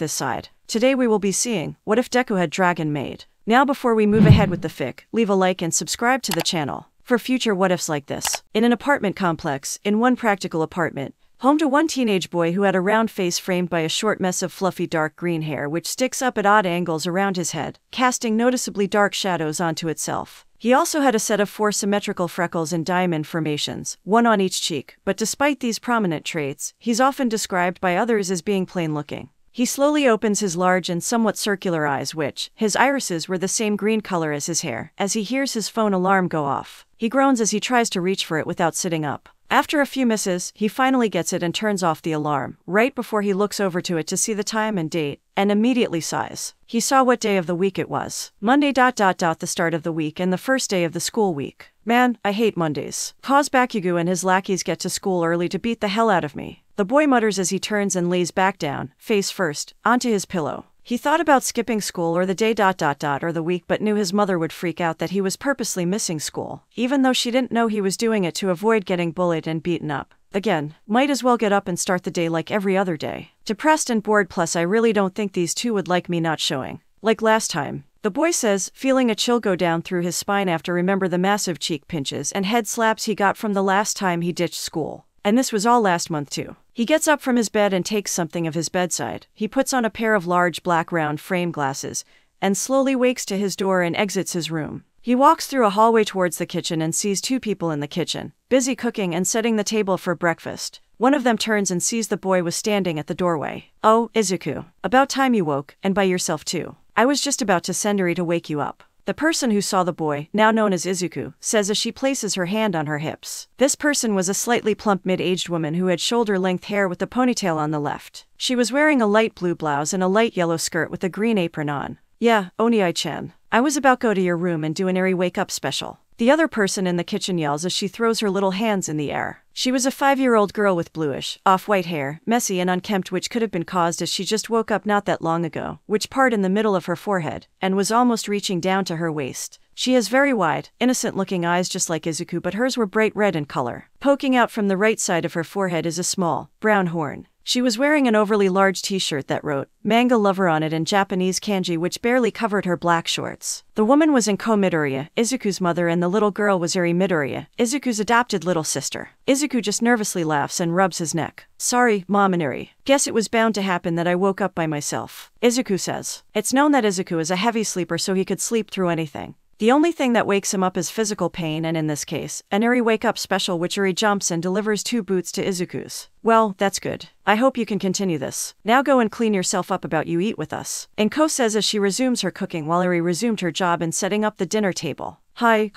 this side. Today we will be seeing, what if Deku had dragon Maid? Now before we move ahead with the fic, leave a like and subscribe to the channel for future what-ifs like this. In an apartment complex, in one practical apartment, home to one teenage boy who had a round face framed by a short mess of fluffy dark green hair which sticks up at odd angles around his head, casting noticeably dark shadows onto itself. He also had a set of 4 symmetrical freckles in diamond formations, one on each cheek, but despite these prominent traits, he's often described by others as being plain-looking. He slowly opens his large and somewhat circular eyes which, his irises were the same green color as his hair, as he hears his phone alarm go off. He groans as he tries to reach for it without sitting up. After a few misses, he finally gets it and turns off the alarm, right before he looks over to it to see the time and date, and immediately sighs. He saw what day of the week it was. Monday ... the start of the week and the first day of the school week. Man, I hate Mondays. Cause Bakugo and his lackeys get to school early to beat the hell out of me. The boy mutters as he turns and lays back down, face first, onto his pillow. He thought about skipping school or the day ... or the week but knew his mother would freak out that he was purposely missing school, even though she didn't know he was doing it to avoid getting bullied and beaten up. Again, might as well get up and start the day like every other day. Depressed and bored, plus I really don't think these two would like me not showing. Like last time. The boy says, feeling a chill go down through his spine after remember the massive cheek pinches and head slaps he got from the last time he ditched school. And this was all last month too. He gets up from his bed and takes something of his bedside. He puts on a pair of large black round frame glasses, and slowly wakes to his door and exits his room. He walks through a hallway towards the kitchen and sees 2 people in the kitchen, busy cooking and setting the table for breakfast. One of them turns and sees the boy was standing at the doorway. "Oh, Izuku. About time you woke, and by yourself too. I was just about to send Eri to wake you up." The person who saw the boy, now known as Izuku, says as she places her hand on her hips. This person was a slightly plump mid-aged woman who had shoulder-length hair with a ponytail on the left. She was wearing a light blue blouse and a light yellow skirt with a green apron on. "Yeah, Oni-chan. I was about go to your room and do an Eri wake-up special." The other person in the kitchen yells as she throws her little hands in the air. She was a 5-year-old girl with bluish, off-white hair, messy and unkempt, which could have been caused as she just woke up not that long ago, which part in the middle of her forehead, and was almost reaching down to her waist. She has very wide, innocent-looking eyes just like Izuku, but hers were bright red in color. Poking out from the right side of her forehead is a small, brown horn. She was wearing an overly large t-shirt that wrote, "Manga Lover" on it in Japanese kanji which barely covered her black shorts. The woman was Izuku Midoriya, Izuku's mother, and the little girl was Eri Midoriya, Izuku's adopted little sister. Izuku just nervously laughs and rubs his neck. "Sorry, Mom and Eri. Guess it was bound to happen that I woke up by myself," Izuku says. It's known that Izuku is a heavy sleeper, so he could sleep through anything. The only thing that wakes him up is physical pain, and in this case, an Eri wake-up special which Eri jumps and delivers 2 boots to Izuku's. "Well, that's good. I hope you can continue this. Now go and clean yourself up about you eat with us," Inko says as she resumes her cooking while Eri resumed her job in setting up the dinner table. Hi,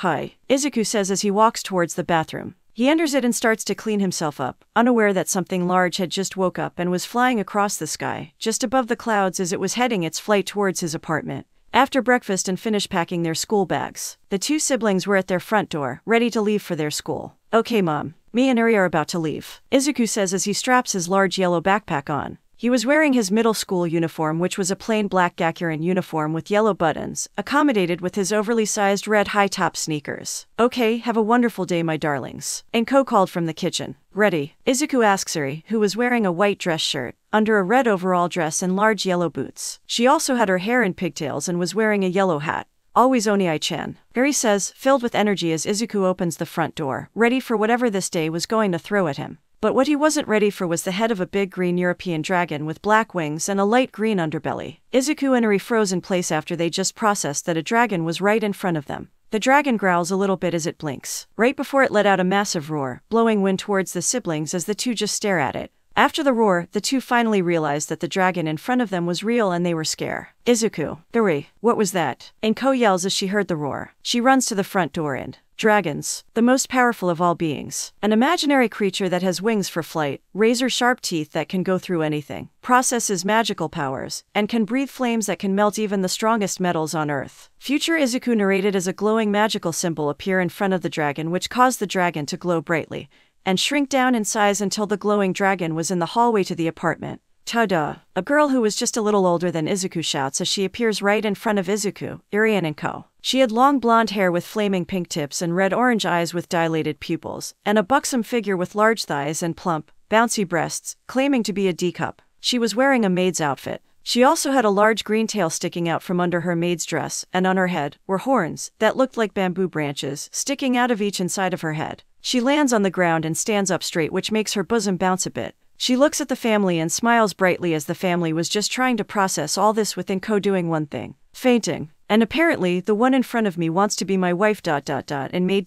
Izuku says as he walks towards the bathroom. He enters it and starts to clean himself up, unaware that something large had just woke up and was flying across the sky, just above the clouds as it was heading its flight towards his apartment. After breakfast and finished packing their school bags, the 2 siblings were at their front door, ready to leave for their school. "Okay, Mom. Me and Eri are about to leave," Izuku says as he straps his large yellow backpack on. He was wearing his middle school uniform, which was a plain black Gakurin uniform with yellow buttons, accommodated with his overly sized red high-top sneakers. "Okay, have a wonderful day, my darlings," Inko called from the kitchen. "Ready?" Izuku asks Eri, who was wearing a white dress shirt, under a red overall dress and large yellow boots. She also had her hair in pigtails and was wearing a yellow hat. "Always Oni-chan," Eri says, filled with energy as Izuku opens the front door, ready for whatever this day was going to throw at him. But what he wasn't ready for was the head of a big green European dragon with black wings and a light green underbelly. Izuku and Eri froze in place after they just processed that a dragon was right in front of them. The dragon growls a little bit as it blinks, right before it let out a massive roar, blowing wind towards the siblings as the 2 just stare at it. After the roar, the 2 finally realized that the dragon in front of them was real and they were scared. "Izuku, Eri, what was that?" Inko yells as she heard the roar. She runs to the front door and dragons, the most powerful of all beings. An imaginary creature that has wings for flight, razor-sharp teeth that can go through anything, possesses magical powers, and can breathe flames that can melt even the strongest metals on Earth. Future Izuku narrated as a glowing magical symbol appear in front of the dragon which caused the dragon to glow brightly, and shrink down in size until the glowing dragon was in the hallway to the apartment. "Ta-da!" A girl who was just a little older than Izuku shouts as she appears right in front of Izuku, Eri and Inko. She had long blonde hair with flaming pink tips and red-orange eyes with dilated pupils, and a buxom figure with large thighs and plump, bouncy breasts, claiming to be a D-cup. She was wearing a maid's outfit. She also had a large green tail sticking out from under her maid's dress, and on her head were horns that looked like bamboo branches sticking out of each inside of her head. She lands on the ground and stands up straight, which makes her bosom bounce a bit. She looks at the family and smiles brightly, as the family was just trying to process all this with Inko doing one thing: fainting. And apparently the one in front of me wants to be my wife ... and maid ...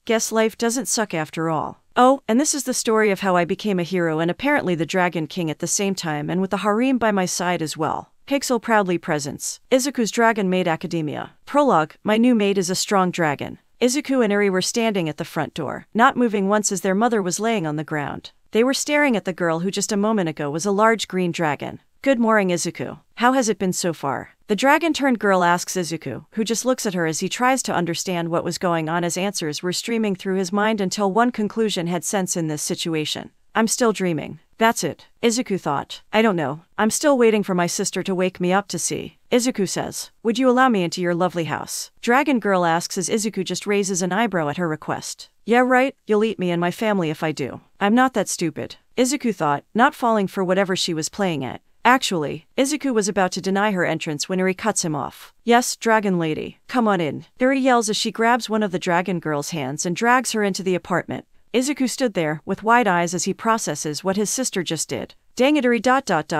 Guess life doesn't suck after all. Oh, and this is the story of how I became a hero and apparently the Dragon King at the same time, and with the harem by my side as well. Pixel proudly presents Izuku's Dragon Maid Academia. Prologue. My new maid is a strong dragon. Izuku and Eri were standing at the front door, not moving once, as their mother was laying on the ground. They were staring at the girl who just a moment ago was a large green dragon. Good morning, Izuku. How has it been so far? The dragon-turned girl asks Izuku, who just looks at her as he tries to understand what was going on, as answers were streaming through his mind until one conclusion had sense in this situation. I'm still dreaming. That's it, Izuku thought. I don't know. I'm still waiting for my sister to wake me up to see. Izuku says, would you allow me into your lovely house? Dragon girl asks as Izuku just raises an eyebrow at her request. Yeah, right, you'll eat me and my family if I do. I'm not that stupid, Izuku thought, not falling for whatever she was playing at. Actually, Izuku was about to deny her entrance when Eri cuts him off. Yes, dragon lady, come on in. Eri yells as she grabs one of the dragon girl's hands and drags her into the apartment. Izuku stood there, with wide eyes as he processes what his sister just did. Dang it, Eri ...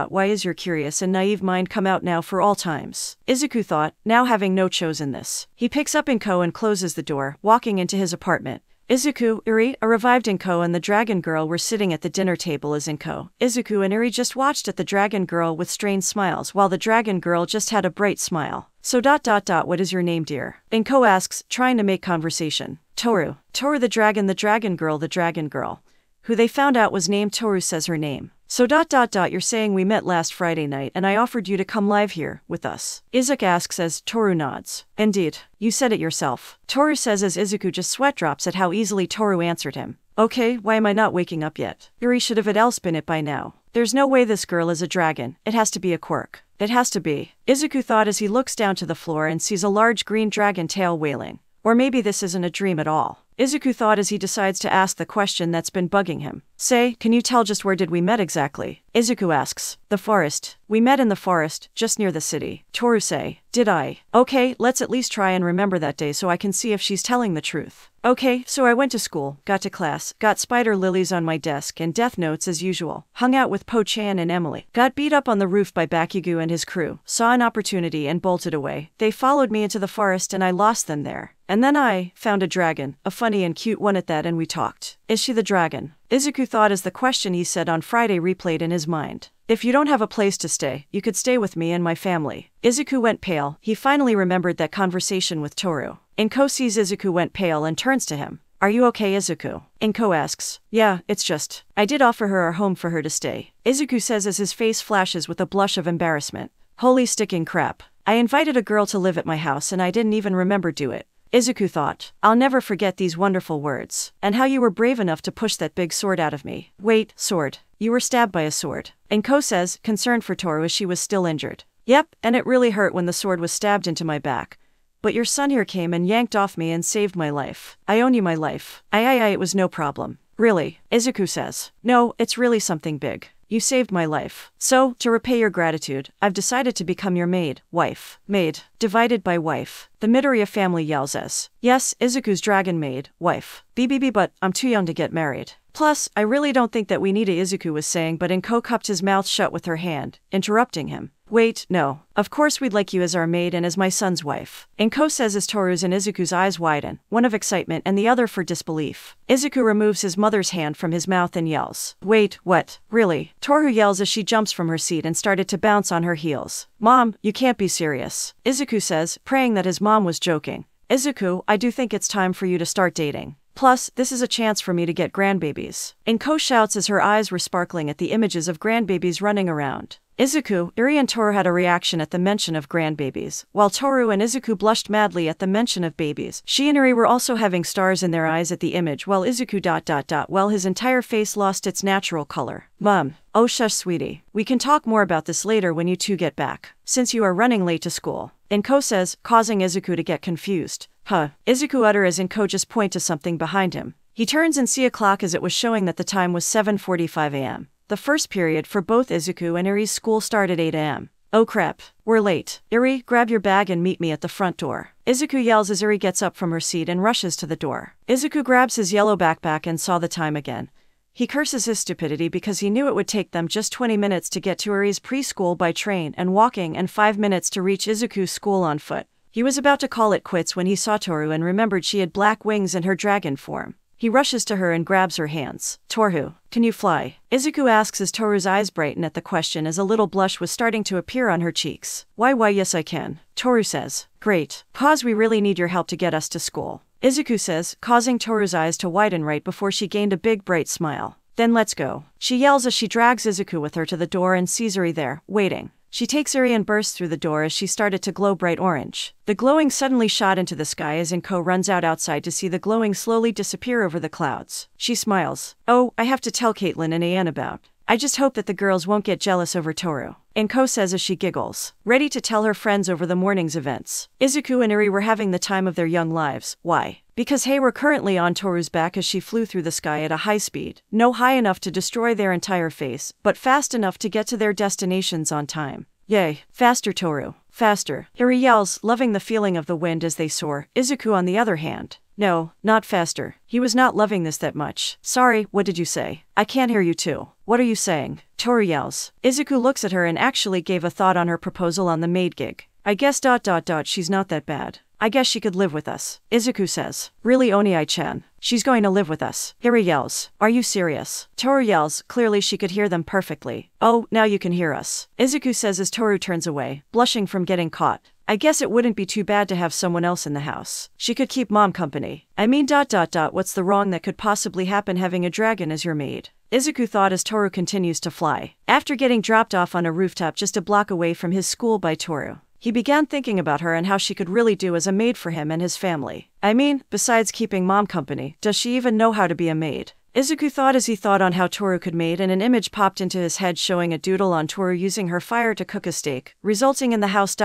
Why is your curious and naive mind come out now for all times? Izuku thought, now having no chosen this. He picks up Inko and closes the door, walking into his apartment. Izuku, Eri, a revived Inko and the dragon girl were sitting at the dinner table as Inko, Izuku and Eri just watched at the dragon girl with strained smiles, while the dragon girl just had a bright smile. So ... What is your name, dear? Inko asks, trying to make conversation. Toru. Toru the dragon girl, who they found out was named Toru, says her name. So ... You're saying we met last Friday night and I offered you to come live here with us? Izuku asks as Toru nods. Indeed, you said it yourself, Toru says as Izuku just sweat drops at how easily Toru answered him. Okay, why am I not waking up yet? Eri should have else been it by now. There's no way this girl is a dragon. It has to be a quirk. It has to be, Izuku thought as he looks down to the floor and sees a large green dragon tail wailing. Or maybe this isn't a dream at all, Izuku thought as he decides to ask the question that's been bugging him. Say, can you tell just where did we met exactly? Izuku asks. The forest. We met in the forest, just near the city. Toru say. Did I? Okay, let's at least try and remember that day so I can see if she's telling the truth. Okay, so I went to school, got to class, got spider lilies on my desk and death notes as usual, hung out with Po-chan and Emily, got beat up on the roof by Bakugo and his crew, saw an opportunity and bolted away. They followed me into the forest and I lost them there. And then I found a dragon, a funny and cute one at that, and we talked. Is she the dragon? Izuku thought as the question he said on Friday replayed in his mind. If you don't have a place to stay, you could stay with me and my family. Izuku went pale. He finally remembered that conversation with Toru. Inko sees Izuku went pale and turns to him. Are you okay, Izuku? Inko asks. Yeah, it's just, I did offer her our home for her to stay, Izuku says as his face flashes with a blush of embarrassment. Holy sticking crap. I invited a girl to live at my house and I didn't even remember do it. Izuku thought, I'll never forget these wonderful words. And how you were brave enough to push that big sword out of me. Wait, sword. You were stabbed by a sword. Inko says, concerned for Toru as she was still injured. Yep, and it really hurt when the sword was stabbed into my back. But your son here came and yanked off me and saved my life. I owe you my life. It was no problem. Really, Izuku says. No, it's really something big. You saved my life. So, to repay your gratitude, I've decided to become your maid, wife. Maid, divided by wife. The Midoriya family yells as. Yes, Izuku's dragon maid, wife. But I'm too young to get married. Plus, I really don't think that we need a, Izuku was saying, but Inko cupped his mouth shut with her hand, interrupting him. Wait, no. Of course we'd like you as our maid and as my son's wife. Inko says as Toru's and Izuku's eyes widen, one of excitement and the other for disbelief. Izuku removes his mother's hand from his mouth and yells. Wait, what? Really? Toru yells as she jumps from her seat and started to bounce on her heels. Mom, you can't be serious. Izuku says, praying that his mom was joking. Izuku, I do think it's time for you to start dating. Plus, this is a chance for me to get grandbabies. Inko shouts as her eyes were sparkling at the images of grandbabies running around. Izuku, Eri and Toru had a reaction at the mention of grandbabies, while Toru and Izuku blushed madly at the mention of babies. She and Eri were also having stars in their eyes at the image, while Izuku ... Well, his entire face lost its natural color. Mom. Oh shush sweetie. We can talk more about this later when you two get back. Since you are running late to school. Inko says, causing Izuku to get confused. Huh. Izuku utter as Inko just point to something behind him. He turns and see a clock as it was showing that the time was 7:45 a.m. The first period for both Izuku and Iri's school started at 8 a.m. Oh crap, we're late. Iri, grab your bag and meet me at the front door. Izuku yells as Iri gets up from her seat and rushes to the door. Izuku grabs his yellow backpack and saw the time again. He curses his stupidity because he knew it would take them just 20 minutes to get to Iri's preschool by train and walking and 5 minutes to reach Izuku's school on foot. He was about to call it quits when he saw Toru and remembered she had black wings in her dragon form. He rushes to her and grabs her hands. Toru, can you fly? Izuku asks as Toru's eyes brighten at the question as a little blush was starting to appear on her cheeks. Why yes I can. Toru says. Great. Cause we really need your help to get us to school. Izuku says, causing Toru's eyes to widen right before she gained a big bright smile. Then let's go. She yells as she drags Izuku with her to the door and sees Iri there, waiting. She takes Iri and bursts through the door as she started to glow bright orange. The glowing suddenly shot into the sky as Inko runs out outside to see the glowing slowly disappear over the clouds. She smiles. Oh, I have to tell Caitlin and Anne about. I just hope that the girls won't get jealous over Toru. Inko says as she giggles, ready to tell her friends over the morning's events. Izuku and Iri were having the time of their young lives. Why? Because Hei were currently on Toru's back as she flew through the sky at a high speed, no high enough to destroy their entire face, but fast enough to get to their destinations on time. Yay, faster Toru, faster. Iri yells, loving the feeling of the wind as they soar. Izuku on the other hand. No, not faster. He was not loving this that much. Sorry, what did you say? I can't hear you too. What are you saying? Toru yells. Izuku looks at her and actually gave a thought on her proposal on the maid gig. I guess she's not that bad. I guess she could live with us. Izuku says. Really Onii-chan? She's going to live with us. Iri yells. Are you serious? Toru yells, clearly she could hear them perfectly. Oh, now you can hear us. Izuku says as Toru turns away, blushing from getting caught. I guess it wouldn't be too bad to have someone else in the house. She could keep mom company. I mean what's the wrong that could possibly happen having a dragon as your maid? Izuku thought as Toru continues to fly. After getting dropped off on a rooftop just a block away from his school by Toru, he began thinking about her and how she could really do as a maid for him and his family. I mean, besides keeping mom company, does she even know how to be a maid? Izuku thought as he thought on how Toru could maid, and an image popped into his head showing a doodle on Toru using her fire to cook a steak, resulting in the house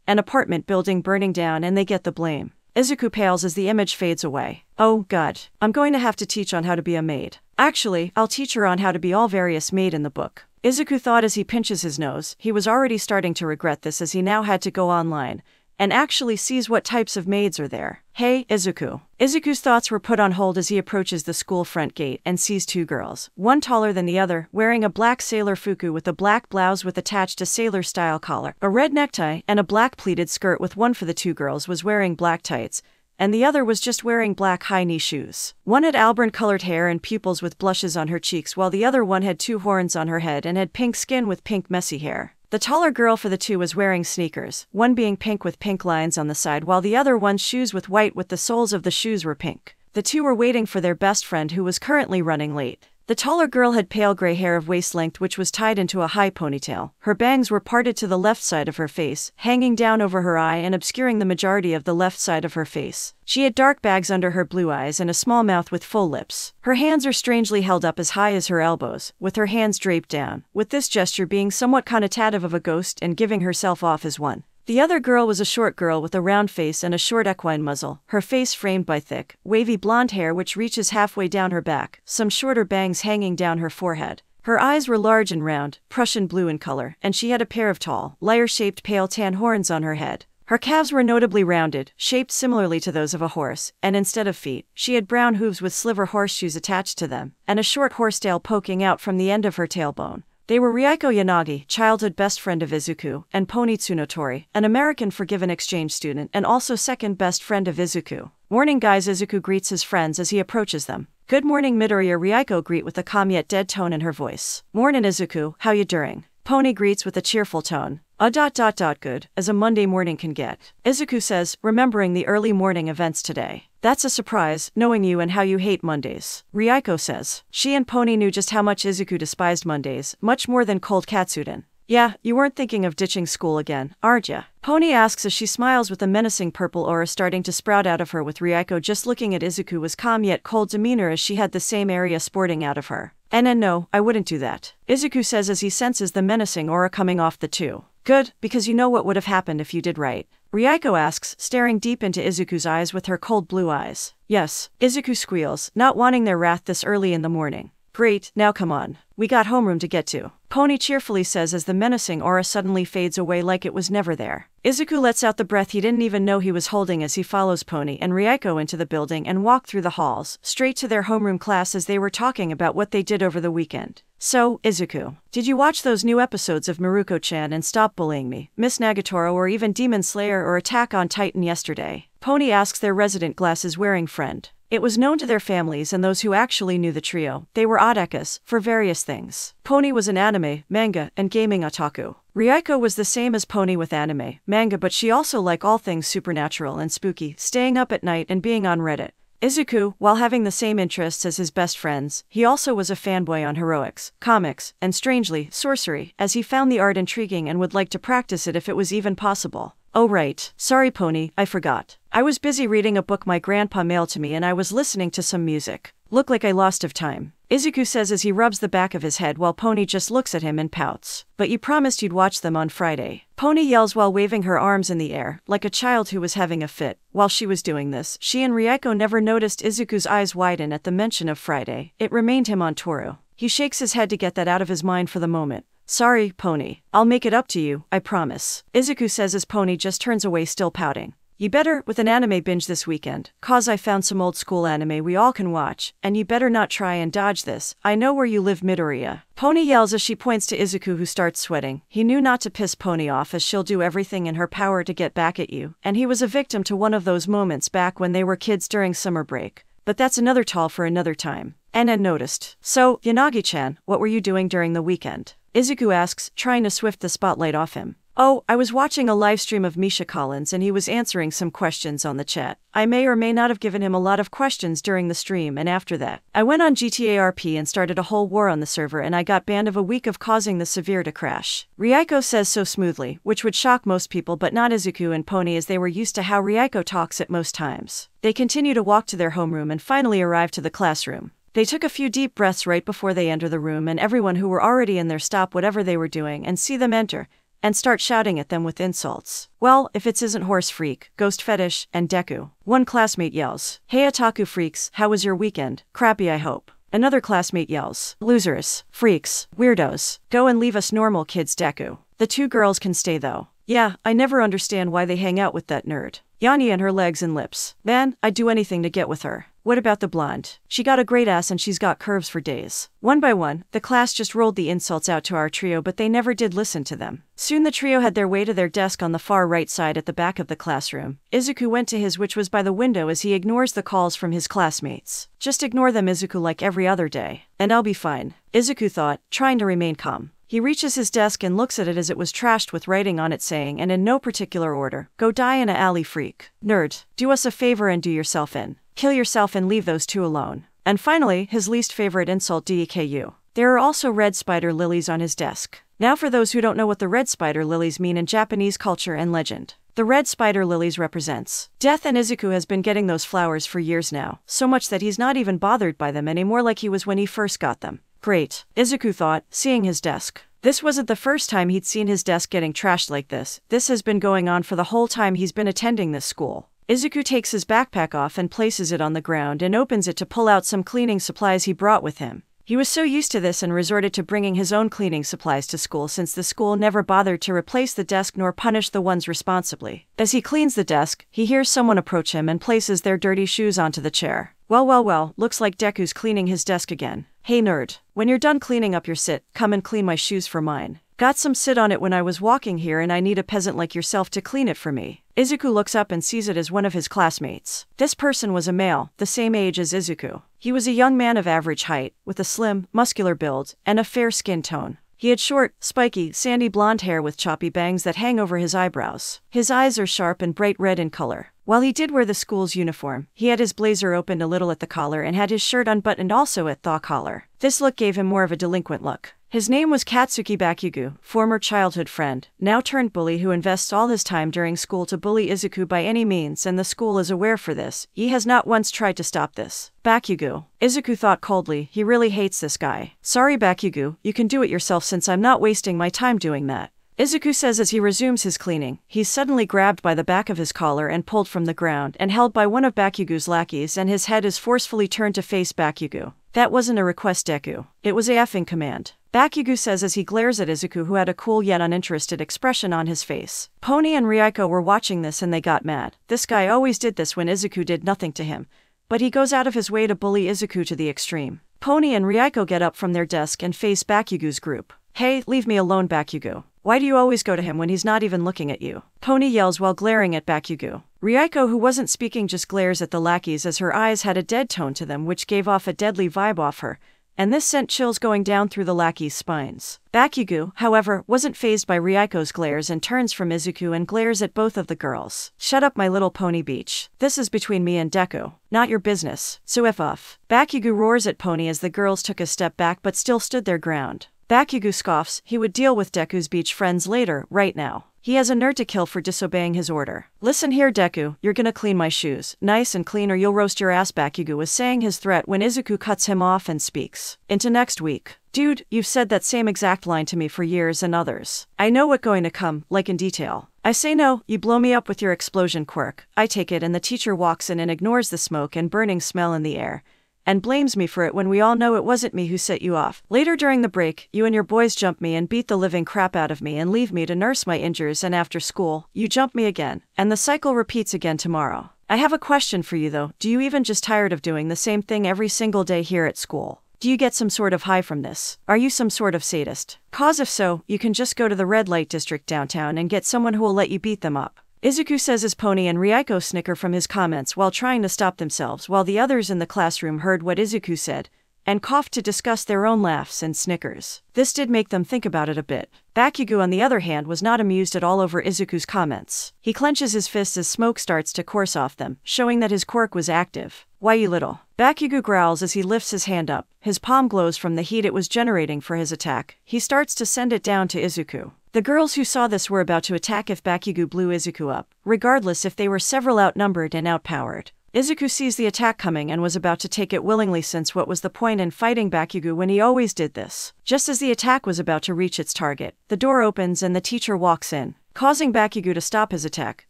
an apartment building burning down, and they get the blame. Izuku pales as the image fades away. Oh god, I'm going to have to teach on how to be a maid. Actually, I'll teach her on how to be all various maid in the book. Izuku thought as he pinches his nose. He was already starting to regret this as he now had to go online and actually sees what types of maids are there. Hey, Izuku. Izuku's thoughts were put on hold as he approaches the school front gate and sees two girls, one taller than the other, wearing a black sailor fuku with a black blouse with attached a sailor-style collar, a red necktie, and a black pleated skirt, with one for the two girls was wearing black tights, and the other was just wearing black high-knee shoes. One had auburn-colored hair and pupils with blushes on her cheeks, while the other one had two horns on her head and had pink skin with pink messy hair. The taller girl for the two was wearing sneakers, one being pink with pink lines on the side, while the other one's shoes with white with the soles of the shoes were pink. The two were waiting for their best friend who was currently running late. The taller girl had pale gray hair of waist length which was tied into a high ponytail. Her bangs were parted to the left side of her face, hanging down over her eye and obscuring the majority of the left side of her face. She had dark bags under her blue eyes and a small mouth with full lips. Her hands are strangely held up as high as her elbows, with her hands draped down, with this gesture being somewhat connotative of a ghost and giving herself off as one. The other girl was a short girl with a round face and a short equine muzzle, her face framed by thick, wavy blonde hair which reaches halfway down her back, some shorter bangs hanging down her forehead. Her eyes were large and round, Prussian blue in color, and she had a pair of tall, lyre-shaped pale tan horns on her head. Her calves were notably rounded, shaped similarly to those of a horse, and instead of feet, she had brown hooves with sliver horseshoes attached to them, and a short horsetail poking out from the end of her tailbone. They were Ryuko Yanagi, childhood best friend of Izuku, and Pony Tsunotori, an American Forgiven exchange student and also second best friend of Izuku. Morning guys, Izuku greets his friends as he approaches them. Good morning Midoriya, Ryuko greet with a calm yet dead tone in her voice. Morning Izuku, how you doing? Pony greets with a cheerful tone. Good, as a Monday morning can get. Izuku says, remembering the early morning events today. That's a surprise, knowing you and how you hate Mondays. Ryuko says. She and Pony knew just how much Izuku despised Mondays, much more than cold katsudon. Yeah, you weren't thinking of ditching school again, aren't ya? Pony asks as she smiles with a menacing purple aura starting to sprout out of her, with Ryuko just looking at Izuku with calm yet cold demeanor as she had the same area sporting out of her. And no, I wouldn't do that. Izuku says as he senses the menacing aura coming off the two. Good, because you know what would have happened if you did right. Ryuko asks, staring deep into Izuku's eyes with her cold blue eyes. Yes, Izuku squeals, not wanting their wrath this early in the morning. Great, now come on. We got homeroom to get to, Pony cheerfully says as the menacing aura suddenly fades away like it was never there. Izuku lets out the breath he didn't even know he was holding as he follows Pony and Ryuko into the building and walk through the halls, straight to their homeroom class as they were talking about what they did over the weekend. So, Izuku, did you watch those new episodes of Maruko-chan and Stop Bullying Me, Miss Nagatoro, or even Demon Slayer or Attack on Titan yesterday? Pony asks their resident glasses-wearing friend. It was known to their families and those who actually knew the trio. They were otakus for various things. Pony was an anime, manga, and gaming otaku. Ryuko was the same as Pony with anime, manga, but she also liked all things supernatural and spooky, staying up at night and being on Reddit. Izuku, while having the same interests as his best friends, he also was a fanboy on heroics, comics, and strangely, sorcery, as he found the art intriguing and would like to practice it if it was even possible. Oh right, sorry Pony, I forgot. I was busy reading a book my grandpa mailed to me and I was listening to some music. Look like I lost of time, Izuku says as he rubs the back of his head while Pony just looks at him and pouts. But you promised you'd watch them on Friday. Pony yells while waving her arms in the air, like a child who was having a fit. While she was doing this, she and Ryuko never noticed Izuku's eyes widen at the mention of Friday. It remained him on Toru. He shakes his head to get that out of his mind for the moment. Sorry, Pony. I'll make it up to you, I promise, Izuku says as Pony just turns away still pouting. You better, with an anime binge this weekend, cause I found some old school anime we all can watch, and you better not try and dodge this. I know where you live, Midoriya. Pony yells as she points to Izuku, who starts sweating. He knew not to piss Pony off as she'll do everything in her power to get back at you, and he was a victim to one of those moments back when they were kids during summer break. But that's another tall for another time. And Ed noticed. So, Yanagi-chan, what were you doing during the weekend? Izuku asks, trying to swift the spotlight off him. Oh, I was watching a live stream of Misha Collins and he was answering some questions on the chat. I may or may not have given him a lot of questions during the stream, and after that, I went on GTA RP and started a whole war on the server and I got banned of a week of causing the severe to crash. Ryuko says so smoothly, which would shock most people but not Izuku and Pony as they were used to how Ryuko talks at most times. They continue to walk to their homeroom and finally arrive to the classroom. They took a few deep breaths right before they enter the room, and everyone who were already in there stop whatever they were doing and see them enter, and start shouting at them with insults. Well, if it isn't horse freak, ghost fetish, and Deku. One classmate yells, "Hey otaku freaks, how was your weekend? Crappy I hope." Another classmate yells, "Losers, freaks, weirdos, go and leave us normal kids Deku. The two girls can stay though. Yeah, I never understand why they hang out with that nerd. Yanni and her legs and lips. Man, I'd do anything to get with her. What about the blonde? She got a great ass and she's got curves for days." One by one, the class just rolled the insults out to our trio, but they never did listen to them. Soon the trio had their way to their desk on the far right side at the back of the classroom. Izuku went to his, which was by the window, as he ignores the calls from his classmates. Just ignore them, Izuku, like every other day. And I'll be fine, Izuku thought, trying to remain calm. He reaches his desk and looks at it as it was trashed with writing on it saying, and in no particular order, "Go die in a alley, freak. Nerd. Do us a favor and do yourself in. Kill yourself and leave those two alone." And finally, his least favorite insult, DEKU. There are also red spider lilies on his desk. Now for those who don't know what the red spider lilies mean in Japanese culture and legend. The red spider lilies represents death, and Izuku has been getting those flowers for years now, so much that he's not even bothered by them anymore like he was when he first got them. Great, Izuku thought, seeing his desk. This wasn't the first time he'd seen his desk getting trashed like this. This has been going on for the whole time he's been attending this school. Izuku takes his backpack off and places it on the ground and opens it to pull out some cleaning supplies he brought with him. He was so used to this and resorted to bringing his own cleaning supplies to school, since the school never bothered to replace the desk nor punish the ones responsibly. As he cleans the desk, he hears someone approach him and places their dirty shoes onto the chair. Well, looks like Deku's cleaning his desk again. "Hey nerd, when you're done cleaning up your sit, come and clean my shoes for mine. Got some sit on it when I was walking here and I need a peasant like yourself to clean it for me." Izuku looks up and sees it as one of his classmates. This person was a male, the same age as Izuku. He was a young man of average height, with a slim, muscular build, and a fair skin tone. He had short, spiky, sandy blonde hair with choppy bangs that hang over his eyebrows. His eyes are sharp and bright red in color. While he did wear the school's uniform, he had his blazer opened a little at the collar and had his shirt unbuttoned also at the collar. This look gave him more of a delinquent look. His name was Katsuki Bakugo, former childhood friend, now turned bully who invests all his time during school to bully Izuku by any means, and the school is aware for this. He has not once tried to stop this. Bakugo. Izuku thought coldly, he really hates this guy. "Sorry Bakugo, you can do it yourself since I'm not wasting my time doing that," Izuku says as he resumes his cleaning. He's suddenly grabbed by the back of his collar and pulled from the ground and held by one of Bakugo's lackeys, and his head is forcefully turned to face Bakugo. That wasn't a request, Deku. It was a effing command. Bakugo says as he glares at Izuku, who had a cool yet uninterested expression on his face. Pony and Ryuko were watching this and they got mad. This guy always did this when Izuku did nothing to him, but he goes out of his way to bully Izuku to the extreme. Pony and Ryuko get up from their desk and face Bakugo's group. Hey, leave me alone, Bakugo. Why do you always go to him when he's not even looking at you? Pony yells while glaring at Bakugo. Ryuko, who wasn't speaking, just glares at the lackeys as her eyes had a dead tone to them which gave off a deadly vibe off her, and this sent chills going down through the lackeys' spines. Bakugo, however, wasn't fazed by Ryuko's glares and turns from Izuku and glares at both of the girls. Shut up, my little pony beach. This is between me and Deku, not your business, so F off. Bakugo roars at Pony as the girls took a step back but still stood their ground. Bakugo scoffs. He would deal with Deku's beach friends later, right now. He has a nerd to kill for disobeying his order. Listen here, Deku, you're gonna clean my shoes, nice and clean, or you'll roast your ass, Bakugo was saying his threat when Izuku cuts him off and speaks. Into next week. Dude, you've said that same exact line to me for years and others. I know what's going to come, like in detail. I say no, you blow me up with your explosion quirk. I take it and the teacher walks in and ignores the smoke and burning smell in the air, and blames me for it when we all know it wasn't me who set you off. Later during the break, you and your boys jump me and beat the living crap out of me and leave me to nurse my injuries, and after school, you jump me again, and the cycle repeats again tomorrow. I have a question for you though, do you even just tired of doing the same thing every single day here at school? Do you get some sort of high from this? Are you some sort of sadist? Cause if so, you can just go to the red light district downtown and get someone who will let you beat them up. Izuku says as Pony and Ryuko snicker from his comments while trying to stop themselves, while the others in the classroom heard what Izuku said and coughed to discuss their own laughs and snickers. This did make them think about it a bit. Bakugo, on the other hand, was not amused at all over Izuku's comments. He clenches his fists as smoke starts to course off them, showing that his quirk was active. Why, you little. Bakugo growls as he lifts his hand up. His palm glows from the heat it was generating for his attack. He starts to send it down to Izuku. The girls who saw this were about to attack if Bakugo blew Izuku up, regardless if they were several outnumbered and outpowered. Izuku sees the attack coming and was about to take it willingly, since what was the point in fighting Bakugo when he always did this? Just as the attack was about to reach its target, the door opens and the teacher walks in, causing Bakugo to stop his attack,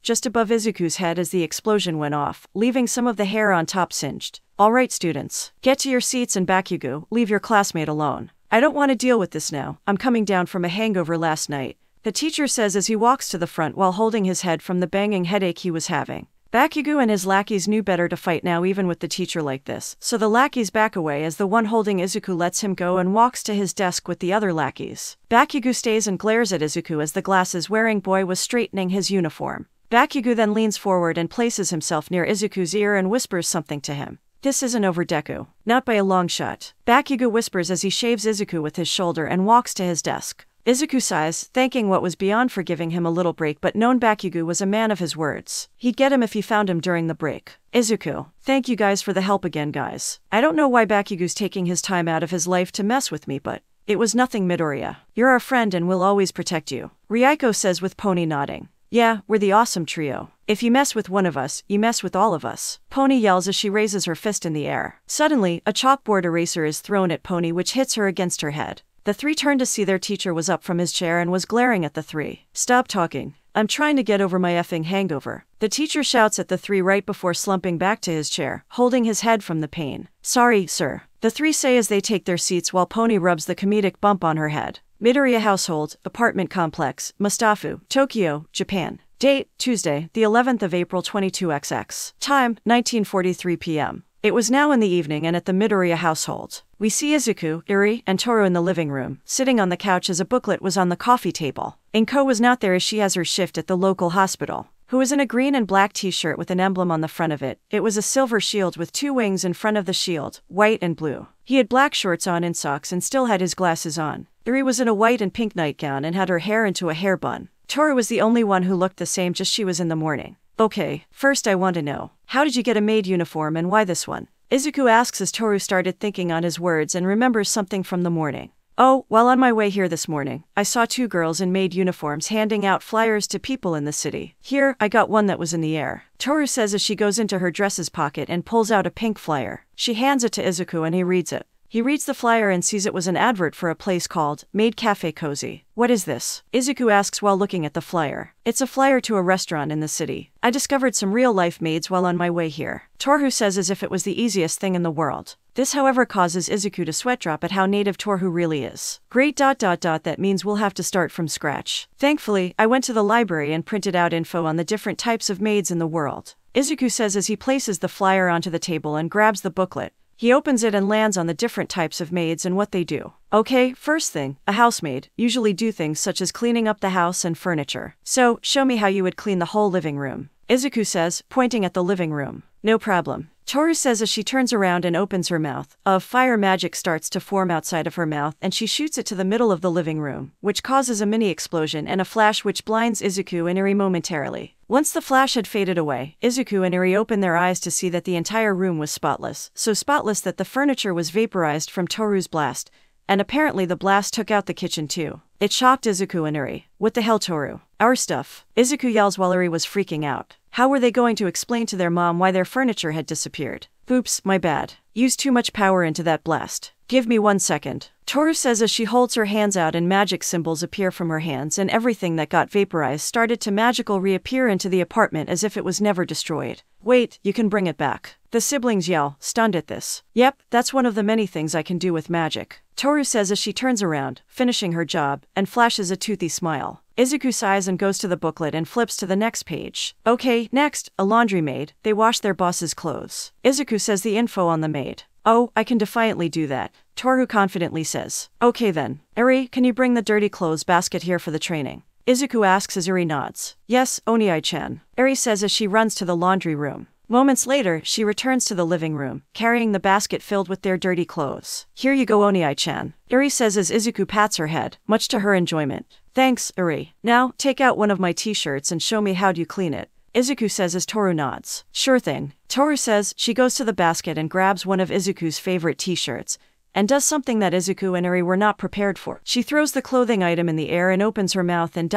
just above Izuku's head as the explosion went off, leaving some of the hair on top singed. Alright students, get to your seats, and Bakugo, leave your classmate alone. I don't want to deal with this now, I'm coming down from a hangover last night, the teacher says as he walks to the front while holding his head from the banging headache he was having. Bakugo and his lackeys knew better to fight now even with the teacher like this, so the lackeys back away as the one holding Izuku lets him go and walks to his desk with the other lackeys. Bakugo stays and glares at Izuku as the glasses-wearing boy was straightening his uniform. Bakugo then leans forward and places himself near Izuku's ear and whispers something to him. This isn't over, Deku. Not by a long shot. Bakugo whispers as he shaves Izuku with his shoulder and walks to his desk. Izuku sighs, thanking what was beyond for giving him a little break, but known Bakugo was a man of his words. He'd get him if he found him during the break. Izuku, thank you guys for the help again, guys. I don't know why Bakugo's taking his time out of his life to mess with me, but it was nothing, Midoriya. You're our friend and we'll always protect you. Ryuko says with Pony nodding. Yeah, we're the awesome trio. If you mess with one of us, you mess with all of us. Pony yells as she raises her fist in the air. Suddenly, a chalkboard eraser is thrown at Pony, which hits her against her head. The three turn to see their teacher was up from his chair and was glaring at the three. Stop talking. I'm trying to get over my effing hangover. The teacher shouts at the three right before slumping back to his chair, holding his head from the pain. Sorry, sir. The three say as they take their seats while Pony rubs the comedic bump on her head. Midoriya household, apartment complex, Mustafu, Tokyo, Japan. Date, Tuesday, the 11th of April 22XX. Time, 19:43 p.m. It was now in the evening and at the Midoriya household. We see Izuku, Iri, and Toru in the living room, sitting on the couch as a booklet was on the coffee table. Inko was not there as she has her shift at the local hospital, who was in a green and black t-shirt with an emblem on the front of it. It was a silver shield with two wings in front of the shield, white and blue. He had black shorts on and socks and still had his glasses on. Iri was in a white and pink nightgown and had her hair into a hair bun. Toru was the only one who looked the same, just she was in the morning. Okay, first I want to know, how did you get a maid uniform and why this one? Izuku asks as Toru started thinking on his words and remembers something from the morning. Oh, while on my way here this morning, I saw two girls in maid uniforms handing out flyers to people in the city. Here, I got one that was in the air. Toru says as she goes into her dress's pocket and pulls out a pink flyer. She hands it to Izuku and he reads it. He reads the flyer and sees it was an advert for a place called Maid Cafe Cozy. What is this? Izuku asks while looking at the flyer. It's a flyer to a restaurant in the city. I discovered some real-life maids while on my way here. Toru says as if it was the easiest thing in the world. This however causes Izuku to sweat drop at how native Toru really is. Great ... that means we'll have to start from scratch. Thankfully, I went to the library and printed out info on the different types of maids in the world. Izuku says as he places the flyer onto the table and grabs the booklet. He opens it and lands on the different types of maids and what they do. Okay, first thing, a housemaid usually do things such as cleaning up the house and furniture. So, show me how you would clean the whole living room. Izuku says, pointing at the living room. No problem. Toru says as she turns around and opens her mouth, a fire magic starts to form outside of her mouth and she shoots it to the middle of the living room, which causes a mini explosion and a flash which blinds Izuku and Eri momentarily. Once the flash had faded away, Izuku and Eri opened their eyes to see that the entire room was spotless, so spotless that the furniture was vaporized from Toru's blast, and apparently the blast took out the kitchen too. It shocked Izuku and Eri. What the hell, Toru? Our stuff. Izuku yells while Eri was freaking out. How were they going to explain to their mom why their furniture had disappeared? Oops, my bad. Used too much power into that blast. Give me 1 second. Toru says as she holds her hands out and magic symbols appear from her hands and everything that got vaporized started to magical reappear into the apartment as if it was never destroyed. Wait, you can bring it back. The siblings yell, stunned at this. Yep, that's one of the many things I can do with magic. Toru says as she turns around, finishing her job, and flashes a toothy smile. Izuku sighs and goes to the booklet and flips to the next page. Okay, next, a laundry maid. They wash their boss's clothes. Izuku says the info on the maid. Oh, I can defiantly do that. Toru confidently says. Okay then. Eri, can you bring the dirty clothes basket here for the training? Izuku asks as Eri nods. Yes, Oniai-chan. Eri says as she runs to the laundry room. Moments later, she returns to the living room, carrying the basket filled with their dirty clothes. Here you go, Oniai-chan. Eri says as Izuku pats her head, much to her enjoyment. Thanks, Eri. Now, take out one of my t-shirts and show me how you clean it. Izuku says as Toru nods. Sure thing. Toru says she goes to the basket and grabs one of Izuku's favorite t-shirts, and does something that Izuku and Eri were not prepared for. She throws the clothing item in the air and opens her mouth and ...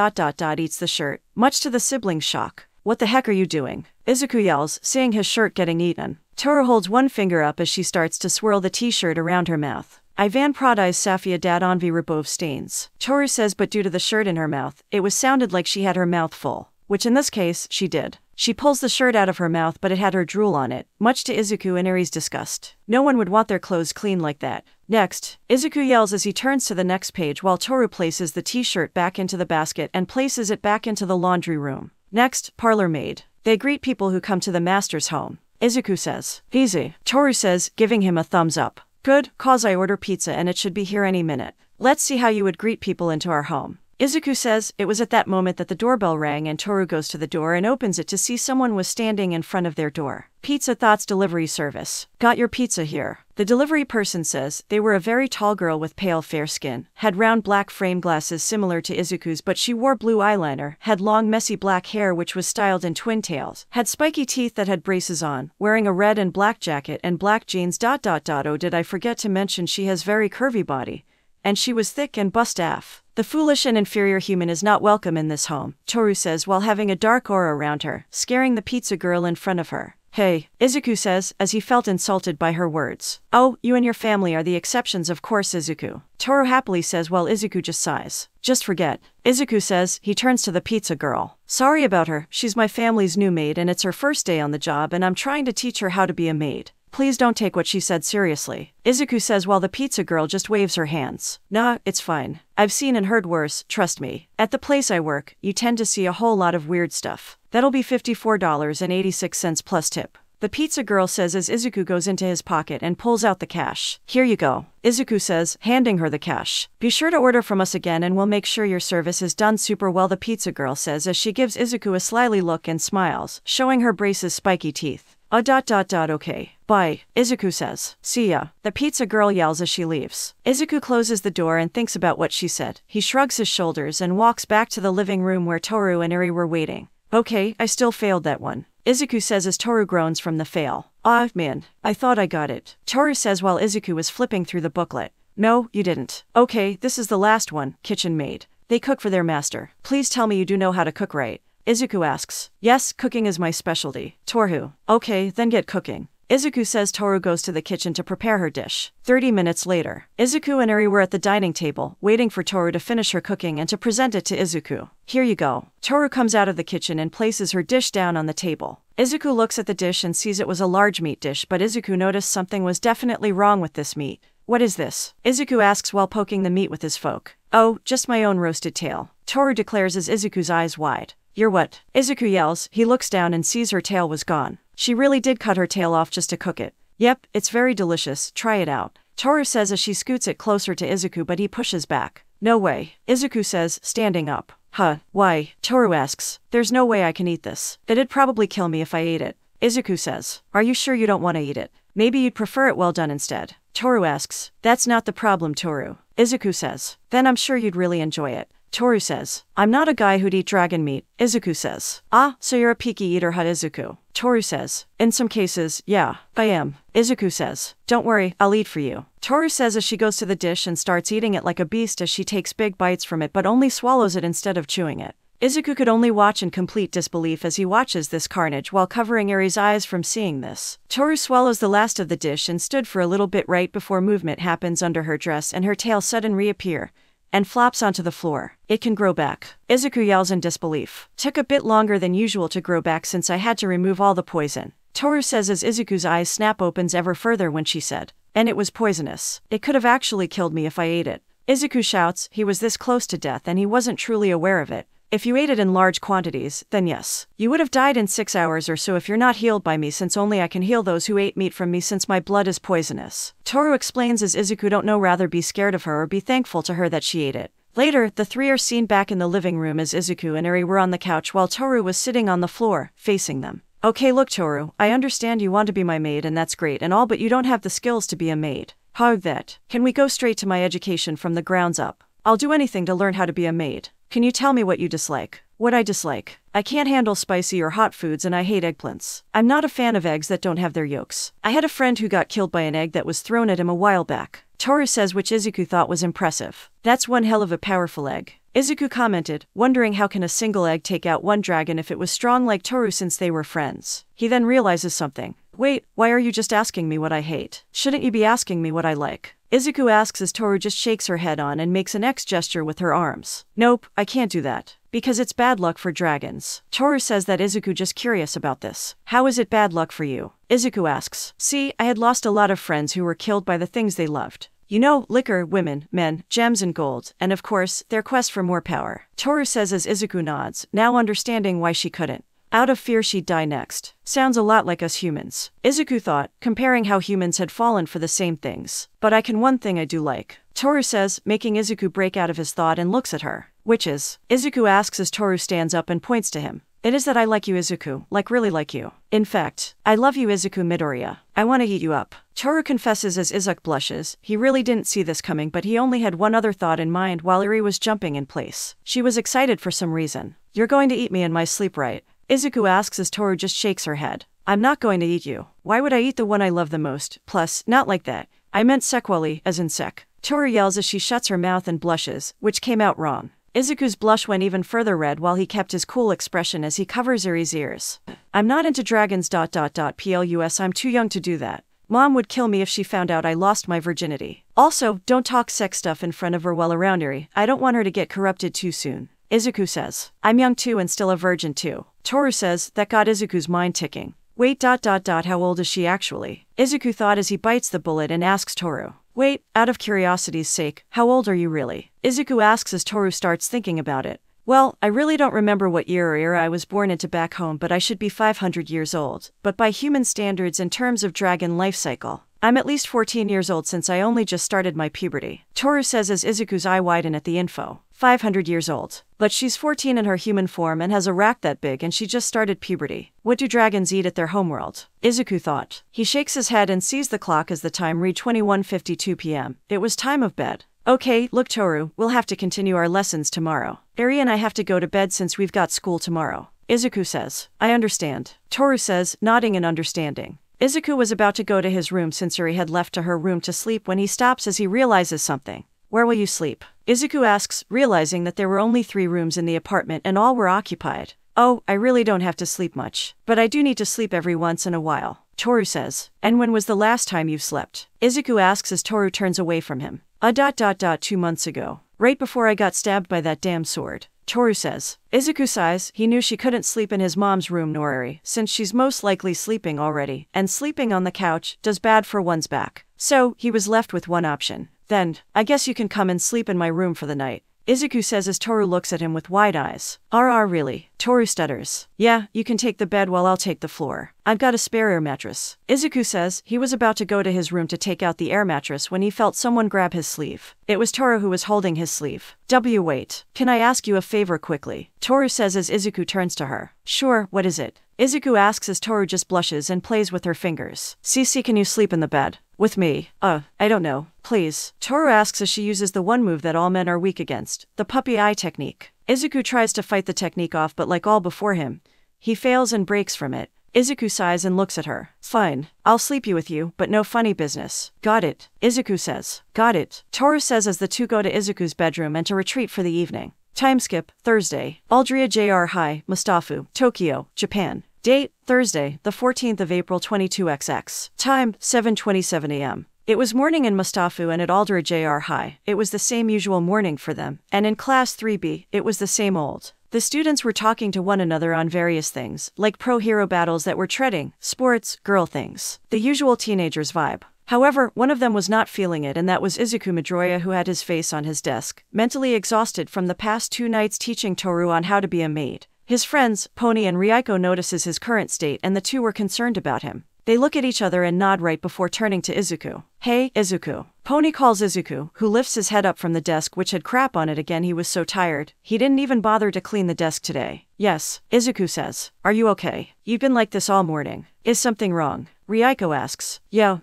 eats the shirt, much to the siblings' shock. What the heck are you doing? Izuku yells, seeing his shirt getting eaten. Toru holds one finger up as she starts to swirl the t-shirt around her mouth. Ivan Pradais Safia dad envy Rabov stains. Toru says but due to the shirt in her mouth, it was sounded like she had her mouth full. Which in this case, she did. She pulls the shirt out of her mouth but it had her drool on it, much to Izuku and Eri's disgust. No one would want their clothes clean like that. Next, Izuku yells as he turns to the next page while Toru places the t-shirt back into the basket and places it back into the laundry room. Next, parlor maid. They greet people who come to the master's home. Izuku says, easy. Toru says, giving him a thumbs up. Good, cause I order pizza and it should be here any minute. Let's see how you would greet people into our home. Izuku says it was at that moment that the doorbell rang and Toru goes to the door and opens it to see someone was standing in front of their door. Pizza Thoughts Delivery Service. Got your pizza here. The delivery person says they were a very tall girl with pale fair skin, had round black frame glasses similar to Izuku's but she wore blue eyeliner, had long messy black hair which was styled in twin tails, had spiky teeth that had braces on, wearing a red and black jacket and black jeans. Oh, did I forget to mention she has very curvy body. And she was thick and buff. The foolish and inferior human is not welcome in this home, Toru says while having a dark aura around her, scaring the pizza girl in front of her. Hey, Izuku says, as he felt insulted by her words. Oh, you and your family are the exceptions of course, Izuku. Toru happily says while Izuku just sighs. Just forget. Izuku says, he turns to the pizza girl. Sorry about her, she's my family's new maid and it's her first day on the job and I'm trying to teach her how to be a maid. Please don't take what she said seriously. Izuku says while the pizza girl just waves her hands. Nah, it's fine. I've seen and heard worse, trust me. At the place I work, you tend to see a whole lot of weird stuff. That'll be $54.86 plus tip. The pizza girl says as Izuku goes into his pocket and pulls out the cash. Here you go. Izuku says, handing her the cash. Be sure to order from us again and we'll make sure your service is done super well, the pizza girl says as she gives Izuku a slyly look and smiles, showing her brace's spiky teeth. Okay. Bye, Izuku says. See ya. The pizza girl yells as she leaves. Izuku closes the door and thinks about what she said. He shrugs his shoulders and walks back to the living room where Toru and Eri were waiting. Okay, I still failed that one. Izuku says as Toru groans from the fail. Ah, man, I thought I got it. Toru says while Izuku was flipping through the booklet. No, you didn't. Okay, this is the last one, kitchen maid. They cook for their master. Please tell me you do know how to cook right. Izuku asks. Yes, cooking is my specialty. Toru. Okay, then get cooking. Izuku says Toru goes to the kitchen to prepare her dish. 30 minutes later, Izuku and Eri were at the dining table, waiting for Toru to finish her cooking and to present it to Izuku. Here you go. Toru comes out of the kitchen and places her dish down on the table. Izuku looks at the dish and sees it was a large meat dish, but Izuku noticed something was definitely wrong with this meat. What is this? Izuku asks while poking the meat with his fork. Oh, just my own roasted tail, Toru declares as Izuku's eyes wide. You're what? Izuku yells. He looks down and sees her tail was gone. She really did cut her tail off just to cook it. Yep, it's very delicious, try it out, Toru says as she scoots it closer to Izuku, but he pushes back. No way, Izuku says, standing up. Huh, why? Toru asks. There's no way I can eat this. It'd probably kill me if I ate it. Izuku says. Are you sure you don't want to eat it? Maybe you'd prefer it well done instead. Toru asks. That's not the problem, Toru. Izuku says. Then I'm sure you'd really enjoy it. Toru says. I'm not a guy who'd eat dragon meat, Izuku says. Ah, so you're a picky eater, huh, Izuku? Toru says. In some cases, yeah, I am. Izuku says. Don't worry, I'll eat for you, Toru says as she goes to the dish and starts eating it like a beast as she takes big bites from it but only swallows it instead of chewing it. Izuku could only watch in complete disbelief as he watches this carnage while covering Eri's eyes from seeing this. Toru swallows the last of the dish and stood for a little bit right before movement happens under her dress and her tail suddenly reappear and flops onto the floor. It can grow back. Izuku yells in disbelief. Took a bit longer than usual to grow back since I had to remove all the poison, Toru says as Izuku's eyes snap opens ever further when she said. And it was poisonous. It could have actually killed me if I ate it. Izuku shouts. He was this close to death and he wasn't truly aware of it. If you ate it in large quantities, then yes. You would have died in 6 hours or so if you're not healed by me, since only I can heal those who ate meat from me since my blood is poisonous, Toru explains as Izuku don't know rather be scared of her or be thankful to her that she ate it. Later, the three are seen back in the living room as Izuku and Eri were on the couch while Toru was sitting on the floor, facing them. Okay, look Toru, I understand you want to be my maid and that's great and all, but you don't have the skills to be a maid. How that? Can we go straight to my education from the grounds up? I'll do anything to learn how to be a maid. Can you tell me what you dislike? What I dislike? I can't handle spicy or hot foods and I hate eggplants. I'm not a fan of eggs that don't have their yolks. I had a friend who got killed by an egg that was thrown at him a while back, Toru says, which Izuku thought was impressive. That's one hell of a powerful egg, Izuku commented, wondering how can a single egg take out one dragon if it was strong like Toru since they were friends. He then realizes something. Wait, why are you just asking me what I hate? Shouldn't you be asking me what I like? Izuku asks as Toru just shakes her head on and makes an X gesture with her arms. Nope, I can't do that. Because it's bad luck for dragons. Toru says that Izuku just curious about this. How is it bad luck for you? Izuku asks. See, I had lost a lot of friends who were killed by the things they loved. You know, liquor, women, men, gems and gold, and of course, their quest for more power. Toru says as Izuku nods, now understanding why she couldn't. Out of fear she'd die next. Sounds a lot like us humans, Izuku thought, comparing how humans had fallen for the same things. But I can one thing I do like, Toru says, making Izuku break out of his thought and looks at her. Which is? Izuku asks as Toru stands up and points to him. It is that I like you, Izuku, like really like you. In fact, I love you, Izuku Midoriya. I want to eat you up, Toru confesses as Izuku blushes. He really didn't see this coming, but he only had one other thought in mind while Eri was jumping in place. She was excited for some reason. You're going to eat me in my sleep, right? Izuku asks as Toru just shakes her head. I'm not going to eat you. Why would I eat the one I love the most? Plus, not like that. I meant sexually, as in sec. Toru yells as she shuts her mouth and blushes, which came out wrong. Izuku's blush went even further red while he kept his cool expression as he covers Eri's ears. I'm not into dragons. Plus, I'm too young to do that. Mom would kill me if she found out I lost my virginity. Also, don't talk sex stuff in front of her while around Eri. I don't want her to get corrupted too soon, Izuku says. I'm young too and still a virgin too, Toru says. That got Izuku's mind ticking. Wait. How old is she actually? Izuku thought as he bites the bullet and asks Toru. Wait, out of curiosity's sake, how old are you really? Izuku asks as Toru starts thinking about it. Well, I really don't remember what year or era I was born into back home, but I should be 500 years old. But by human standards in terms of dragon life cycle, I'm at least 14 years old since I only just started my puberty, Toru says as Izuku's eye widen at the info. 500 years old. But she's 14 in her human form and has a rack that big and she just started puberty. What do dragons eat at their homeworld? Izuku thought. He shakes his head and sees the clock as the time read 21:52 p.m. It was time of bed. Okay, look Toru, we'll have to continue our lessons tomorrow. Eri and I have to go to bed since we've got school tomorrow, Izuku says. I understand, Toru says, nodding in understanding. Izuku was about to go to his room since Eri had left to her room to sleep when he stops as he realizes something. Where will you sleep? Izuku asks, realizing that there were only 3 rooms in the apartment and all were occupied. Oh, I really don't have to sleep much. But I do need to sleep every once in a while, Toru says. And when was the last time you slept? Izuku asks as Toru turns away from him. 2 months ago. Right before I got stabbed by that damn sword. Toru says. Izuku sighs. He knew she couldn't sleep in his mom's room nor Eri, since she's most likely sleeping already, and sleeping on the couch does bad for one's back. So, he was left with one option. Then, I guess you can come and sleep in my room for the night. Izuku says as Toru looks at him with wide eyes. Really? Toru stutters. Yeah, you can take the bed while I'll take the floor. I've got a spare air mattress. Izuku says he was about to go to his room to take out the air mattress when he felt someone grab his sleeve. It was Toru who was holding his sleeve. Wait. Can I ask you a favor quickly? Toru says as Izuku turns to her. Sure, what is it? Izuku asks as Toru just blushes and plays with her fingers. Cece, can you sleep in the bed? With me? I don't know. Please. Toru asks as she uses the one move that all men are weak against, the puppy eye technique. Izuku tries to fight the technique off, but like all before him, he fails and breaks from it. Izuku sighs and looks at her. Fine. I'll sleep with you, but no funny business. Got it. Izuku says. Got it. Toru says as the two go to Izuku's bedroom and to retreat for the evening. Time skip, Thursday. Aldria Jr. High, Mustafu, Tokyo, Japan. Date, Thursday, the 14th of April 22XX. Time, 7:27 a.m. It was morning in Mustafu and at Aldria Jr. High. It was the same usual morning for them, and in Class 3B, it was the same old. The students were talking to one another on various things, like pro-hero battles that were treading, sports, girl things. The usual teenagers vibe. However, one of them was not feeling it, and that was Izuku Midoriya, who had his face on his desk, mentally exhausted from the past 2 nights teaching Toru on how to be a maid. His friends, Pony and Ryuko, notices his current state, and the two were concerned about him. They look at each other and nod right before turning to Izuku. Hey, Izuku. Pony calls Izuku, who lifts his head up from the desk which had crap on it again. He was so tired, he didn't even bother to clean the desk today. Yes, Izuku says. Are you okay? You've been like this all morning. Is something wrong? Ryuko asks. Yeah,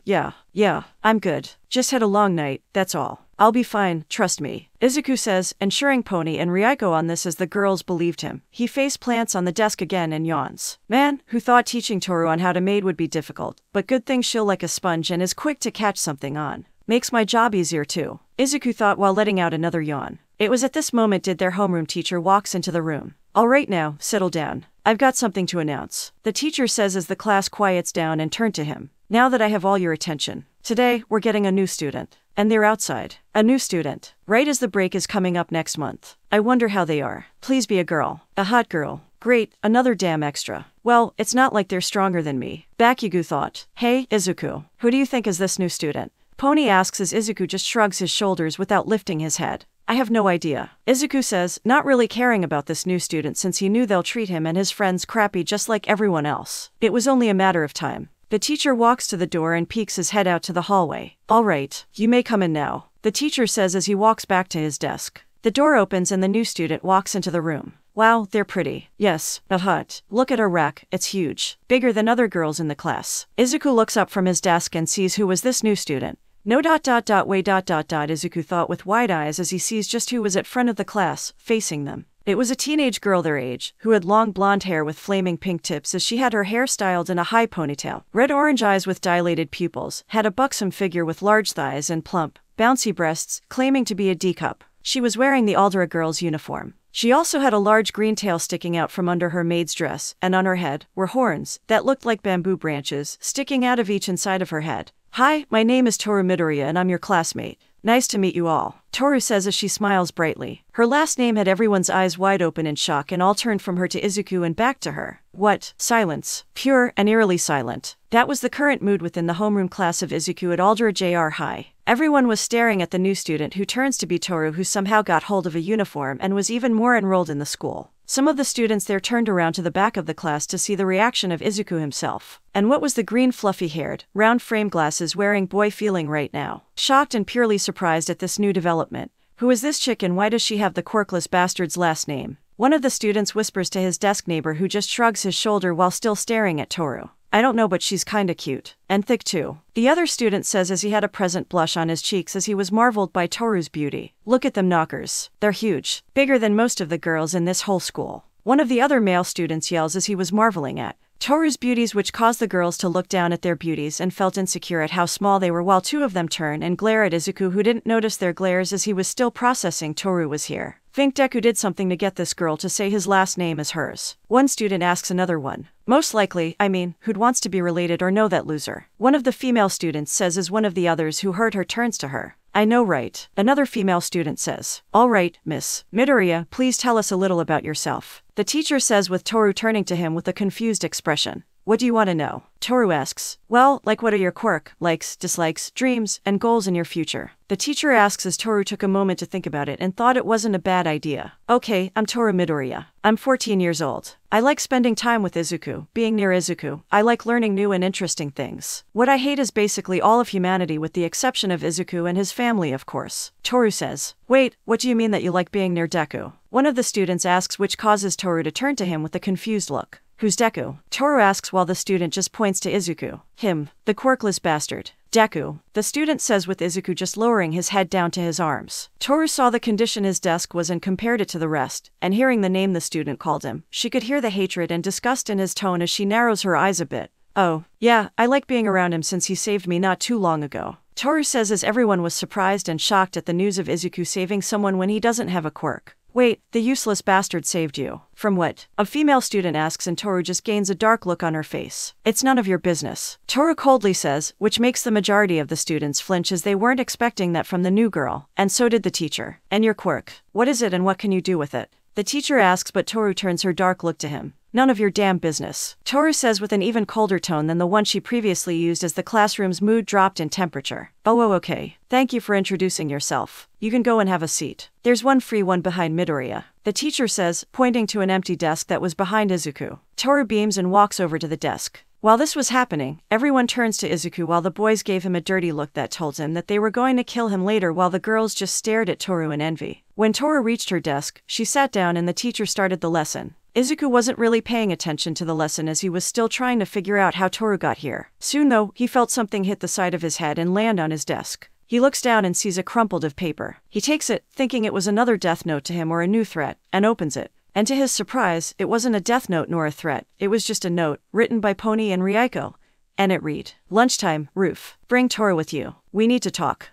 I'm good. Just had a long night, that's all. I'll be fine, trust me. Izuku says, ensuring Pony and Ryuko on this as the girls believed him. He face plants on the desk again and yawns. Man, who thought teaching Toru on how to maid would be difficult, but good thing she'll like a sponge and is quick to catch something on. Makes my job easier too, Izuku thought while letting out another yawn. It was at this moment did their homeroom teacher walks into the room. All right now, settle down. I've got something to announce. The teacher says as the class quiets down and turned to him. Now that I have all your attention. Today, we're getting a new student. And they're outside. A new student. Right as the break is coming up next month. I wonder how they are. Please be a girl. A hot girl. Great, another damn extra. Well, it's not like they're stronger than me. Bakugo thought. Hey, Izuku. Who do you think is this new student? Pony asks as Izuku just shrugs his shoulders without lifting his head. I have no idea. Izuku says, not really caring about this new student since he knew they'll treat him and his friends crappy just like everyone else. It was only a matter of time. The teacher walks to the door and peeks his head out to the hallway. All right, you may come in now, the teacher says as he walks back to his desk. The door opens and the new student walks into the room. Wow, they're pretty. Yes, a hut. Look at her rack, it's huge. Bigger than other girls in the class. Izuku looks up from his desk and sees who was this new student. No. Izuku thought with wide eyes as he sees just who was at front of the class, facing them. It was a teenage girl their age, who had long blonde hair with flaming pink tips as she had her hair styled in a high ponytail, red-orange eyes with dilated pupils, had a buxom figure with large thighs and plump, bouncy breasts, claiming to be a D-cup. She was wearing the Aldera girl's uniform. She also had a large green tail sticking out from under her maid's dress, and on her head were horns that looked like bamboo branches sticking out of each inside of her head. Hi, my name is Toru Midoriya and I'm your classmate. Nice to meet you all, Toru says as she smiles brightly. Her last name had everyone's eyes wide open in shock and all turned from her to Izuku and back to her. What? Silence. Pure and eerily silent. That was the current mood within the homeroom class of Izuku at Aldera Jr. High. Everyone was staring at the new student who turns to be Toru, who somehow got hold of a uniform and was even more enrolled in the school. Some of the students there turned around to the back of the class to see the reaction of Izuku himself. And what was the green fluffy-haired, round frame glasses wearing boy feeling right now? Shocked and purely surprised at this new development. Who is this chick and why does she have the quirkless bastard's last name? One of the students whispers to his desk neighbor, who just shrugs his shoulder while still staring at Toru. I don't know, but she's kinda cute. And thick too. The other student says as he had a present blush on his cheeks as he was marveled by Toru's beauty. Look at them knockers. They're huge. Bigger than most of the girls in this whole school. One of the other male students yells as he was marveling at Toru's beauties, which caused the girls to look down at their beauties and felt insecure at how small they were, while two of them turn and glare at Izuku, who didn't notice their glares as he was still processing Toru was here. Think Deku did something to get this girl to say his last name is hers. One student asks another one. Most likely, who'd wants to be related or know that loser? One of the female students says as one of the others who heard her turns to her. I know, right? Another female student says. All right, Miss Midoriya, please tell us a little about yourself. The teacher says with Toru turning to him with a confused expression. What do you want to know? Toru asks. Well, like what are your likes, dislikes, dreams, and goals in your future? The teacher asks as Toru took a moment to think about it and thought it wasn't a bad idea. Okay, I'm Toru Midoriya. I'm 14 years old. I like spending time with Izuku, being near Izuku. I like learning new and interesting things. What I hate is basically all of humanity with the exception of Izuku and his family, of course. Toru says. Wait, what do you mean that you like being near Deku? One of the students asks, which causes Toru to turn to him with a confused look. Who's Deku? Toru asks while the student just points to Izuku. Him, the quirkless bastard. Deku, the student says with Izuku just lowering his head down to his arms. Toru saw the condition his desk was and compared it to the rest, and hearing the name the student called him, she could hear the hatred and disgust in his tone as she narrows her eyes a bit. Oh, yeah, I like being around him since he saved me not too long ago. Toru says as everyone was surprised and shocked at the news of Izuku saving someone when he doesn't have a quirk. Wait, the useless bastard saved you. From what? A female student asks and Toru just gains a dark look on her face. It's none of your business. Toru coldly says, which makes the majority of the students flinch as they weren't expecting that from the new girl, and so did the teacher. And your quirk? What is it and what can you do with it? The teacher asks but Toru turns her dark look to him. None of your damn business. Toru says with an even colder tone than the one she previously used as the classroom's mood dropped in temperature. Oh, okay. Thank you for introducing yourself. You can go and have a seat. There's one free one behind Midoriya. The teacher says, pointing to an empty desk that was behind Izuku. Toru beams and walks over to the desk. While this was happening, everyone turns to Izuku while the boys gave him a dirty look that told him that they were going to kill him later while the girls just stared at Toru in envy. When Toru reached her desk, she sat down and the teacher started the lesson. Izuku wasn't really paying attention to the lesson as he was still trying to figure out how Toru got here. Soon though, he felt something hit the side of his head and land on his desk. He looks down and sees a crumpled of paper. He takes it, thinking it was another death note to him or a new threat, and opens it. And to his surprise, it wasn't a death note nor a threat, it was just a note, written by Pony and Ryuko. And it read, Lunchtime, Roof. Bring Toru with you. We need to talk.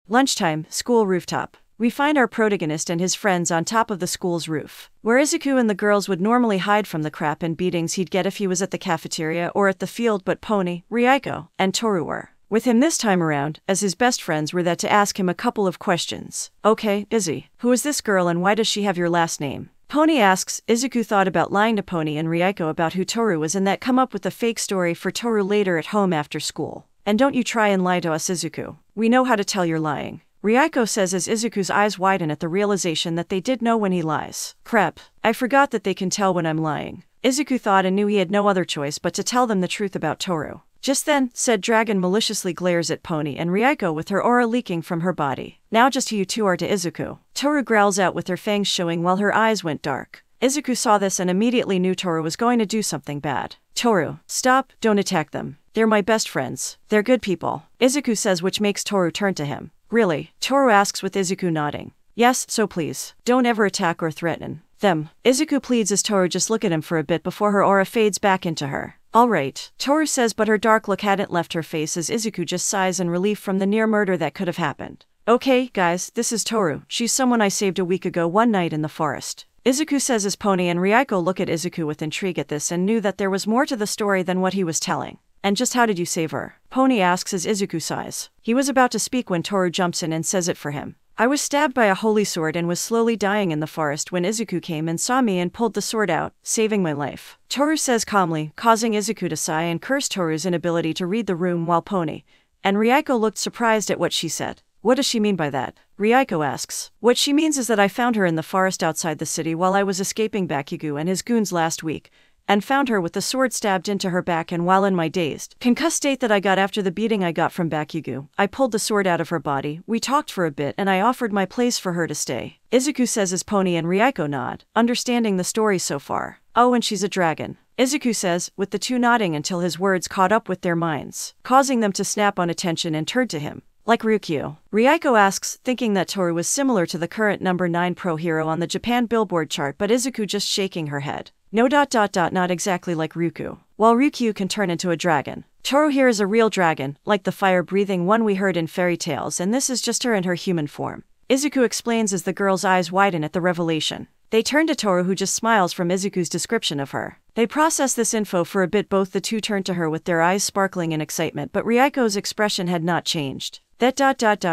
Lunchtime, school rooftop. We find our protagonist and his friends on top of the school's roof, where Izuku and the girls would normally hide from the crap and beatings he'd get if he was at the cafeteria or at the field, but Pony, Ryuko, and Toru were with him this time around, as his best friends were there to ask him a couple of questions. Okay, Izzy, who is this girl and why does she have your last name? Pony asks. Izuku thought about lying to Pony and Ryuko about who Toru was and that come up with a fake story for Toru later at home after school. And don't you try and lie to us, Izuku. We know how to tell you're lying. Ryuko says as Izuku's eyes widen at the realization that they did know when he lies. Crap, I forgot that they can tell when I'm lying. Izuku thought and knew he had no other choice but to tell them the truth about Toru. Just then, said dragon maliciously glares at Pony and Ryuko with her aura leaking from her body. Now just who you two are to Izuku. Toru growls out with her fangs showing while her eyes went dark. Izuku saw this and immediately knew Toru was going to do something bad. Toru, stop, don't attack them. They're my best friends. They're good people. Izuku says, which makes Toru turn to him. Really? Toru asks with Izuku nodding. Yes, so please, don't ever attack or threaten them. Izuku pleads as Toru just look at him for a bit before her aura fades back into her. Alright, Toru says, but her dark look hadn't left her face as Izuku just sighs in relief from the near murder that could have happened. Okay, guys, this is Toru. She's someone I saved a week ago one night in the forest. Izuku says as Pony and Ryuko look at Izuku with intrigue at this and knew that there was more to the story than what he was telling. And just how did you save her? Pony asks as Izuku sighs. He was about to speak when Toru jumps in and says it for him. I was stabbed by a holy sword and was slowly dying in the forest when Izuku came and saw me and pulled the sword out, saving my life. Toru says calmly, causing Izuku to sigh and curse Toru's inability to read the room while Pony and Ryuko looked surprised at what she said. What does she mean by that? Ryuko asks. What she means is that I found her in the forest outside the city while I was escaping Bakugo and his goons last week, and found her with the sword stabbed into her back, and while in my dazed, concussed state that I got after the beating I got from Bakugo, I pulled the sword out of her body, we talked for a bit and I offered my place for her to stay. Izuku says as Pony and Ryuko nod, understanding the story so far. Oh, and she's a dragon. Izuku says, with the two nodding until his words caught up with their minds, causing them to snap on attention and turn to him. Like Ryukyu. Ryuko asks, thinking that Toru was similar to the current number 9 pro hero on the Japan Billboard chart, but Izuku just shaking her head. No. Not exactly like Ryukyu. While Ryukyu can turn into a dragon, Toru here is a real dragon, like the fire-breathing one we heard in fairy tales, and this is just her in her human form. Izuku explains as the girl's eyes widen at the revelation. They turn to Toru, who just smiles from Izuku's description of her. They process this info for a bit. Both the two turn to her with their eyes sparkling in excitement, but Ryako's expression had not changed. That ...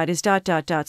is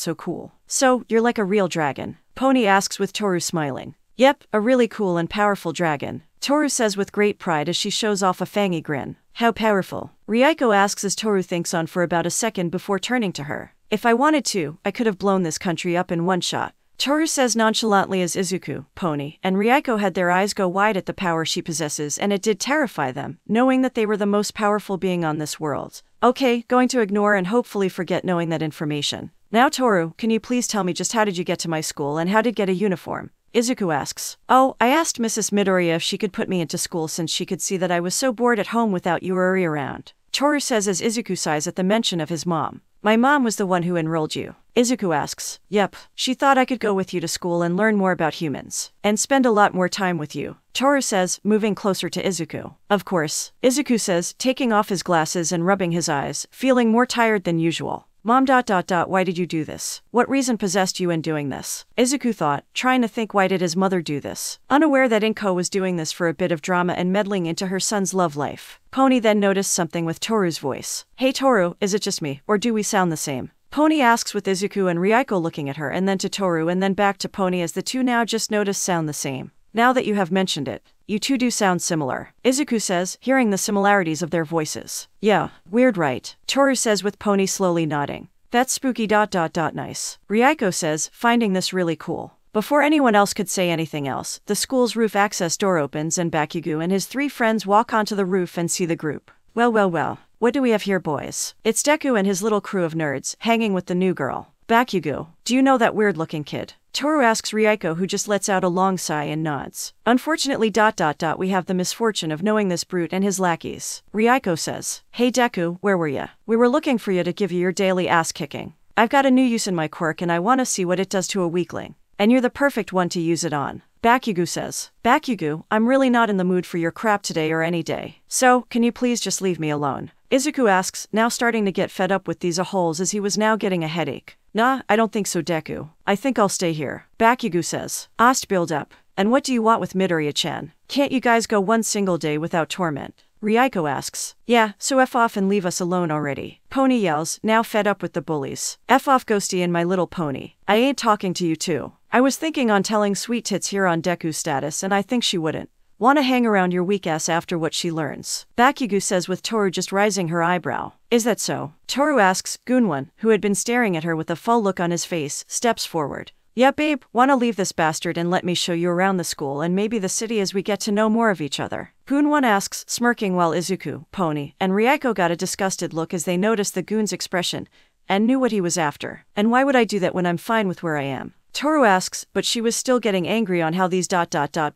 so cool. So, you're like a real dragon? Pony asks with Toru smiling. Yep, a really cool and powerful dragon, Toru says with great pride as she shows off a fangy grin. How powerful? Ryako asks as Toru thinks on for about a second before turning to her. If I wanted to, I could have blown this country up in one shot, Toru says nonchalantly as Izuku, Pony, and Ryako had their eyes go wide at the power she possesses, and it did terrify them, knowing that they were the most powerful being on this world. Okay, going to ignore and hopefully forget knowing that information. Now Toru, can you please tell me just how did you get to my school and how did get a uniform? Izuku asks. Oh, I asked Mrs. Midoriya if she could put me into school since she could see that I was so bored at home without Yuri around, Toru says as Izuku sighs at the mention of his mom. My mom was the one who enrolled you, Izuku asks. Yep, she thought I could go with you to school and learn more about humans, and spend a lot more time with you, Toru says, moving closer to Izuku. Of course, Izuku says, taking off his glasses and rubbing his eyes, feeling more tired than usual. Mom ... why did you do this? What reason possessed you in doing this? Izuku thought, trying to think why did his mother do this, unaware that Inko was doing this for a bit of drama and meddling into her son's love life. Pony then noticed something with Toru's voice. Hey Toru, is it just me, or do we sound the same? Pony asks with Izuku and Ryako looking at her and then to Toru and then back to Pony as the two now just noticed sound the same. Now that you have mentioned it, you two do sound similar, Izuku says, hearing the similarities of their voices. Yeah, weird right, Toru says with Pony slowly nodding. That's spooky ... nice, Ryako says, finding this really cool. Before anyone else could say anything else, the school's roof access door opens and Bakugo and his three friends walk onto the roof and see the group. Well, what do we have here, boys? It's Deku and his little crew of nerds, hanging with the new girl. Bakugo, do you know that weird-looking kid? Toru asks Ryako, who just lets out a long sigh and nods. Unfortunately ... we have the misfortune of knowing this brute and his lackeys. Ryako says, Hey Deku, where were ya? We were looking for you to give you your daily ass-kicking. I've got a new use in my quirk and I want to see what it does to a weakling. And you're the perfect one to use it on. Bakugo says. Bakugo, I'm really not in the mood for your crap today or any day. So, can you please just leave me alone? Izuku asks, now starting to get fed up with these a-holes as he was now getting a headache. Nah, I don't think so Deku. I think I'll stay here. Bakugo says. Ast build up. And what do you want with Midoriya-chan? Can't you guys go one single day without torment? Ryako asks. Yeah, so F off and leave us alone already. Pony yells, now fed up with the bullies. F off Ghosty and my little pony. I ain't talking to you too. I was thinking on telling Sweet Tits here on Deku's status and I think she wouldn't wanna hang around your weak ass after what she learns. Bakugo says with Toru just raising her eyebrow. Is that so? Toru asks. Gunwan, who had been staring at her with a full look on his face, steps forward. Yeah babe, wanna leave this bastard and let me show you around the school and maybe the city as we get to know more of each other? Gunwan asks, smirking while Izuku, Pony, and Ryako got a disgusted look as they noticed the goon's expression and knew what he was after. And why would I do that when I'm fine with where I am? Toru asks, but she was still getting angry on how these ...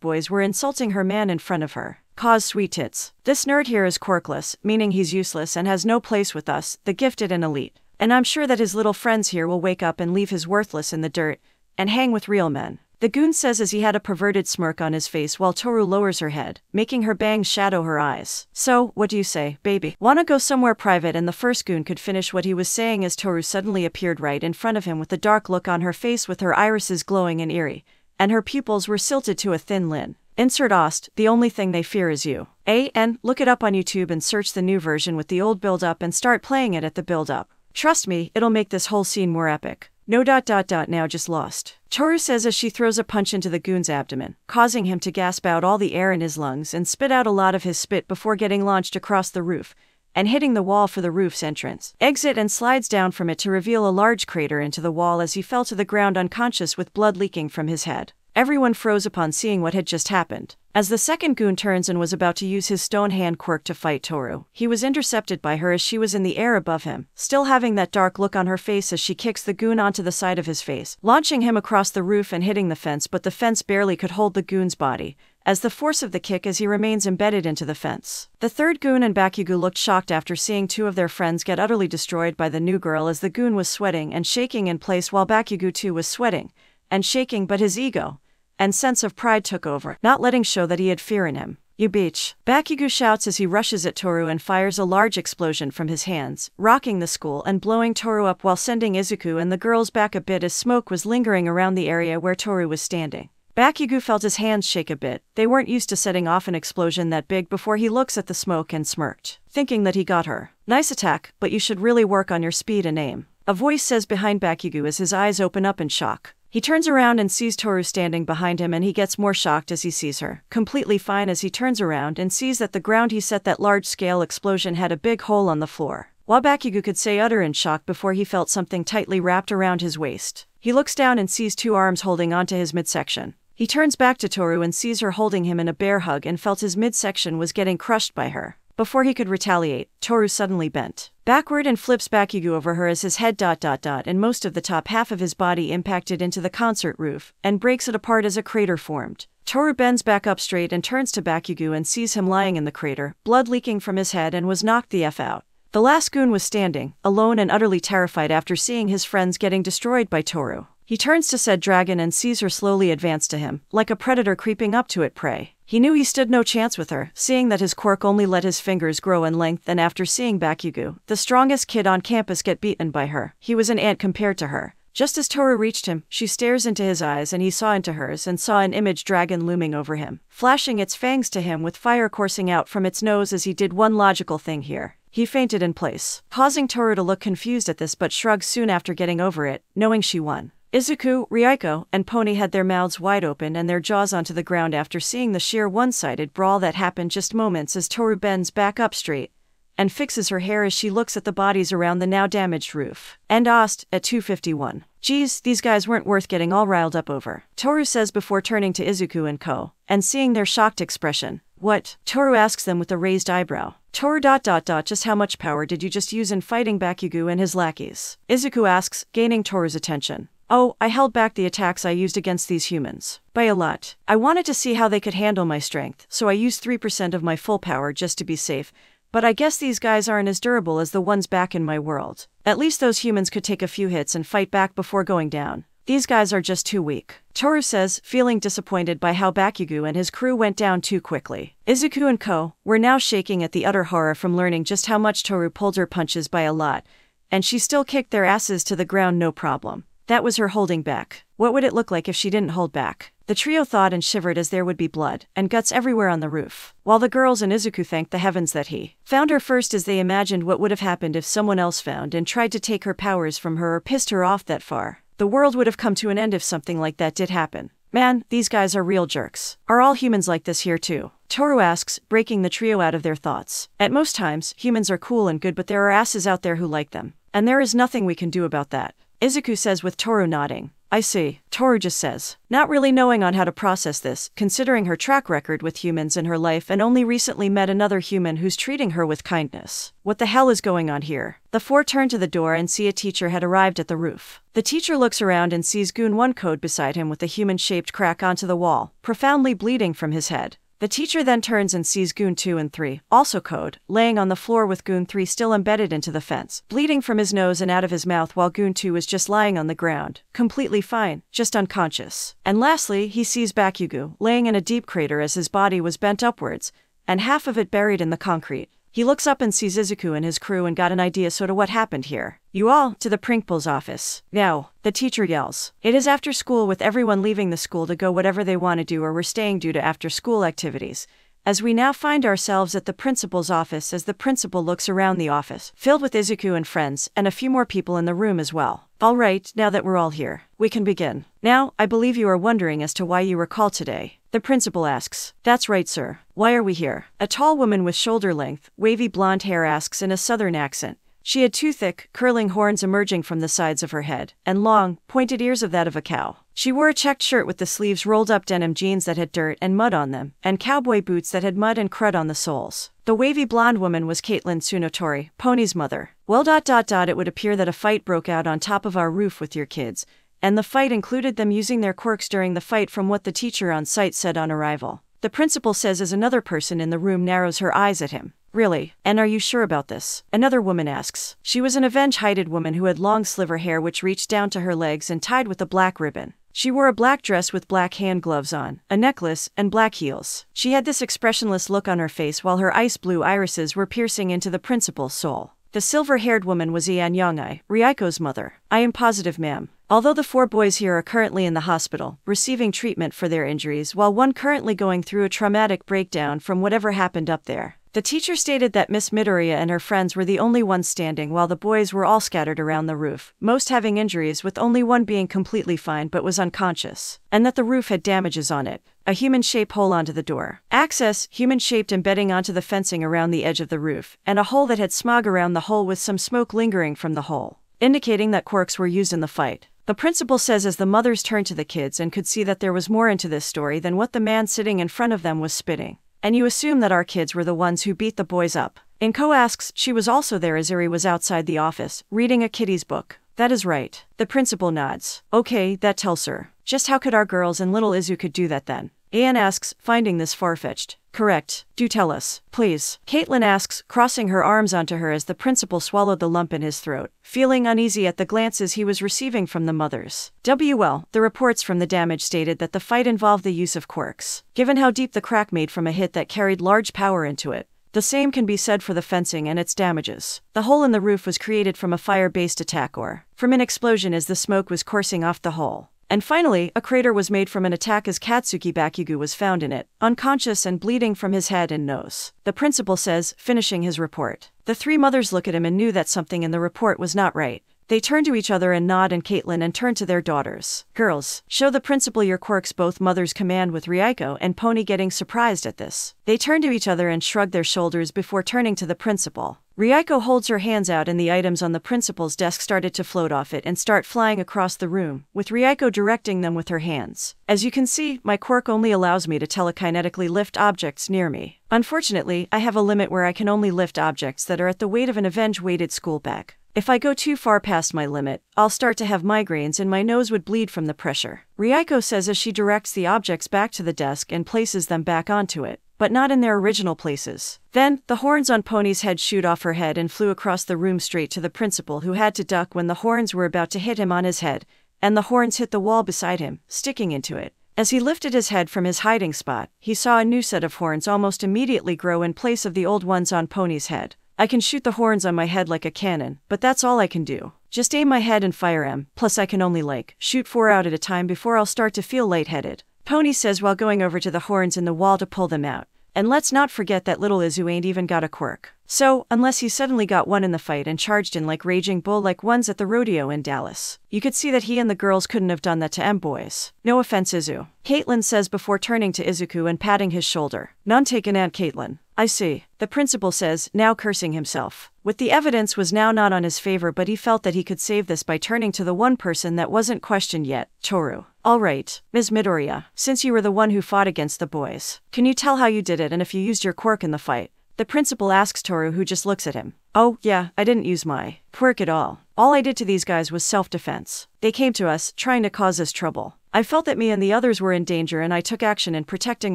boys were insulting her man in front of her. Cause Sweet Tits. This nerd here is quirkless, meaning he's useless and has no place with us, the gifted and elite. And I'm sure that his little friends here will wake up and leave his worthless in the dirt and hang with real men. The goon says as he had a perverted smirk on his face while Toru lowers her head, making her bangs shadow her eyes. So, what do you say, baby? Wanna go somewhere private? And the first goon could finish what he was saying as Toru suddenly appeared right in front of him with a dark look on her face with her irises glowing and eerie, and her pupils were silted to a thin lin. Insert Ost, the only thing they fear is you. And look it up on YouTube and search the new version with the old build-up and start playing it at the build-up. Trust me, it'll make this whole scene more epic. No ... now just lost, Toru says as she throws a punch into the goon's abdomen, causing him to gasp out all the air in his lungs and spit out a lot of his spit before getting launched across the roof and hitting the wall for the roof's entrance. Exit and slides down from it to reveal a large crater into the wall as he fell to the ground unconscious with blood leaking from his head. Everyone froze upon seeing what had just happened. As the second goon turns and was about to use his stone hand quirk to fight Toru, he was intercepted by her as she was in the air above him, still having that dark look on her face as she kicks the goon onto the side of his face, launching him across the roof and hitting the fence, but the fence barely could hold the goon's body, as the force of the kick as he remains embedded into the fence. The third goon and Bakugo looked shocked after seeing two of their friends get utterly destroyed by the new girl as the goon was sweating and shaking in place while Bakugo too was sweating and shaking, but his ego and sense of pride took over, not letting show that he had fear in him. You beach! Bakugo shouts as he rushes at Toru and fires a large explosion from his hands, rocking the school and blowing Toru up while sending Izuku and the girls back a bit as smoke was lingering around the area where Toru was standing. Bakugo felt his hands shake a bit. They weren't used to setting off an explosion that big before he looks at the smoke and smirked, thinking that he got her. Nice attack, but you should really work on your speed and aim. A voice says behind Bakugo as his eyes open up in shock. He turns around and sees Toru standing behind him and he gets more shocked as he sees her, completely fine as he turns around and sees that the ground he set that large-scale explosion had a big hole on the floor. While Bakugo could say utter in shock before he felt something tightly wrapped around his waist. He looks down and sees 2 arms holding onto his midsection. He turns back to Toru and sees her holding him in a bear hug and felt his midsection was getting crushed by her. Before he could retaliate, Toru suddenly bent backward and flips Bakugo over her as his head and most of the top half of his body impacted into the concert roof and breaks it apart as a crater formed. Toru bends back up straight and turns to Bakugo and sees him lying in the crater, blood leaking from his head and was knocked the F out. The last goon was standing, alone and utterly terrified after seeing his friends getting destroyed by Toru. He turns to said dragon and sees her slowly advance to him, like a predator creeping up to its prey. He knew he stood no chance with her, seeing that his quirk only let his fingers grow in length, and after seeing Bakugo, the strongest kid on campus, get beaten by her, he was an ant compared to her. Just as Toru reached him, she stares into his eyes and he saw into hers and saw an image dragon looming over him, flashing its fangs to him with fire coursing out from its nose as he did one logical thing here. He fainted in place, causing Toru to look confused at this but shrugged soon after getting over it, knowing she won. Izuku, Ryuko, and Pony had their mouths wide open and their jaws onto the ground after seeing the sheer one-sided brawl that happened just moments as Toru bends back up straight and fixes her hair as she looks at the bodies around the now damaged roof. And asked, at 2:51. Geez, these guys weren't worth getting all riled up over, Toru says before turning to Izuku and Ko, and seeing their shocked expression. What? Toru asks them with a raised eyebrow. Toru ... Just how much power did you just use in fighting Bakugo and his lackeys? Izuku asks, gaining Toru's attention. Oh, I held back the attacks I used against these humans. By a lot. I wanted to see how they could handle my strength, so I used 3% of my full power just to be safe. But I guess these guys aren't as durable as the ones back in my world. At least those humans could take a few hits and fight back before going down. These guys are just too weak, Toru says, feeling disappointed by how Bakugo and his crew went down too quickly. Izuku and Ko were now shaking at the utter horror from learning just how much Toru pulled her punches by a lot, and she still kicked their asses to the ground no problem. That was her holding back. What would it look like if she didn't hold back? The trio thought and shivered as there would be blood and guts everywhere on the roof, while the girls and Izuku thanked the heavens that he found her first, as they imagined what would have happened if someone else found and tried to take her powers from her or pissed her off that far. The world would have come to an end if something like that did happen. Man, these guys are real jerks. Are all humans like this here too? Toru asks, breaking the trio out of their thoughts. At most times, humans are cool and good, but there are asses out there who like them. And there is nothing we can do about that, Izuku says with Toru nodding. I see, Toru just says, not really knowing on how to process this, considering her track record with humans in her life and only recently met another human who's treating her with kindness. What the hell is going on here? The four turn to the door and see a teacher had arrived at the roof. The teacher looks around and sees Goon 1 Code beside him with a human-shaped crack onto the wall, profoundly bleeding from his head. The teacher then turns and sees Goon 2 and 3, also Code, laying on the floor with Goon 3 still embedded into the fence, bleeding from his nose and out of his mouth, while Goon 2 is just lying on the ground, completely fine, just unconscious. And lastly, he sees Bakugo, laying in a deep crater as his body was bent upwards, and half of it buried in the concrete. He looks up and sees Izuku and his crew and got an idea sort of what happened here. You all, to the principal's office. Now, the teacher yells. It is after school with everyone leaving the school to go whatever they want to do or we're staying due to after school activities. As we now find ourselves at the principal's office as the principal looks around the office, filled with Izuku and friends, and a few more people in the room as well. Alright, now that we're all here, we can begin. Now, I believe you are wondering as to why you were called today. The principal asks. That's right, sir. Why are we here? A tall woman with shoulder-length, wavy blonde hair asks in a southern accent. She had two thick, curling horns emerging from the sides of her head, and long, pointed ears of that of a cow. She wore a checked shirt with the sleeves rolled up, denim jeans that had dirt and mud on them, and cowboy boots that had mud and crud on the soles. The wavy blonde woman was Caitlin Tsunotori, Pony's mother. Well, it would appear that a fight broke out on top of our roof with your kids, and the fight included them using their quirks during the fight from what the teacher on site said on arrival. The principal says as another person in the room narrows her eyes at him. Really? And are you sure about this? Another woman asks. She was an avenge-hided woman who had long sliver hair which reached down to her legs and tied with a black ribbon. She wore a black dress with black hand gloves on, a necklace, and black heels. She had this expressionless look on her face while her ice blue irises were piercing into the principal's soul. The silver-haired woman was Ian Yongai, Ryuko's mother. I am positive, ma'am. Although the 4 boys here are currently in the hospital, receiving treatment for their injuries while one currently going through a traumatic breakdown from whatever happened up there. The teacher stated that Miss Midoriya and her friends were the only ones standing while the boys were all scattered around the roof, most having injuries with only one being completely fine but was unconscious, and that the roof had damages on it. A human-shaped hole onto the door. Access, human-shaped embedding onto the fencing around the edge of the roof, and a hole that had smog around the hole with some smoke lingering from the hole, indicating that quirks were used in the fight. The principal says as the mothers turned to the kids and could see that there was more into this story than what the man sitting in front of them was spitting. And you assume that our kids were the ones who beat the boys up. Inko asks, she was also there as Iri was outside the office, reading a kiddie's book. That is right. The principal nods. Okay, that tells her. Just how could our girls and little Izuku do that then? Ian asks, finding this far-fetched. Correct. Do tell us, please. Caitlin asks, crossing her arms onto her as the principal swallowed the lump in his throat, feeling uneasy at the glances he was receiving from the mothers. The reports from the damage stated that the fight involved the use of quirks. Given how deep the crack made from a hit that carried large power into it, the same can be said for the fencing and its damages. The hole in the roof was created from a fire-based attack or from an explosion as the smoke was coursing off the hole. And finally, a crater was made from an attack as Katsuki Bakugo was found in it, unconscious and bleeding from his head and nose. The principal says, finishing his report. The 3 mothers look at him and knew that something in the report was not right. They turn to each other and nod and Caitlin and turn to their daughters. Girls, show the principal your quirks, both mothers command with Ryuko and Pony getting surprised at this. They turn to each other and shrug their shoulders before turning to the principal. Ryuko holds her hands out and the items on the principal's desk started to float off it and start flying across the room, with Ryuko directing them with her hands. As you can see, my quirk only allows me to telekinetically lift objects near me. Unfortunately, I have a limit where I can only lift objects that are at the weight of an Avenge-weighted school bag. If I go too far past my limit, I'll start to have migraines and my nose would bleed from the pressure. Ryuko says as she directs the objects back to the desk and places them back onto it, but not in their original places. Then, the horns on Pony's head shoot off her head and flew across the room straight to the principal, who had to duck when the horns were about to hit him on his head, and the horns hit the wall beside him, sticking into it. As he lifted his head from his hiding spot, he saw a new set of horns almost immediately grow in place of the old ones on Pony's head. I can shoot the horns on my head like a cannon, but that's all I can do. Just aim my head and fire 'em, plus I can only shoot 4 out at a time before I'll start to feel lightheaded. Pony says while going over to the horns in the wall to pull them out. And let's not forget that little Izu ain't even got a quirk. So, unless he suddenly got one in the fight and charged in like raging bull like ones at the rodeo in Dallas, you could see that he and the girls couldn't have done that to boys. No offense, Izu. Caitlin says before turning to Izuku and patting his shoulder. None taken, Aunt Caitlin. I see. The principal says, now cursing himself. With the evidence was now not on his favor, but he felt that he could save this by turning to the one person that wasn't questioned yet, Toru. All right, Ms. Midoriya, since you were the one who fought against the boys, can you tell how you did it and if you used your quirk in the fight? The principal asks Toru, who just looks at him. Oh, yeah, I didn't use my quirk at all. All I did to these guys was self-defense. They came to us, trying to cause us trouble. I felt that me and the others were in danger and I took action in protecting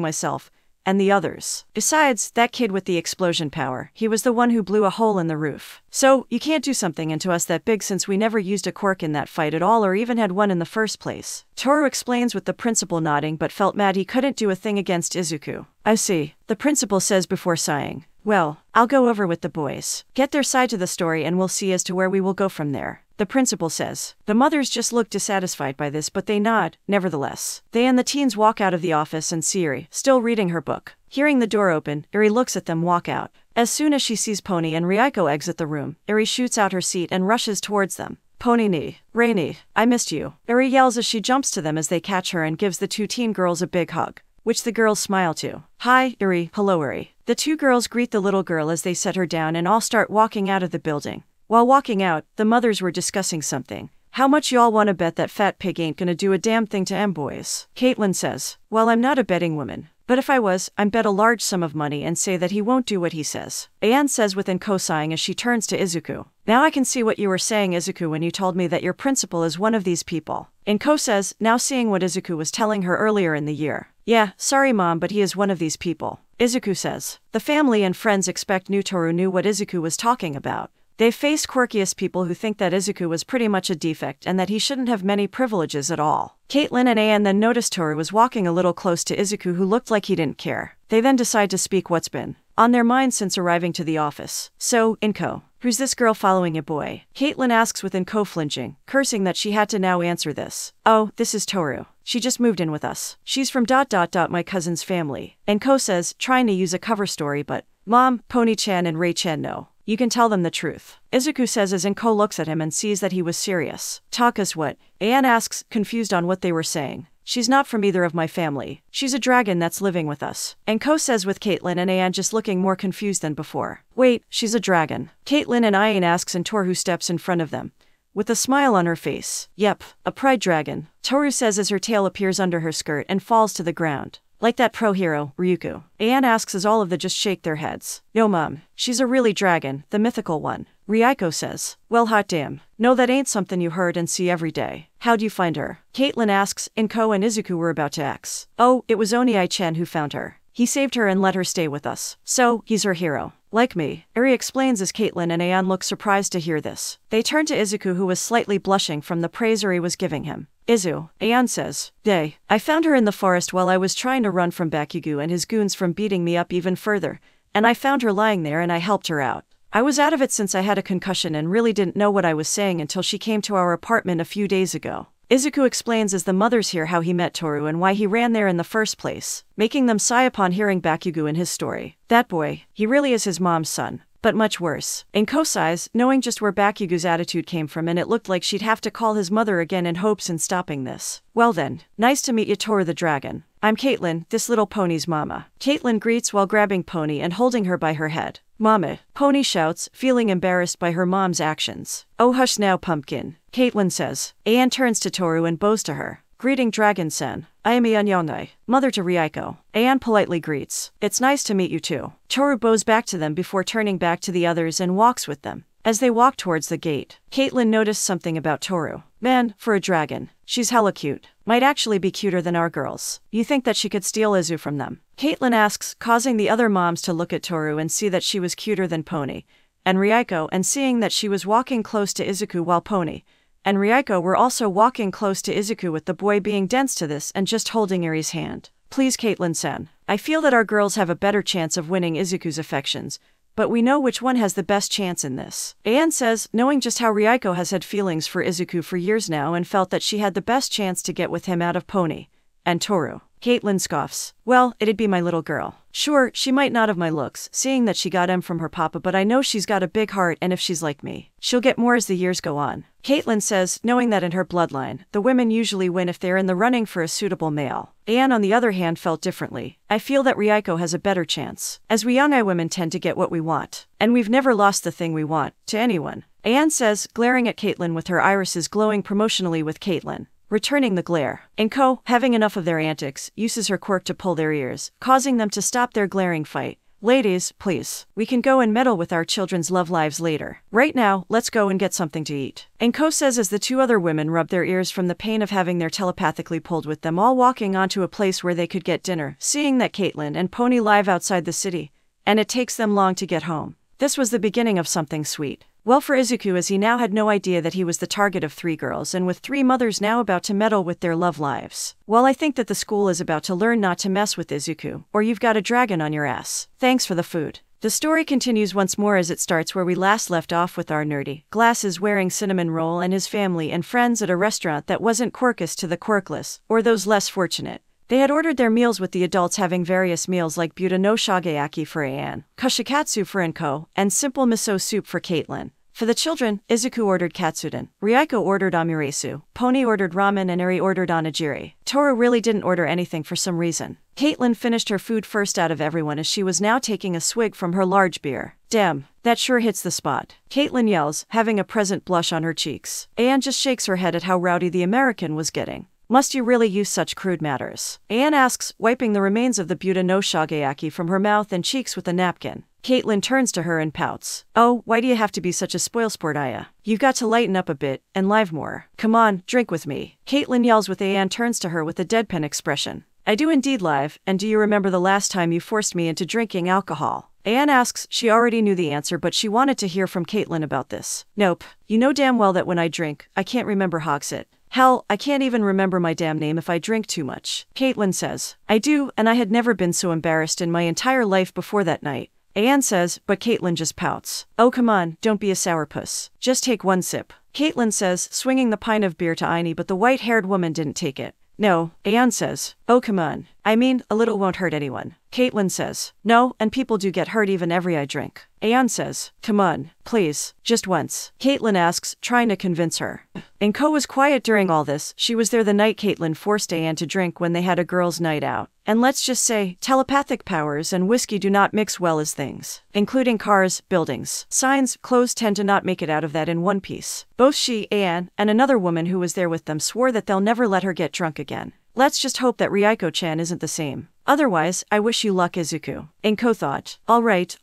myself and the others. Besides, that kid with the explosion power, he was the one who blew a hole in the roof. So, you can't do something into us that big since we never used a quirk in that fight at all or even had one in the first place. Toru explains with the principal nodding but felt mad he couldn't do a thing against Izuku. I see. The principal says before sighing. Well, I'll go over with the boys, get their side to the story and we'll see as to where we will go from there. The principal says. The mothers just look dissatisfied by this but they nod, nevertheless. They and the teens walk out of the office and see Iri, still reading her book. Hearing the door open, Iri looks at them walk out. As soon as she sees Pony and Ryuko exit the room, Iri shoots out her seat and rushes towards them. Pony ni, Rainy, I missed you. Iri yells as she jumps to them as they catch her and gives the 2 teen girls a big hug, which the girls smile to. Hi, Iri. Hello, Iri. The 2 girls greet the little girl as they set her down and all start walking out of the building. While walking out, the mothers were discussing something. How much y'all wanna bet that fat pig ain't gonna do a damn thing to boys? Caitlin says. Well, I'm not a betting woman, but if I was, I'd bet a large sum of money and say that he won't do what he says. Ayan says with sighing as she turns to Izuku. Now I can see what you were saying, Izuku, when you told me that your principal is one of these people. Inko says, now seeing what Izuku was telling her earlier in the year. Yeah, sorry mom, but he is one of these people. Izuku says. The family and friends expect Toru knew what Izuku was talking about. They've faced quirkiest people who think that Izuku was pretty much a defect and that he shouldn't have many privileges at all. Caitlin and Anne then noticed Toru was walking a little close to Izuku, who looked like he didn't care. They then decide to speak what's been on their minds since arriving to the office. So, Inko, who's this girl following a boy? Caitlin asks with Inko flinching, cursing that she had to now answer this. Oh, this is Toru. She just moved in with us. She's from ... my cousin's family. Inko says, trying to use a cover story, but Mom, Pony-chan and Ray-chan know. You can tell them the truth. Izuku says as Inko looks at him and sees that he was serious. Talk is what? Anne asks, confused on what they were saying. She's not from either of my family. She's a dragon that's living with us. Inko says with Caitlin and Anne just looking more confused than before. Wait, she's a dragon. Caitlin and Anne asks and Toru steps in front of them, with a smile on her face. Yep, a pride dragon. Toru says as her tail appears under her skirt and falls to the ground. Like that pro hero, Ryuko. Anne asks as all of them just shake their heads. No mom, she's a really dragon, the mythical one. Ryuko says. Well hot damn. No, that ain't something you heard and see every day. How'd you find her? Caitlin asks. Inko and Izuku were about to ask. Oh, it was Onii-chan who found her. He saved her and let her stay with us. So, he's her hero. Like me. Eri explains as Caitlin and Aeon look surprised to hear this. They turn to Izuku, who was slightly blushing from the praise Eri was giving him. Izu, Aeon says. Day. I found her in the forest while I was trying to run from Bakugo and his goons from beating me up even further, and I found her lying there and I helped her out. I was out of it since I had a concussion and really didn't know what I was saying until she came to our apartment a few days ago. Izuku explains as the mothers hear how he met Toru and why he ran there in the first place, making them sigh upon hearing Bakugo in his story. That boy, he really is his mom's son. But much worse. Inko sighs, knowing just where Bakugo's attitude came from, and it looked like she'd have to call his mother again in hopes in stopping this. Well then, nice to meet you, Toru the dragon. I'm Caitlin, this little pony's mama. Caitlin greets while grabbing Pony and holding her by her head. Mama, Pony shouts, feeling embarrassed by her mom's actions. Oh hush now, pumpkin, Caitlin says. Anne turns to Toru and bows to her. Greeting Dragon-sen. I am Ianyongai, mother to Ryuko. Anne politely greets. It's nice to meet you too. Toru bows back to them before turning back to the others and walks with them. As they walk towards the gate, Caitlin noticed something about Toru. Man, for a dragon, she's hella cute. Might actually be cuter than our girls. You think that she could steal Izu from them? Caitlin asks, causing the other moms to look at Toru and see that she was cuter than Pony and Ryuko, and seeing that she was walking close to Izuku while Pony and Ryuko were also walking close to Izuku, with the boy being dense to this and just holding Eri's hand. Please, Caitlin-san. I feel that our girls have a better chance of winning Izuku's affections, but we know which one has the best chance in this. Anne says, knowing just how Ryuko has had feelings for Izuku for years now and felt that she had the best chance to get with him out of Pony and Toru. Caitlin scoffs. Well, it'd be my little girl. Sure, she might not have my looks, seeing that she got M from her papa, but I know she's got a big heart, and if she's like me, she'll get more as the years go on. Caitlin says, knowing that in her bloodline, the women usually win if they're in the running for a suitable male. Anne, on the other hand, felt differently. I feel that Ryuko has a better chance, as we young women tend to get what we want, and we've never lost the thing we want to anyone. Anne says, glaring at Caitlin with her irises glowing promotionally with Caitlin returning the glare. Inko, having enough of their antics, uses her quirk to pull their ears, causing them to stop their glaring fight. Ladies, please. We can go and meddle with our children's love lives later. Right now, let's go and get something to eat. Inko says as the two other women rub their ears from the pain of having their telepathically pulled, with them all walking onto a place where they could get dinner, seeing that Caitlin and Pony live outside the city, and it takes them long to get home. This was the beginning of something sweet. Well for Izuku, as he now had no idea that he was the target of 3 girls, and with 3 mothers now about to meddle with their love lives. Well, I think that the school is about to learn not to mess with Izuku, or you've got a dragon on your ass. Thanks for the food. The story continues once more as it starts where we last left off, with our nerdy, glasses-wearing cinnamon roll and his family and friends at a restaurant that wasn't quirkus to the quirkless, or those less fortunate. They had ordered their meals, with the adults having various meals like Buta no Shageaki for Anne, Kushikatsu for Inko, and simple miso soup for Caitlin. For the children, Izuku ordered katsudon, Ryuko ordered omuresu, Pony ordered ramen, and Eri ordered onigiri. Toru really didn't order anything for some reason. Caitlin finished her food first out of everyone as she was now taking a swig from her large beer. Damn, that sure hits the spot, Caitlin yells, having a present blush on her cheeks. Anne just shakes her head at how rowdy the American was getting. Must you really use such crude matters? Anne asks, wiping the remains of the Buta no Shageaki from her mouth and cheeks with a napkin. Caitlin turns to her and pouts. Oh, why do you have to be such a spoilsport, Aya? You've got to lighten up a bit, and live more. Come on, drink with me. Caitlin yells with Anne turns to her with a deadpan expression. I do indeed live, and do you remember the last time you forced me into drinking alcohol? Anne asks. She already knew the answer, but she wanted to hear from Caitlin about this. Nope. You know damn well that when I drink, I can't remember Hogsett. Hell, I can't even remember my damn name if I drink too much. Caitlin says. I do, and I had never been so embarrassed in my entire life before that night. Anne says, but Caitlin just pouts. Oh come on, don't be a sourpuss. Just take one sip. Caitlin says, swinging the pint of beer to Aine, but the white-haired woman didn't take it. No, Anne says. Oh come on. I mean, a little won't hurt anyone. Caitlin says. No, and people do get hurt even every I drink. Anne says. Come on, please, just once. Caitlin asks, trying to convince her. Inko was quiet during all this. She was there the night Caitlin forced Anne to drink when they had a girls' night out. And let's just say, telepathic powers and whiskey do not mix well as things. Including cars, buildings, signs, clothes tend to not make it out of that in one piece. Both she, Anne, and another woman who was there with them swore that they'll never let her get drunk again. Let's just hope that Ryuko-chan isn't the same. Otherwise, I wish you luck, Izuku. Inko thought. Alright.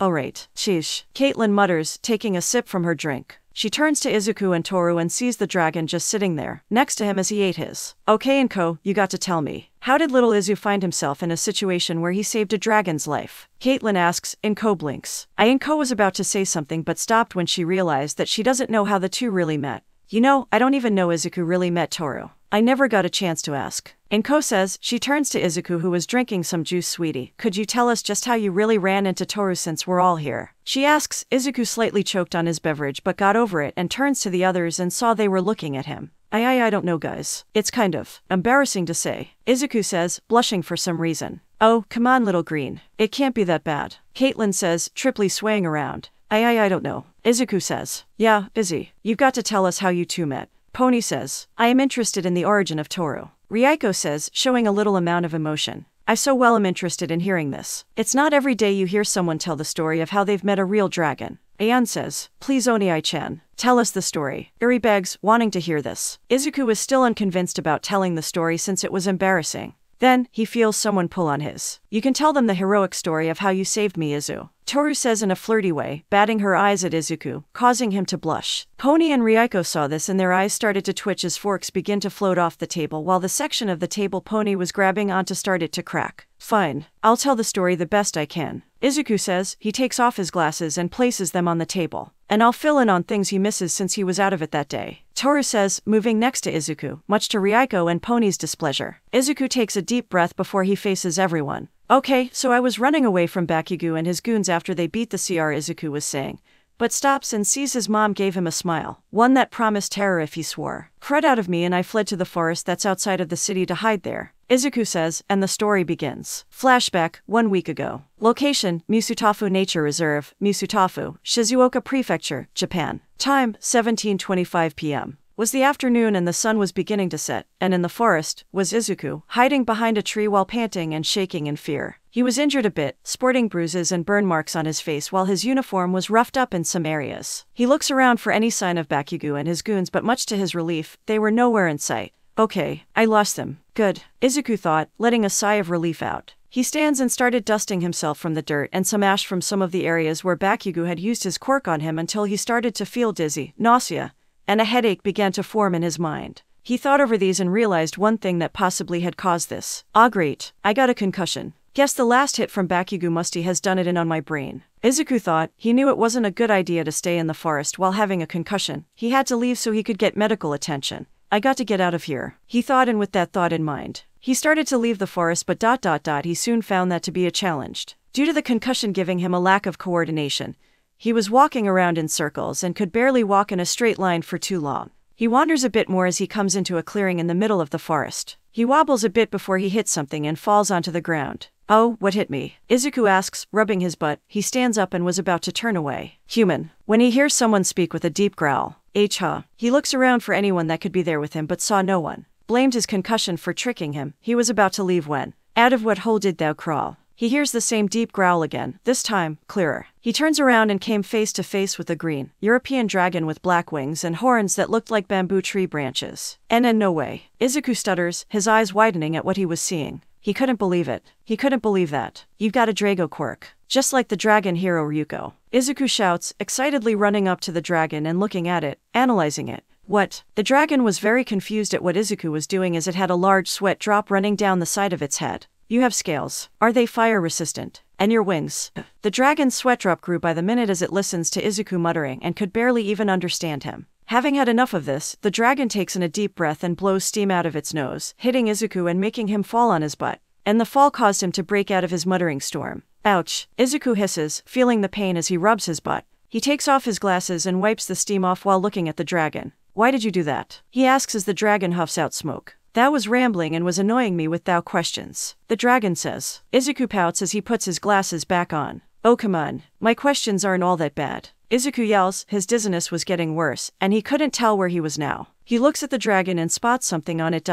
Sheesh. Caitlin mutters, taking a sip from her drink. She turns to Izuku and Toru and sees the dragon just sitting there, next to him as he ate his. Okay Inko, you got to tell me. How did little Izu find himself in a situation where he saved a dragon's life? Caitlin asks. Inko blinks. Inko was about to say something but stopped when she realized that she doesn't know how the two really met. You know, I don't even know Izuku really met Toru. I never got a chance to ask. Inko says. She turns to Izuku, who was drinking some juice. Sweetie, could you tell us just how you really ran into Toru since we're all here? She asks. Izuku slightly choked on his beverage but got over it and turns to the others and saw they were looking at him. I don't know guys. It's kind of embarrassing to say. Izuku says, blushing for some reason. Oh, come on little green. It can't be that bad. Caitlin says, triply swaying around. I don't know. Izuku says. Yeah, Izzy. You've got to tell us how you two met. Pony says. I am interested in the origin of Toru. Ryuko says, showing a little amount of emotion. I so well am interested in hearing this. It's not every day you hear someone tell the story of how they've met a real dragon. Ayan says. Please Onii-chan, tell us the story. Uri begs, wanting to hear this. Izuku was still unconvinced about telling the story since it was embarrassing. Then, he feels someone pull on his. You can tell them the heroic story of how you saved me, Izu. Toru says in a flirty way, batting her eyes at Izuku, causing him to blush. Pony and Ryuko saw this and their eyes started to twitch as forks began to float off the table while the section of the table Pony was grabbing onto started to crack. Fine. I'll tell the story the best I can. Izuku says. He takes off his glasses and places them on the table. And I'll fill in on things he misses since he was out of it that day. Toru says, moving next to Izuku, much to Ryuko and Pony's displeasure. Izuku takes a deep breath before he faces everyone. Okay, so I was running away from Bakugo and his goons after they beat the CR, Izuku was saying. But stops and sees his mom gave him a smile. One that promised terror if he swore. Crud out of me and I fled to the forest that's outside of the city to hide there. Izuku says, and the story begins. Flashback, 1 week ago. Location, Musutafu Nature Reserve, Musutafu, Shizuoka Prefecture, Japan. Time, 17:25 p.m. Was the afternoon and the sun was beginning to set, and in the forest was Izuku, hiding behind a tree while panting and shaking in fear. He was injured a bit, sporting bruises and burn marks on his face while his uniform was roughed up in some areas. He looks around for any sign of Bakugo and his goons, but much to his relief, they were nowhere in sight. Okay, I lost them. Good, Izuku thought, letting a sigh of relief out. He stands and started dusting himself from the dirt and some ash from some of the areas where Bakugo had used his quirk on him until he started to feel dizzy, nausea, and a headache began to form in his mind. He thought over these and realized one thing that possibly had caused this. Ah great, I got a concussion. Guess the last hit from Bakugo musty has done it in on my brain. Izuku thought. He knew it wasn't a good idea to stay in the forest while having a concussion. He had to leave so he could get medical attention. I got to get out of here, he thought, and with that thought in mind, he started to leave the forest, but he soon found that to be a challenge. Due to the concussion giving him a lack of coordination, he was walking around in circles and could barely walk in a straight line for too long. He wanders a bit more as he comes into a clearing in the middle of the forest. He wobbles a bit before he hits something and falls onto the ground. Oh, what hit me? Izuku asks, rubbing his butt. He stands up and was about to turn away. Human. When he hears someone speak with a deep growl. Huh. He looks around for anyone that could be there with him but saw no one. Blamed his concussion for tricking him. He was about to leave when, out of what hole did thou crawl? He hears the same deep growl again, this time, clearer. He turns around and came face to face with a green, European dragon with black wings and horns that looked like bamboo tree branches. And no way. Izuku stutters, his eyes widening at what he was seeing. He couldn't believe it. He couldn't believe that. You've got a Drago quirk. Just like the dragon hero Ryuko. Izuku shouts, excitedly running up to the dragon and looking at it, analyzing it. What? The dragon was very confused at what Izuku was doing as it had a large sweat drop running down the side of its head. You have scales. Are they fire resistant? And your wings? The dragon's sweat drop grew by the minute as it listens to Izuku muttering and could barely even understand him. Having had enough of this, the dragon takes in a deep breath and blows steam out of its nose, hitting Izuku and making him fall on his butt. And the fall caused him to break out of his muttering storm. Ouch! Izuku hisses, feeling the pain as he rubs his butt. He takes off his glasses and wipes the steam off while looking at the dragon. Why did you do that? He asks as the dragon huffs out smoke. Thou was rambling and was annoying me with thou questions. The dragon says. Izuku pouts as he puts his glasses back on. Oh come on, my questions aren't all that bad. Izuku yells, his dizziness was getting worse, and he couldn't tell where he was now. He looks at the dragon and spots something on it ...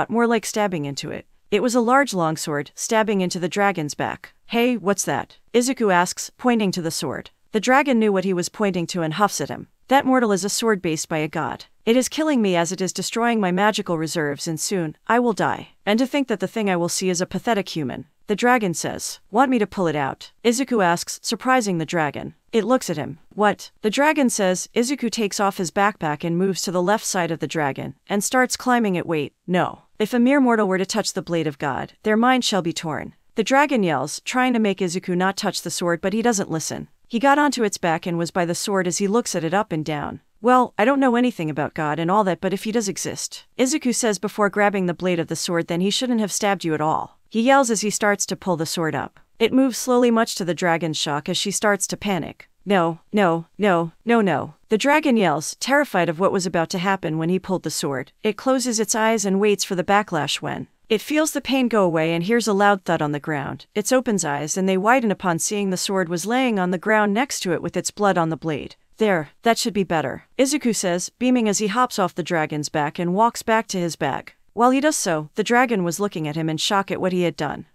more like stabbing into it. It was a large longsword, stabbing into the dragon's back. Hey, what's that? Izuku asks, pointing to the sword. The dragon knew what he was pointing to and huffs at him. That mortal is a sword based by a god. It is killing me as it is destroying my magical reserves, and soon, I will die. And to think that the thing I will see is a pathetic human. The dragon says. Want me to pull it out? Izuku asks, surprising the dragon. It looks at him. What? The dragon says. Izuku takes off his backpack and moves to the left side of the dragon, and starts climbing it. Wait, no. If a mere mortal were to touch the blade of God, their mind shall be torn. The dragon yells, trying to make Izuku not touch the sword, but he doesn't listen. He got onto its back and was by the sword as he looks at it up and down. Well, I don't know anything about God and all that, but if he does exist, Izuku says before grabbing the blade of the sword, then he shouldn't have stabbed you at all. He yells as he starts to pull the sword up. It moves slowly, much to the dragon's shock as she starts to panic. No. The dragon yells, terrified of what was about to happen when he pulled the sword. It closes its eyes and waits for the backlash when it feels the pain go away and hears a loud thud on the ground. It opens eyes and they widen upon seeing the sword was laying on the ground next to it with its blood on the blade. There, that should be better, Izuku says, beaming as he hops off the dragon's back and walks back to his bag. While he does so, the dragon was looking at him in shock at what he had done.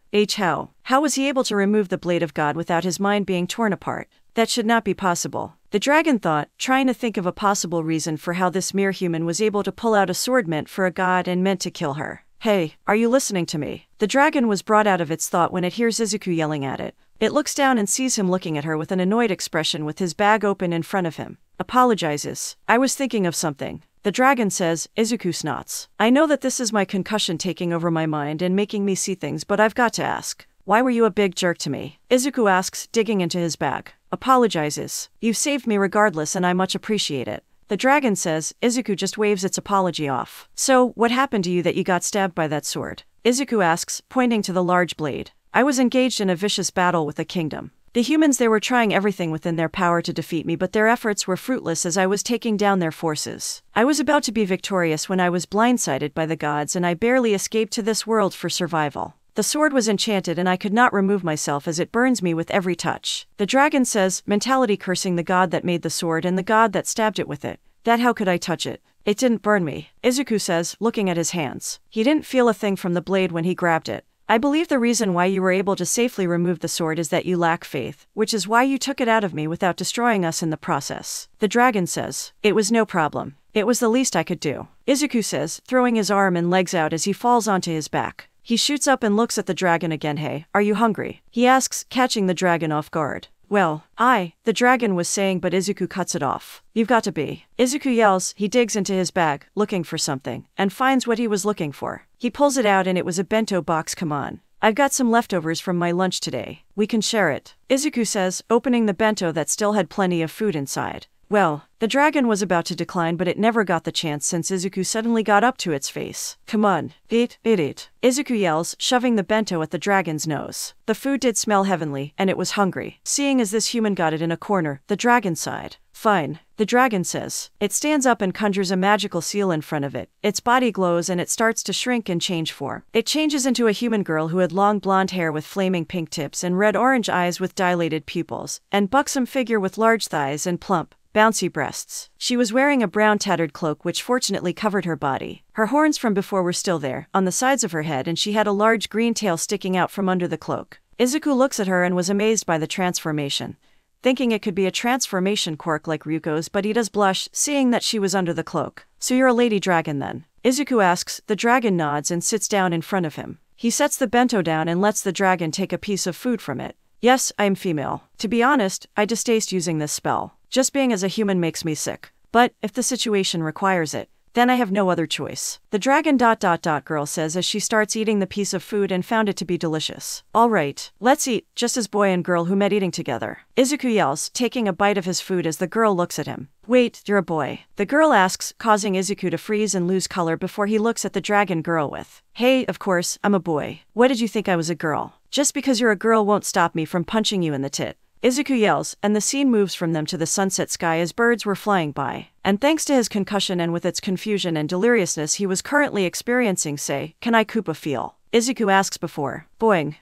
How was he able to remove the blade of God without his mind being torn apart? That should not be possible. The dragon thought, trying to think of a possible reason for how this mere human was able to pull out a sword meant for a god and meant to kill her. Hey, are you listening to me? The dragon was brought out of its thought when it hears Izuku yelling at it. It looks down and sees him looking at her with an annoyed expression with his bag open in front of him. Apologizes. I was thinking of something. The dragon says. Izuku snots. I know that this is my concussion taking over my mind and making me see things, but I've got to ask. Why were you a big jerk to me? Izuku asks, digging into his bag. Apologizes. You've saved me regardless and I much appreciate it. The dragon says. Izuku just waves its apology off. So, what happened to you that you got stabbed by that sword? Izuku asks, pointing to the large blade. I was engaged in a vicious battle with the kingdom. The humans, they were trying everything within their power to defeat me, but their efforts were fruitless as I was taking down their forces. I was about to be victorious when I was blindsided by the gods and I barely escaped to this world for survival. The sword was enchanted and I could not remove myself as it burns me with every touch. The dragon says, mentality cursing the god that made the sword and the god that stabbed it with it. That how could I touch it? It didn't burn me. Izuku says, looking at his hands. He didn't feel a thing from the blade when he grabbed it. I believe the reason why you were able to safely remove the sword is that you lack faith, which is why you took it out of me without destroying us in the process. The dragon says, it was no problem. It was the least I could do. Izuku says, throwing his arm and legs out as he falls onto his back. He shoots up and looks at the dragon again. Hey, are you hungry? He asks, catching the dragon off guard. Well, the dragon was saying, but Izuku cuts it off. You've got to be. Izuku yells. He digs into his bag, looking for something, and finds what he was looking for. He pulls it out and it was a bento box. Come on. I've got some leftovers from my lunch today. We can share it. Izuku says, opening the bento that still had plenty of food inside. Well, the dragon was about to decline, but it never got the chance since Izuku suddenly got up to its face. Come on, eat. Izuku yells, shoving the bento at the dragon's nose. The food did smell heavenly, and it was hungry. Seeing as this human got it in a corner, the dragon sighed. Fine, the dragon says. It stands up and conjures a magical seal in front of it. Its body glows and it starts to shrink and change form. It changes into a human girl who had long blonde hair with flaming pink tips and red-orange eyes with dilated pupils, and buxom figure with large thighs and plump, bouncy breasts. She was wearing a brown tattered cloak which fortunately covered her body. Her horns from before were still there, on the sides of her head, and she had a large green tail sticking out from under the cloak. Izuku looks at her and was amazed by the transformation, thinking it could be a transformation quirk like Ryuko's, but he does blush, seeing that she was under the cloak. So you're a lady dragon then? Izuku asks. The dragon nods and sits down in front of him. He sets the bento down and lets the dragon take a piece of food from it. Yes, I'm female. To be honest, I distaste using this spell. Just being as a human makes me sick. But, if the situation requires it, Then I have no other choice. The dragon girl says as she starts eating the piece of food and found it to be delicious. Alright, let's eat, just as boy and girl who met eating together. Izuku yells, taking a bite of his food as the girl looks at him. Wait, you're a boy. The girl asks, causing Izuku to freeze and lose color before he looks at the dragon girl with, hey, of course, I'm a boy. What did you think I was a girl? Just because you're a girl won't stop me from punching you in the tit. Izuku yells, and the scene moves from them to the sunset sky as birds were flying by. And thanks to his concussion and with its confusion and deliriousness he was currently experiencing, say, can I Koopa feel? Izuku asks before. Boing.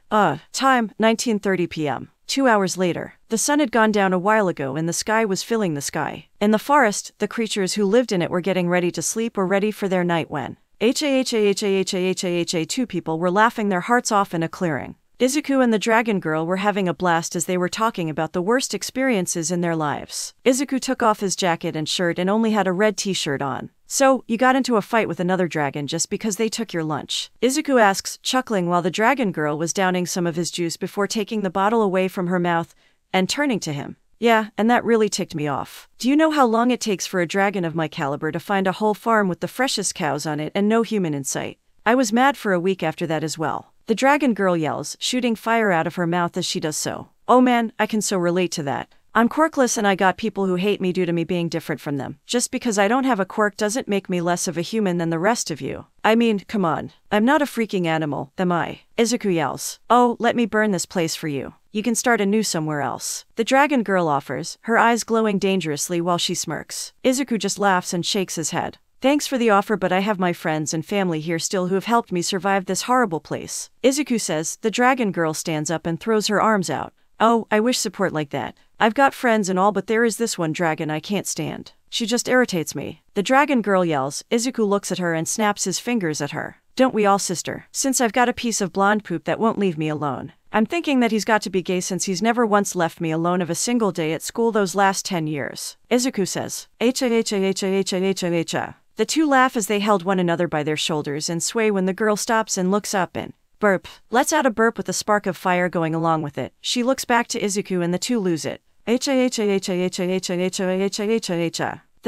Time, 19:30 p.m. 2 hours later. The sun had gone down a while ago and the sky was filling the sky. In the forest, the creatures who lived in it were getting ready to sleep or ready for their night when two people were laughing their hearts off in a clearing. Izuku and the dragon girl were having a blast as they were talking about the worst experiences in their lives. Izuku took off his jacket and shirt and only had a red t-shirt on. So, you got into a fight with another dragon just because they took your lunch? Izuku asks, chuckling while the dragon girl was downing some of his juice before taking the bottle away from her mouth and turning to him. Yeah, and that really ticked me off. Do you know how long it takes for a dragon of my caliber to find a whole farm with the freshest cows on it and no human in sight? I was mad for a week after that as well. The dragon girl yells, shooting fire out of her mouth as she does so. Oh man, I can so relate to that. I'm quirkless and I got people who hate me due to me being different from them. Just because I don't have a quirk doesn't make me less of a human than the rest of you. I mean, come on. I'm not a freaking animal, am I? Izuku yells. Oh, let me burn this place for you. You can start anew somewhere else. The dragon girl offers, her eyes glowing dangerously while she smirks. Izuku just laughs and shakes his head. Thanks for the offer, but I have my friends and family here still who have helped me survive this horrible place. Izuku says. The dragon girl stands up and throws her arms out. Oh, I wish support like that. I've got friends and all, but there is this one dragon I can't stand. She just irritates me. The dragon girl yells. Izuku looks at her and snaps his fingers at her. Don't we all, sister? Since I've got a piece of blonde poop that won't leave me alone. I'm thinking that he's got to be gay since he's never once left me alone of a single day at school those last 10 years. Izuku says. The two laugh as they held one another by their shoulders and sway when the girl stops and looks up and burp. Let's add a burp with a spark of fire going along with it. She looks back to Izuku and the two lose it. The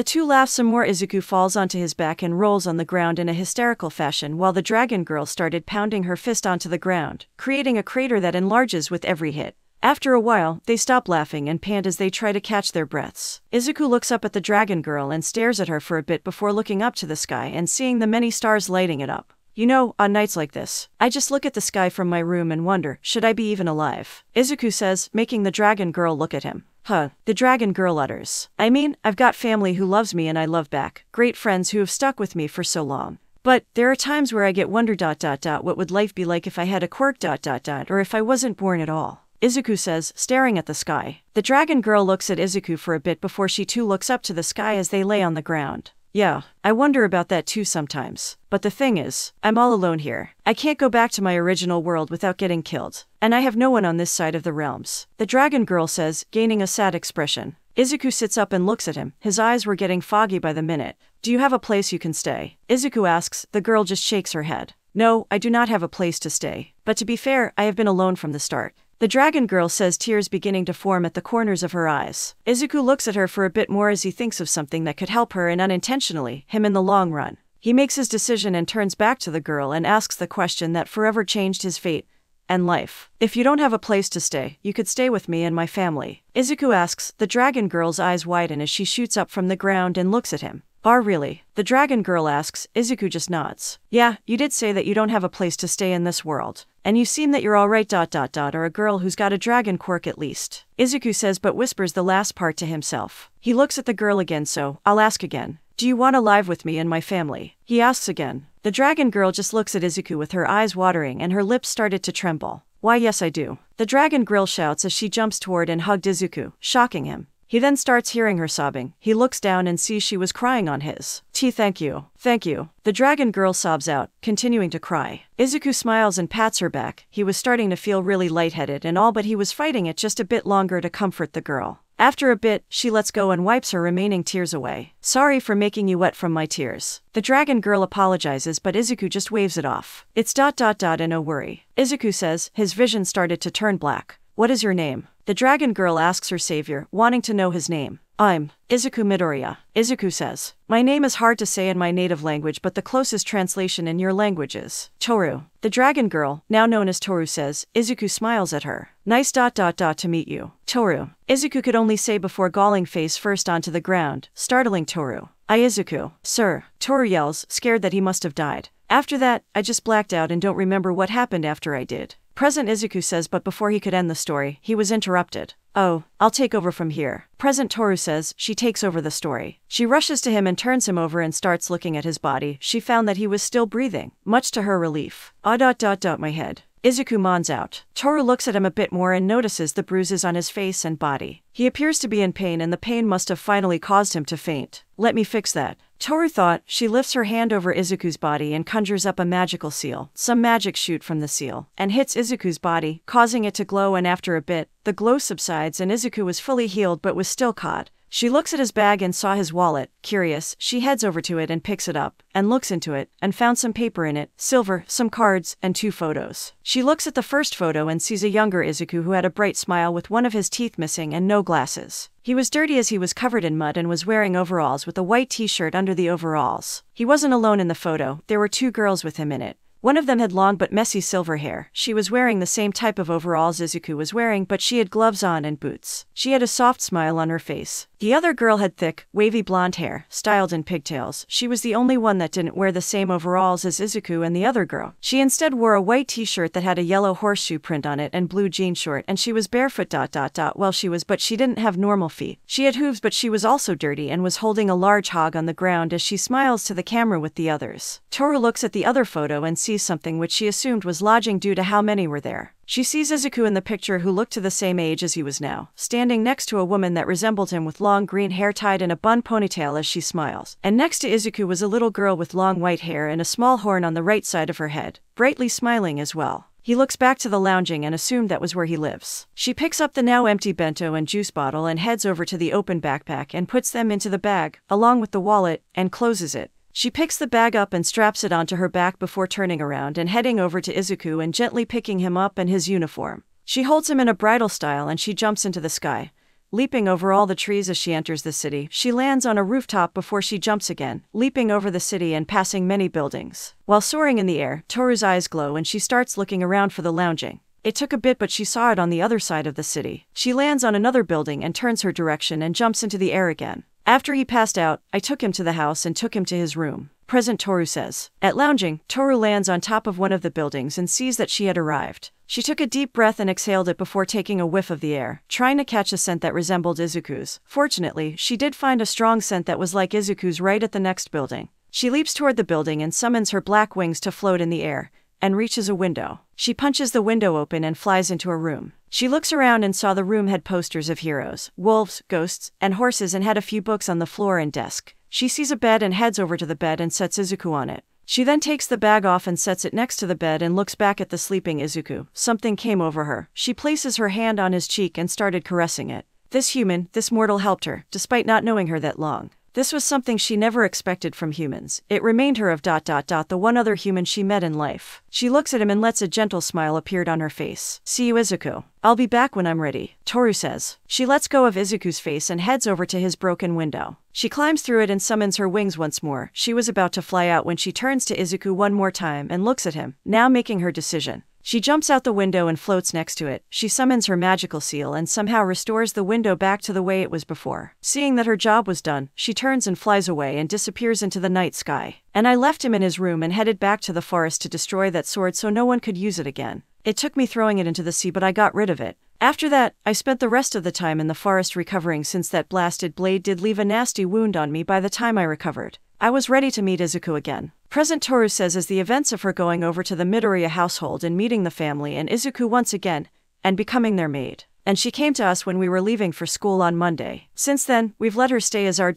two laugh some more. Izuku falls onto his back and rolls on the ground in a hysterical fashion while the dragon girl started pounding her fist onto the ground, creating a crater that enlarges with every hit. After a while, they stop laughing and pant as they try to catch their breaths. Izuku looks up at the dragon girl and stares at her for a bit before looking up to the sky and seeing the many stars lighting it up. You know, on nights like this, I just look at the sky from my room and wonder, should I be even alive? Izuku says, making the dragon girl look at him. Huh, the dragon girl utters. I mean, I've got family who loves me and I love back, great friends who have stuck with me for so long. But, there are times where I get wonder ... what would life be like if I had a quirk ... or if I wasn't born at all. Izuku says, staring at the sky. The dragon girl looks at Izuku for a bit before she too looks up to the sky as they lay on the ground. Yeah, I wonder about that too sometimes. But the thing is, I'm all alone here. I can't go back to my original world without getting killed. And I have no one on this side of the realms. The dragon girl says, gaining a sad expression. Izuku sits up and looks at him. His eyes were getting foggy by the minute. Do you have a place you can stay? Izuku asks. The girl just shakes her head. No, I do not have a place to stay. But to be fair, I have been alone from the start. The dragon girl says, tears beginning to form at the corners of her eyes. Izuku looks at her for a bit more as he thinks of something that could help her and unintentionally, him in the long run. He makes his decision and turns back to the girl and asks the question that forever changed his fate and life. If you don't have a place to stay, you could stay with me and my family. Izuku asks. The dragon girl's eyes widen as she shoots up from the ground and looks at him. Really? The dragon girl asks. Izuku just nods. Yeah, you did say that you don't have a place to stay in this world. And you seem that you're alright ... or a girl who's got a dragon quirk at least. Izuku says but whispers the last part to himself. He looks at the girl again. So, I'll ask again. Do you want to live with me and my family? He asks again. The dragon girl just looks at Izuku with her eyes watering and her lips started to tremble. Why yes I do. The dragon girl shouts as she jumps toward and hugged Izuku, shocking him. He then starts hearing her sobbing. He looks down and sees she was crying on his. Thank you. Thank you. The dragon girl sobs out, continuing to cry. Izuku smiles and pats her back. He was starting to feel really lightheaded and all, but he was fighting it just a bit longer to comfort the girl. After a bit, she lets go and wipes her remaining tears away. Sorry for making you wet from my tears. The dragon girl apologizes but Izuku just waves it off. It's ... and no worry. Izuku says. His vision started to turn black. What is your name? The dragon girl asks her savior, wanting to know his name. I'm Izuku Midoriya. Izuku says. My name is hard to say in my native language, but the closest translation in your language is Toru. The dragon girl, now known as Toru, says. Izuku smiles at her. Nice to meet you, Toru. Izuku could only say before galling face first onto the ground, startling Toru. Izuku, sir, Toru yells, scared that he must have died. After that, I just blacked out and don't remember what happened after I did. Present Izuku says, but before he could end the story, he was interrupted. Oh, I'll take over from here. Present Toru says. She takes over the story. She rushes to him and turns him over and starts looking at his body. She found that he was still breathing, much to her relief. My head. Izuku moans out. Toru looks at him a bit more and notices the bruises on his face and body. He appears to be in pain, and the pain must have finally caused him to faint. Let me fix that, Toru thought. She lifts her hand over Izuku's body and conjures up a magical seal. Some magic shoot from the seal and hits Izuku's body, causing it to glow, and after a bit, the glow subsides and Izuku was fully healed but was still caught. She looks at his bag and saw his wallet. Curious, she heads over to it and picks it up, and looks into it, and found some paper in it, silver, some cards, and 2 photos. She looks at the first photo and sees a younger Izuku who had a bright smile with one of his teeth missing and no glasses. He was dirty as he was covered in mud and was wearing overalls with a white t-shirt under the overalls. He wasn't alone in the photo, there were 2 girls with him in it. One of them had long but messy silver hair. She was wearing the same type of overalls Izuku was wearing, but she had gloves on and boots. She had a soft smile on her face. The other girl had thick, wavy blonde hair, styled in pigtails. She was the only one that didn't wear the same overalls as Izuku and the other girl. She instead wore a white t-shirt that had a yellow horseshoe print on it and blue jean short, and she was barefoot. Well, but she didn't have normal feet. She had hooves, but she was also dirty and was holding a large hog on the ground as she smiles to the camera with the others. Toru looks at the other photo and sees something which she assumed was lodging due to how many were there. She sees Izuku in the picture, who looked to the same age as he was now, standing next to a woman that resembled him with long green hair tied in a bun ponytail as she smiles. And next to Izuku was a little girl with long white hair and a small horn on the right side of her head, brightly smiling as well. He looks back to the lounging and assumed that was where he lives. She picks up the now empty bento and juice bottle and heads over to the open backpack and puts them into the bag, along with the wallet, and closes it. She picks the bag up and straps it onto her back before turning around and heading over to Izuku and gently picking him up and his uniform. She holds him in a bridal style and she jumps into the sky. Leaping over all the trees as she enters the city, she lands on a rooftop before she jumps again, leaping over the city and passing many buildings. While soaring in the air, Toru's eyes glow and she starts looking around for the lounging. It took a bit, but she saw it on the other side of the city. She lands on another building and turns her direction and jumps into the air again. After he passed out, I took him to the house and took him to his room. Present Toru says. At lounging, Toru lands on top of one of the buildings and sees that she had arrived. She took a deep breath and exhaled it before taking a whiff of the air, trying to catch a scent that resembled Izuku's. Fortunately, she did find a strong scent that was like Izuku's right at the next building. She leaps toward the building and summons her black wings to float in the air, and reaches a window. She punches the window open and flies into a room. She looks around and saw the room had posters of heroes, wolves, ghosts, and horses, and had a few books on the floor and desk. She sees a bed and heads over to the bed and sets Izuku on it. She then takes the bag off and sets it next to the bed and looks back at the sleeping Izuku. Something came over her. She places her hand on his cheek and started caressing it. This human, this mortal helped her, despite not knowing her that long. This was something she never expected from humans. It remained her of the one other human she met in life. She looks at him and lets a gentle smile appear on her face. See you, Izuku. I'll be back when I'm ready, Toru says. She lets go of Izuku's face and heads over to his broken window. She climbs through it and summons her wings once more. She was about to fly out when she turns to Izuku one more time and looks at him, now making her decision. She jumps out the window and floats next to it. She summons her magical seal and somehow restores the window back to the way it was before. Seeing that her job was done, she turns and flies away and disappears into the night sky. And I left him in his room and headed back to the forest to destroy that sword so no one could use it again. It took me throwing it into the sea, but I got rid of it. After that, I spent the rest of the time in the forest recovering, since that blasted blade did leave a nasty wound on me by the time I recovered. I was ready to meet Izuku again. Present Toru says as the events of her going over to the Midoriya household and meeting the family and Izuku once again, and becoming their maid. And she came to us when we were leaving for school on Monday. Since then, we've let her stay as our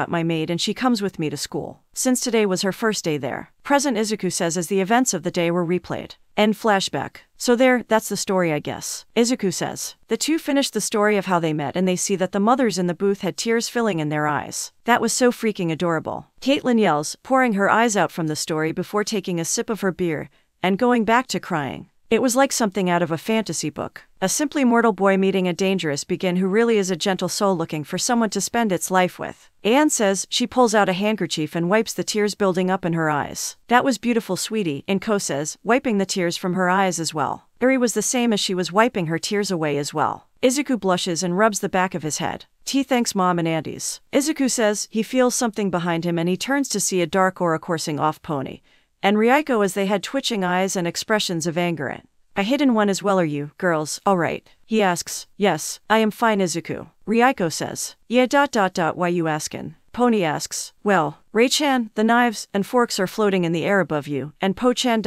my maid, and she comes with me to school. Since today was her first day there. Present Izuku says as the events of the day were replayed. End flashback. So that's the story, I guess. Izuku says. The two finished the story of how they met and they see that the mothers in the booth had tears filling in their eyes. That was so freaking adorable. Caitlin yells, pouring her eyes out from the story before taking a sip of her beer and going back to crying. It was like something out of a fantasy book. A simply mortal boy meeting a dangerous being who really is a gentle soul looking for someone to spend its life with. Anne says. She pulls out a handkerchief and wipes the tears building up in her eyes. That was beautiful, sweetie, Inko says, wiping the tears from her eyes as well. Eri was the same as she was wiping her tears away as well. Izuku blushes and rubs the back of his head. T thanks Mom and Aunties. Izuku says he feels something behind him and he turns to see a dark aura coursing off Pony and Ryuko as they had twitching eyes and expressions of anger in. A hidden one as well, are you, girls, alright? He asks. Yes, I am fine, Izuku. Ryuko says. Yeah. Why you askin'? Pony asks. Well, Ray-chan, the knives and forks are floating in the air above you, and Po-chan.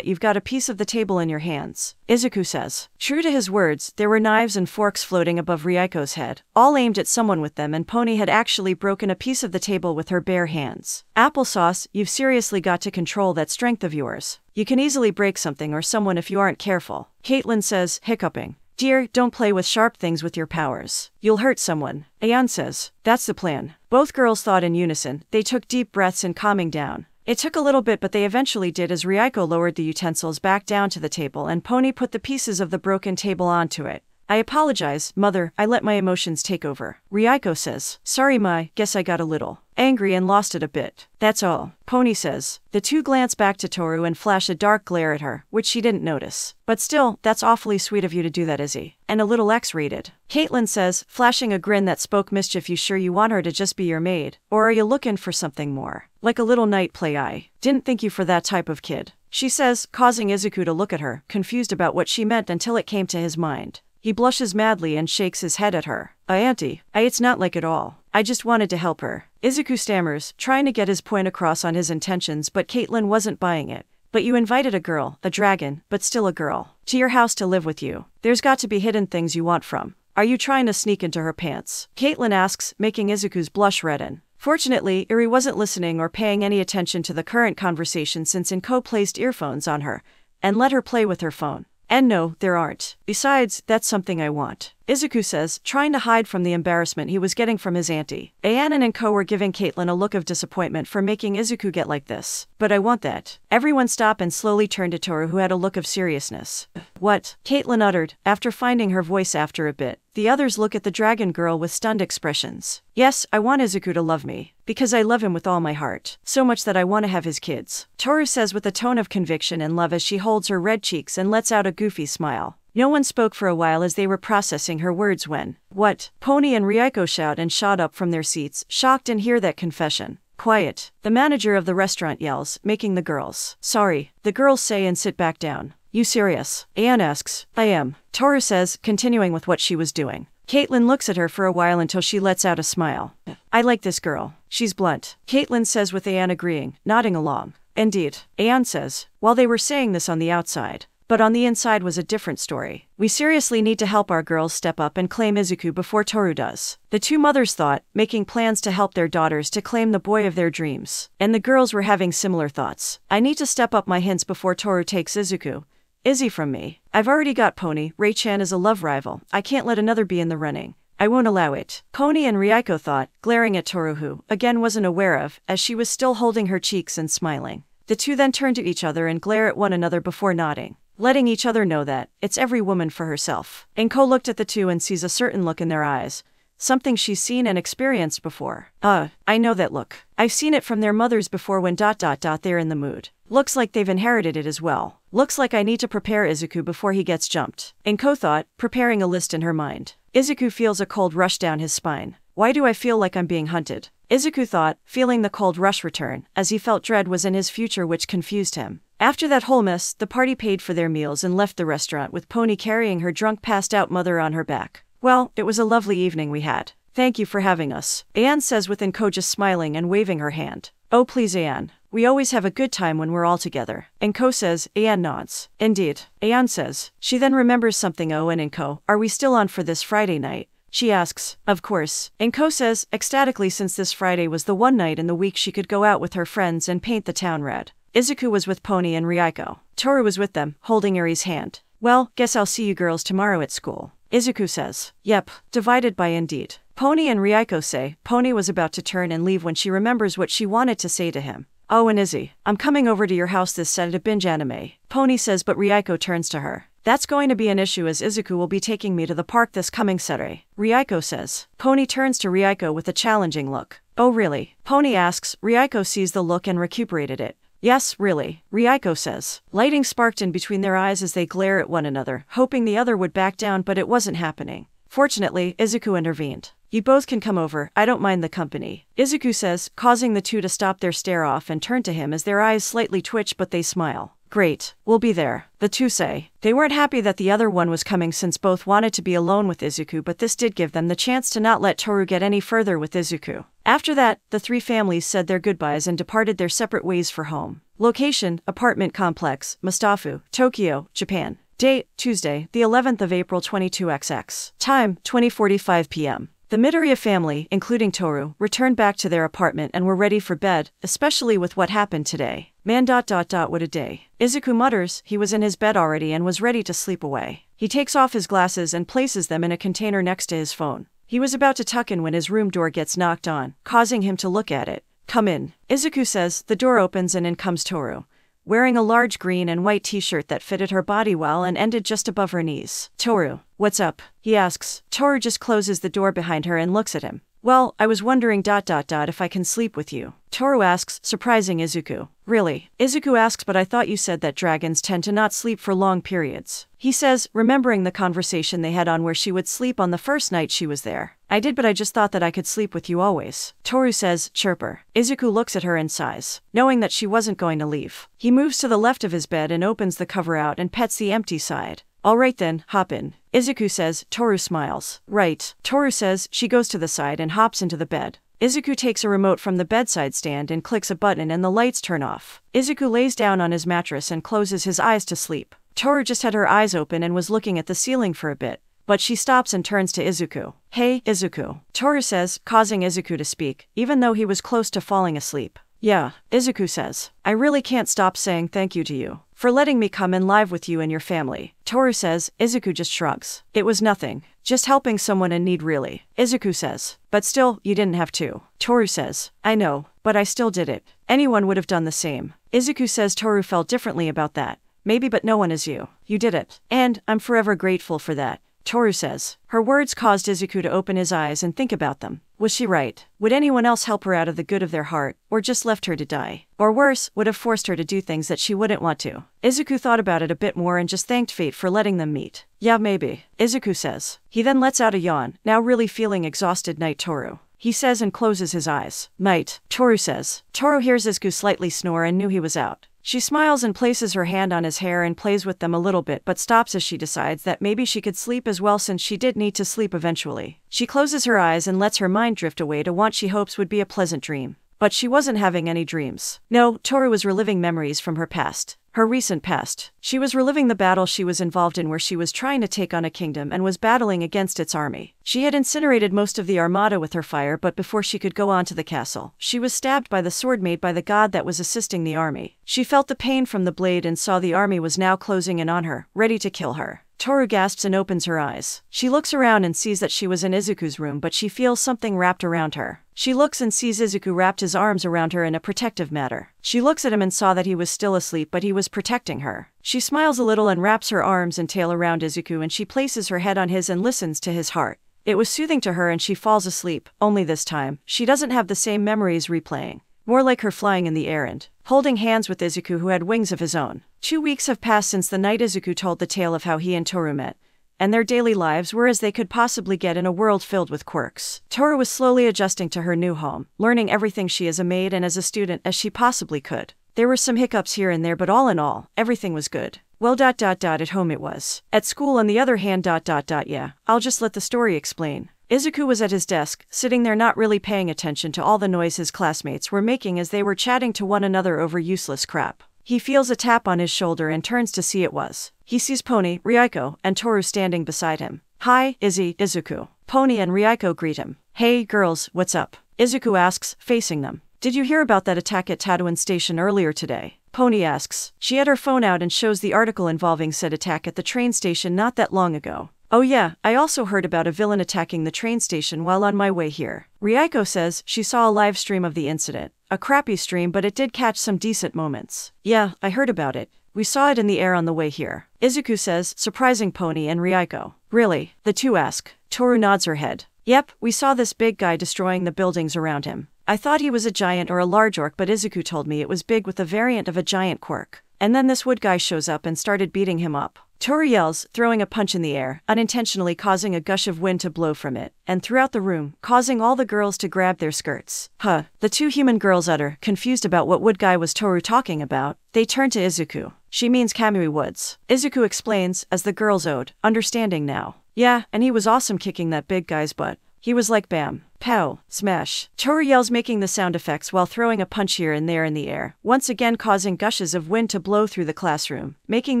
You've got a piece of the table in your hands. Izuku says. True to his words, there were knives and forks floating above Ryuko's head, all aimed at someone with them, and Pony had actually broken a piece of the table with her bare hands. Applesauce, you've seriously got to control that strength of yours. You can easily break something or someone if you aren't careful. Caitlin says, hiccuping. Dear, don't play with sharp things with your powers. You'll hurt someone. Ayan says. That's the plan. Both girls thought in unison. They took deep breaths and calming down. It took a little bit, but they eventually did as Ryuko lowered the utensils back down to the table and Pony put the pieces of the broken table onto it. I apologize, Mother, I let my emotions take over. Ryuko says. Sorry, Ma, guess I got a little angry and lost it a bit. That's all. Pony says. The two glance back to Toru and flash a dark glare at her, which she didn't notice. But still, that's awfully sweet of you to do that, Izzy. And a little X-rated. Caitlin says, flashing a grin that spoke mischief. You sure you want her to just be your maid? Or are you looking for something more? Like a little night play? I didn't think you for that type of kid. She says, causing Izuku to look at her, confused about what she meant until it came to his mind. He blushes madly and shakes his head at her. Auntie, it's not like at all. I just wanted to help her. Izuku stammers, trying to get his point across on his intentions, but Caitlin wasn't buying it. But you invited a girl, a dragon, but still a girl, to your house to live with you. There's got to be hidden things you want from. Are you trying to sneak into her pants? Caitlin asks, making Izuku's blush redden. Fortunately, Eri wasn't listening or paying any attention to the current conversation since Inko placed earphones on her and let her play with her phone. And no, there aren't. Besides, that's something I want. Izuku says, trying to hide from the embarrassment he was getting from his auntie. Ayan and Inko were giving Caitlin a look of disappointment for making Izuku get like this. But I want that. Everyone stopped and slowly turned to Toru, who had a look of seriousness. What? Caitlin uttered, after finding her voice after a bit. The others look at the dragon girl with stunned expressions. Yes, I want Izuku to love me. Because I love him with all my heart. So much that I want to have his kids. Toru says with a tone of conviction and love as she holds her red cheeks and lets out a goofy smile. No one spoke for a while as they were processing her words when, what? Pony and Ryuko shout and shot up from their seats, shocked and hear that confession. Quiet. The manager of the restaurant yells, making the girls. Sorry. The girls say and sit back down. You serious? Ayan asks. I am. Toru says, continuing with what she was doing. Caitlin looks at her for a while until she lets out a smile. I like this girl. She's blunt. Caitlin says with Ayan agreeing, nodding along. Indeed. Ayan says, while they were saying this on the outside. But on the inside was a different story. We seriously need to help our girls step up and claim Izuku before Toru does. The two mothers thought, making plans to help their daughters to claim the boy of their dreams. And the girls were having similar thoughts. I need to step up my hints before Toru takes Izuku. Izzy from me. I've already got Pony. Ray-chan is a love rival. I can't let another be in the running. I won't allow it. Pony and Ryuko thought, glaring at Toru, who, again, wasn't aware of, as she was still holding her cheeks and smiling. The two then turn to each other and glare at one another before nodding, letting each other know that it's every woman for herself. Inko looked at the two and sees a certain look in their eyes, something she's seen and experienced before. I know that look. I've seen it from their mothers before when ... they're in the mood. Looks like they've inherited it as well. Looks like I need to prepare Izuku before he gets jumped. Inko thought, preparing a list in her mind. Izuku feels a cold rush down his spine. Why do I feel like I'm being hunted? Izuku thought, feeling the cold rush return, as he felt dread was in his future, which confused him. After that whole mess, the party paid for their meals and left the restaurant with Pony carrying her drunk, passed-out mother on her back. Well, it was a lovely evening we had. Thank you for having us. Ayan says with Inko just smiling and waving her hand. Oh please Ayan. We always have a good time when we're all together. Inko says. Ayan nods. Indeed. Ayan says. She then remembers something. Oh, and Inko, are we still on for this Friday night? She asks. Of course. Inko says, ecstatically, since this Friday was the one night in the week she could go out with her friends and paint the town red. Izuku was with Pony and Ryuko. Toru was with them, holding Eri's hand. Well, guess I'll see you girls tomorrow at school. Izuku says. Yep. Divided by indeed. Pony and Ryuko say. Pony was about to turn and leave when she remembers what she wanted to say to him. Oh, and Izzy, I'm coming over to your house this Saturday to binge anime, Pony says, but Ryuko turns to her. That's going to be an issue as Izuku will be taking me to the park this coming Saturday, Ryuko says. Pony turns to Ryuko with a challenging look. Oh really? Pony asks. Ryuko sees the look and recuperated it. Yes, really, Ryuko says. Lighting sparked in between their eyes as they glare at one another, hoping the other would back down, but it wasn't happening. Fortunately, Izuku intervened. You both can come over, I don't mind the company, Izuku says, causing the two to stop their stare off and turn to him as their eyes slightly twitch, but they smile. Great, we'll be there, the two say. They weren't happy that the other one was coming since both wanted to be alone with Izuku, but this did give them the chance to not let Toru get any further with Izuku. After that, the three families said their goodbyes and departed their separate ways for home. Location, apartment complex, Mustafu, Tokyo, Japan. Date, Tuesday, the 11th of April 22XX. Time, 20:45 p.m. The Midoriya family, including Toru, returned back to their apartment and were ready for bed, especially with what happened today. Man. What a day. Izuku mutters. He was in his bed already and was ready to sleep away. He takes off his glasses and places them in a container next to his phone. He was about to tuck in when his room door gets knocked on, causing him to look at it. Come in, Izuku says. The door opens and in comes Toru, wearing a large green and white t-shirt that fitted her body well and ended just above her knees. Toru, what's up? He asks. Toru just closes the door behind her and looks at him. Well, I was wondering if I can sleep with you, Toru asks, surprising Izuku. Really? Izuku asks, but I thought you said that dragons tend to not sleep for long periods. He says, remembering the conversation they had on where she would sleep on the first night she was there. I did, but I just thought that I could sleep with you always. Toru says, chirper. Izuku looks at her and sighs, knowing that she wasn't going to leave. He moves to the left of his bed and opens the cover out and pets the empty side. All right then, hop in, Izuku says. Toru smiles. Right, Toru says. She goes to the side and hops into the bed. Izuku takes a remote from the bedside stand and clicks a button and the lights turn off. Izuku lays down on his mattress and closes his eyes to sleep. Toru just had her eyes open and was looking at the ceiling for a bit, but she stops and turns to Izuku. Hey, Izuku, Toru says, causing Izuku to speak, even though he was close to falling asleep. Yeah, Izuku says. I really can't stop saying thank you to you for letting me come in live with you and your family. Toru says. Izuku just shrugs. It was nothing. Just helping someone in need really, Izuku says. But still, you didn't have to. Toru says. I know, but I still did it. Anyone would have done the same. Izuku says. Toru felt differently about that. Maybe, but no one is you. You did it. And I'm forever grateful for that, Toru says. Her words caused Izuku to open his eyes and think about them. Was she right? Would anyone else help her out of the good of their heart, or just left her to die? Or worse, would have forced her to do things that she wouldn't want to? Izuku thought about it a bit more and just thanked fate for letting them meet. Yeah, maybe, Izuku says. He then lets out a yawn, now really feeling exhausted. Night, Toru, he says and closes his eyes. Night, Toru says. Toru hears Izuku slightly snore and knew he was out. She smiles and places her hand on his hair and plays with them a little bit, but stops as she decides that maybe she could sleep as well since she did need to sleep eventually. She closes her eyes and lets her mind drift away to what she hopes would be a pleasant dream. But she wasn't having any dreams. No, Toru was reliving memories from her past. Her recent past. She was reliving the battle she was involved in where she was trying to take on a kingdom and was battling against its army. She had incinerated most of the armada with her fire, but before she could go on to the castle, she was stabbed by the sword made by the god that was assisting the army. She felt the pain from the blade and saw the army was now closing in on her, ready to kill her. Toru gasps and opens her eyes. She looks around and sees that she was in Izuku's room, but she feels something wrapped around her. She looks and sees Izuku wrapped his arms around her in a protective manner. She looks at him and saw that he was still asleep, but he was protecting her. She smiles a little and wraps her arms and tail around Izuku, and she places her head on his and listens to his heart. It was soothing to her and she falls asleep, only this time, she doesn't have the same memories replaying. More like her flying in the air and holding hands with Izuku, who had wings of his own. 2 weeks have passed since the night Izuku told the tale of how he and Toru met, and their daily lives were as they could possibly get in a world filled with quirks. Toru was slowly adjusting to her new home, learning everything she as a maid and as a student as she possibly could. There were some hiccups here and there, but all in all, everything was good. Well, at home it was. At school, on the other hand, yeah, I'll just let the story explain. Izuku was at his desk, sitting there not really paying attention to all the noise his classmates were making as they were chatting to one another over useless crap. He feels a tap on his shoulder and turns to see it was. He sees Pony, Ryuko, and Toru standing beside him. Hi, Izzy, Izuku. Pony and Ryuko greet him. Hey, girls, what's up? Izuku asks, facing them. Did you hear about that attack at Tatooine Station earlier today? Pony asks. She had her phone out and shows the article involving said attack at the train station not that long ago. Oh yeah, I also heard about a villain attacking the train station while on my way here. Ryuko says she saw a live stream of the incident. A crappy stream, but it did catch some decent moments. Yeah, I heard about it. We saw it in the air on the way here, Izuku says, surprising Pony and Ryuko. Really? The two ask. Toru nods her head. Yep, we saw this big guy destroying the buildings around him. I thought he was a giant or a large orc, but Izuku told me it was big with a variant of a giant quirk. And then this wood guy shows up and started beating him up. Toru yells, throwing a punch in the air, unintentionally causing a gush of wind to blow from it, and throughout the room, causing all the girls to grab their skirts. Huh. The two human girls utter, confused about what wood guy was Toru talking about. They turn to Izuku. She means Kamui Woods. Izuku explains, as the girls owed, understanding now. Yeah, and he was awesome kicking that big guy's butt. He was like bam, pow, smash. Toru yells, making the sound effects while throwing a punch here and there in the air, once again causing gushes of wind to blow through the classroom, making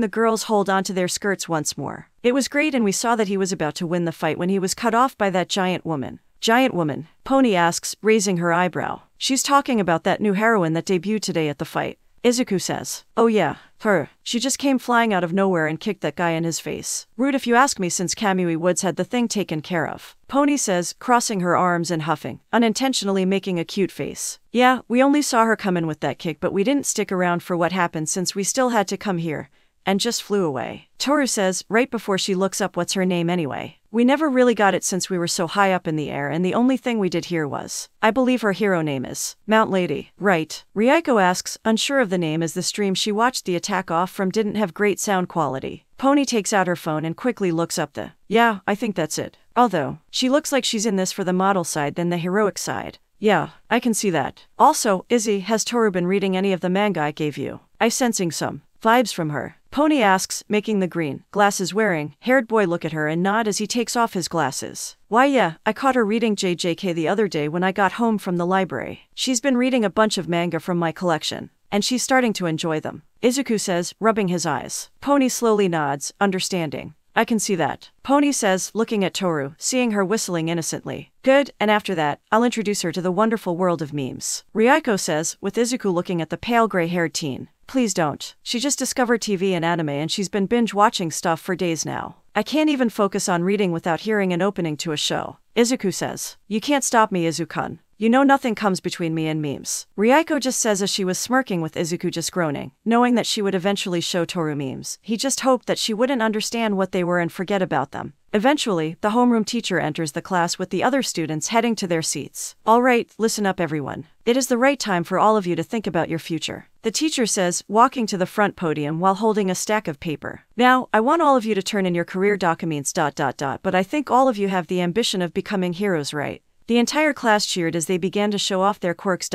the girls hold onto their skirts once more. It was great, and we saw that he was about to win the fight when he was cut off by that giant woman. Giant woman? Pony asks, raising her eyebrow. She's talking about that new heroine that debuted today at the fight. Izuku says. Oh yeah, her. She just came flying out of nowhere and kicked that guy in his face. Rude if you ask me, since Kamui Woods had the thing taken care of. Pony says, crossing her arms and huffing, unintentionally making a cute face. Yeah, we only saw her come in with that kick, but we didn't stick around for what happened since we still had to come here. And just flew away. Toru says, right before she looks up what's her name anyway. We never really got it since we were so high up in the air, and the only thing we did here was, I believe her hero name is Mount Lady. Right. Ryuko asks, unsure of the name as the stream she watched the attack off from didn't have great sound quality. Pony takes out her phone and quickly looks up the, yeah, I think that's it. Although, she looks like she's in this for the model side than the heroic side. Yeah, I can see that. Also, Izzy, has Toru been reading any of the manga I gave you? I'm sensing some vibes from her. Pony asks, making the green glasses wearing haired boy look at her and nod as he takes off his glasses. Why yeah, I caught her reading JJK the other day when I got home from the library. She's been reading a bunch of manga from my collection, and she's starting to enjoy them, Izuku says, rubbing his eyes. Pony slowly nods, understanding. I can see that. Pony says, looking at Toru, seeing her whistling innocently. Good, and after that, I'll introduce her to the wonderful world of memes. Ryuko says, with Izuku looking at the pale gray-haired teen. Please don't. She just discovered TV and anime and she's been binge-watching stuff for days now. I can't even focus on reading without hearing an opening to a show. Izuku says. You can't stop me, Izuku-kun. You know nothing comes between me and memes. Ryuko just says as she was smirking, with Izuku just groaning, knowing that she would eventually show Toru memes. He just hoped that she wouldn't understand what they were and forget about them. Eventually, the homeroom teacher enters the class with the other students heading to their seats. All right, listen up everyone. It is the right time for all of you to think about your future. The teacher says, walking to the front podium while holding a stack of paper. Now, I want all of you to turn in your career documents ... but I think all of you have the ambition of becoming heroes, right? The entire class cheered as they began to show off their quirks ...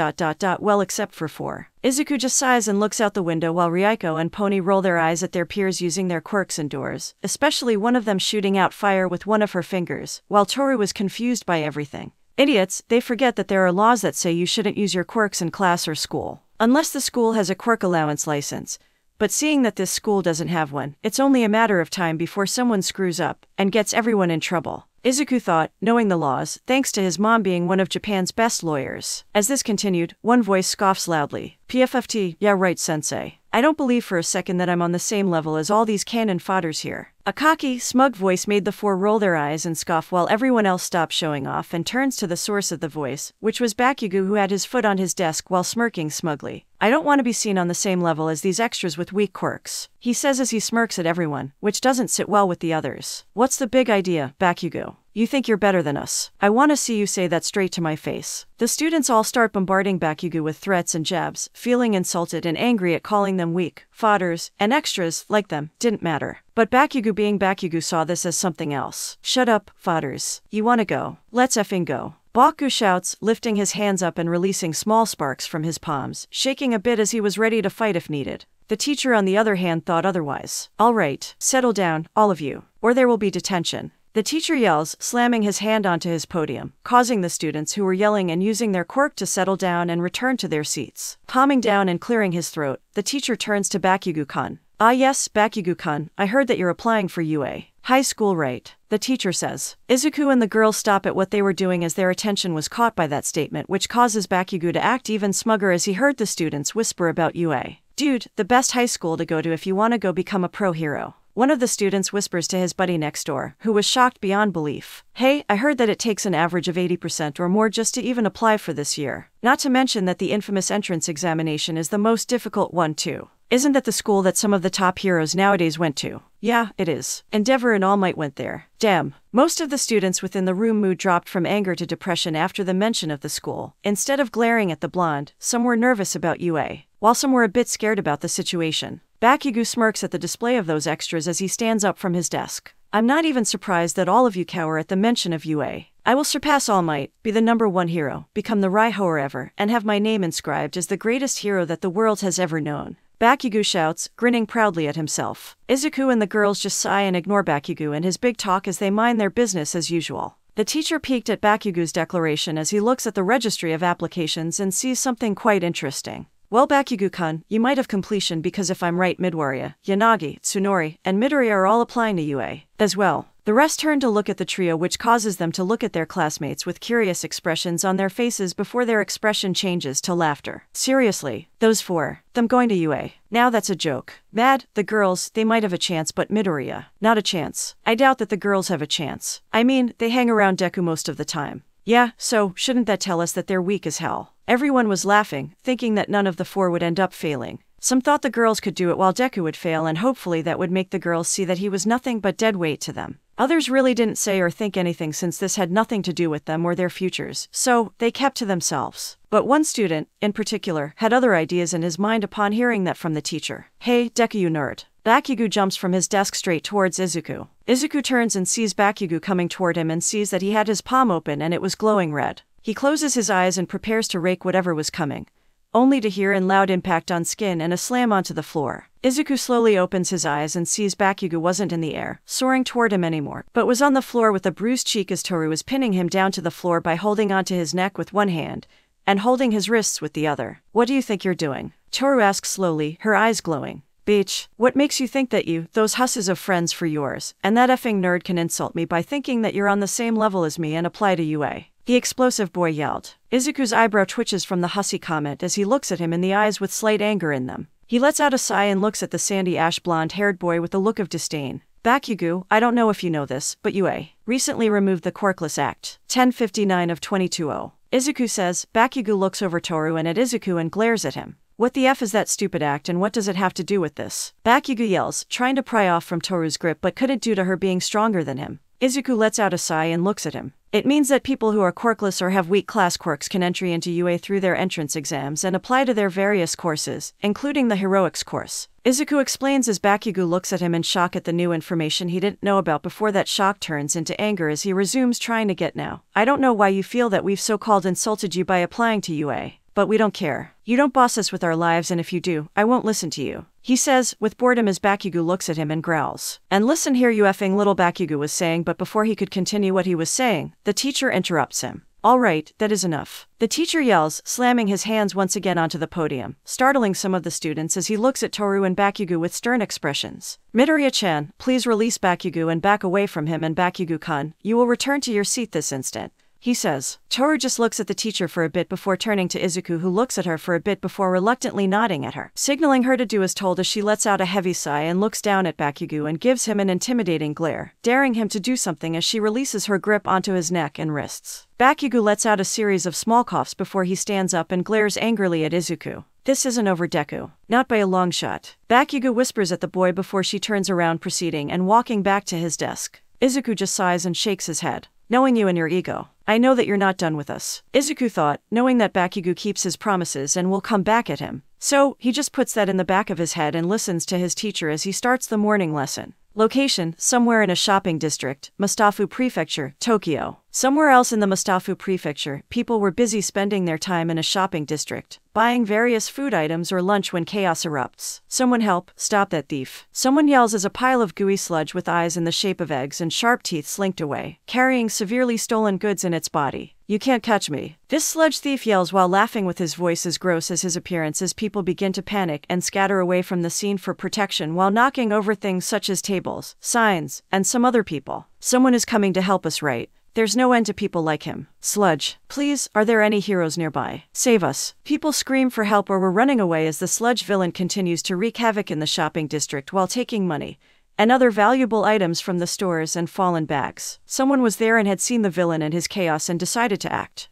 well, except for 4. Izuku just sighs and looks out the window while Ryuko and Pony roll their eyes at their peers using their quirks indoors, especially one of them shooting out fire with one of her fingers, while Toru was confused by everything. Idiots, they forget that there are laws that say you shouldn't use your quirks in class or school, unless the school has a quirk allowance license. But seeing that this school doesn't have one, it's only a matter of time before someone screws up and gets everyone in trouble. Izuku thought, knowing the laws, thanks to his mom being one of Japan's best lawyers. As this continued, one voice scoffs loudly. PFFT, yeah right sensei. I don't believe for a second that I'm on the same level as all these cannon fodders here. A cocky, smug voice made the 4 roll their eyes and scoff while everyone else stops showing off and turns to the source of the voice, which was Bakugo, who had his foot on his desk while smirking smugly. I don't want to be seen on the same level as these extras with weak quirks, he says as he smirks at everyone, which doesn't sit well with the others. What's the big idea, Bakugo? You think you're better than us? I want to see you say that straight to my face. The students all start bombarding Bakugo with threats and jabs, feeling insulted and angry at calling them weak, fodders, and extras like them didn't matter. But Bakugo, being Bakugo, saw this as something else. Shut up, fodders. You wanna go? Let's effing go. Baku shouts, lifting his hands up and releasing small sparks from his palms, shaking a bit as he was ready to fight if needed. The teacher, on the other hand, thought otherwise. All right, settle down, all of you, or there will be detention. The teacher yells, slamming his hand onto his podium, causing the students who were yelling and using their quirk to settle down and return to their seats. Calming down and clearing his throat, the teacher turns to Bakugo-kun. Ah yes, Bakugo-kun, I heard that you're applying for UA high school, right? The teacher says. Izuku and the girls stop at what they were doing as their attention was caught by that statement, which causes Bakugo to act even smugger as he heard the students whisper about UA. Dude, the best high school to go to if you want to go become a pro hero. One of the students whispers to his buddy next door, who was shocked beyond belief. Hey, I heard that it takes an average of 80% or more just to even apply for this year. Not to mention that the infamous entrance examination is the most difficult one too. Isn't that the school that some of the top heroes nowadays went to? Yeah, it is. Endeavor and All Might went there. Damn. Most of the students within the room mood dropped from anger to depression after the mention of the school. Instead of glaring at the blonde, some were nervous about UA, while some were a bit scared about the situation. Bakugo smirks at the display of those extras as he stands up from his desk. I'm not even surprised that all of you cower at the mention of UA. I will surpass All Might, be the #1 hero, become the Raihoer ever, and have my name inscribed as the greatest hero that the world has ever known. Bakugo shouts, grinning proudly at himself. Izuku and the girls just sigh and ignore Bakugo and his big talk as they mind their business as usual. The teacher peeked at Bakugo's declaration as he looks at the registry of applications and sees something quite interesting. Well, Bakugo-kun, you might have completion because if I'm right, Midoriya, Yanagi, Tsunori, and Midoriya are all applying to UA as well. The rest turn to look at the trio, which causes them to look at their classmates with curious expressions on their faces before their expression changes to laughter. Seriously, those four, them going to UA. Now that's a joke. Mad, the girls, they might have a chance, but Midoriya, not a chance. I doubt that the girls have a chance. I mean, they hang around Deku most of the time. Yeah, so shouldn't that tell us that they're weak as hell? Everyone was laughing, thinking that none of the four would end up failing. Some thought the girls could do it while Deku would fail, and hopefully that would make the girls see that he was nothing but dead weight to them. Others really didn't say or think anything since this had nothing to do with them or their futures, so they kept to themselves. But one student, in particular, had other ideas in his mind upon hearing that from the teacher. Hey, Deku, you nerd. Bakugo jumps from his desk straight towards Izuku. Izuku turns and sees Bakugo coming toward him and sees that he had his palm open and it was glowing red. He closes his eyes and prepares to rake whatever was coming, only to hear a loud impact on skin and a slam onto the floor. Izuku slowly opens his eyes and sees Bakugo wasn't in the air, soaring toward him anymore, but was on the floor with a bruised cheek as Toru was pinning him down to the floor by holding onto his neck with one hand and holding his wrists with the other. What do you think you're doing? Toru asks slowly, her eyes glowing. Bitch, what makes you think that you, those husses of friends for yours, and that effing nerd can insult me by thinking that you're on the same level as me and apply to UA? The explosive boy yelled. Izuku's eyebrow twitches from the hussy comment as he looks at him in the eyes with slight anger in them. He lets out a sigh and looks at the sandy ash blonde-haired boy with a look of disdain. Bakugo, I don't know if you know this, but UA recently removed the Corkless Act, 1059 of 2020. Izuku says. Bakugo looks over Toru and at Izuku and glares at him. What the F is that stupid act and what does it have to do with this? Bakugo yells, trying to pry off from Toru's grip but couldn't due to her being stronger than him. Izuku lets out a sigh and looks at him. It means that people who are quirkless or have weak class quirks can entry into UA through their entrance exams and apply to their various courses, including the Heroics course. Izuku explains as Bakugo looks at him in shock at the new information he didn't know about before that shock turns into anger as he resumes trying to get now. I don't know why you feel that we've so-called insulted you by applying to UA. But we don't care. You don't boss us with our lives, and if you do, I won't listen to you. He says, with boredom as Bakugo looks at him and growls. And listen here, you effing little, Bakugo was saying, but before he could continue what he was saying, the teacher interrupts him. All right, that is enough. The teacher yells, slamming his hands once again onto the podium, startling some of the students as he looks at Toru and Bakugo with stern expressions. Midoriya-chan, please release Bakugo and back away from him, and Bakugo-kun, you will return to your seat this instant. He says. Toru just looks at the teacher for a bit before turning to Izuku, who looks at her for a bit before reluctantly nodding at her, signaling her to do as told as she lets out a heavy sigh and looks down at Bakugo and gives him an intimidating glare, daring him to do something as she releases her grip onto his neck and wrists. Bakugo lets out a series of small coughs before he stands up and glares angrily at Izuku. This isn't over, Deku. Not by a long shot. Bakugo whispers at the boy before she turns around, proceeding and walking back to his desk. Izuku just sighs and shakes his head. Knowing you and your ego, I know that you're not done with us. Izuku thought, knowing that Bakugo keeps his promises and will come back at him. So, he just puts that in the back of his head and listens to his teacher as he starts the morning lesson. Location, somewhere in a shopping district, Mustafu Prefecture, Tokyo. Somewhere else in the Mustafu Prefecture, people were busy spending their time in a shopping district, buying various food items or lunch when chaos erupts. Someone help, stop that thief. Someone yells as a pile of gooey sludge with eyes in the shape of eggs and sharp teeth slinked away, carrying severely stolen goods in its body. You can't catch me. This sludge thief yells while laughing with his voice as gross as his appearance as people begin to panic and scatter away from the scene for protection while knocking over things such as tables, signs, and some other people. Someone is coming to help us, right? There's no end to people like him. Sludge. Please, are there any heroes nearby? Save us. People scream for help or we're running away as the sludge villain continues to wreak havoc in the shopping district while taking money and other valuable items from the stores and fallen bags. Someone was there and had seen the villain and his chaos and decided to act.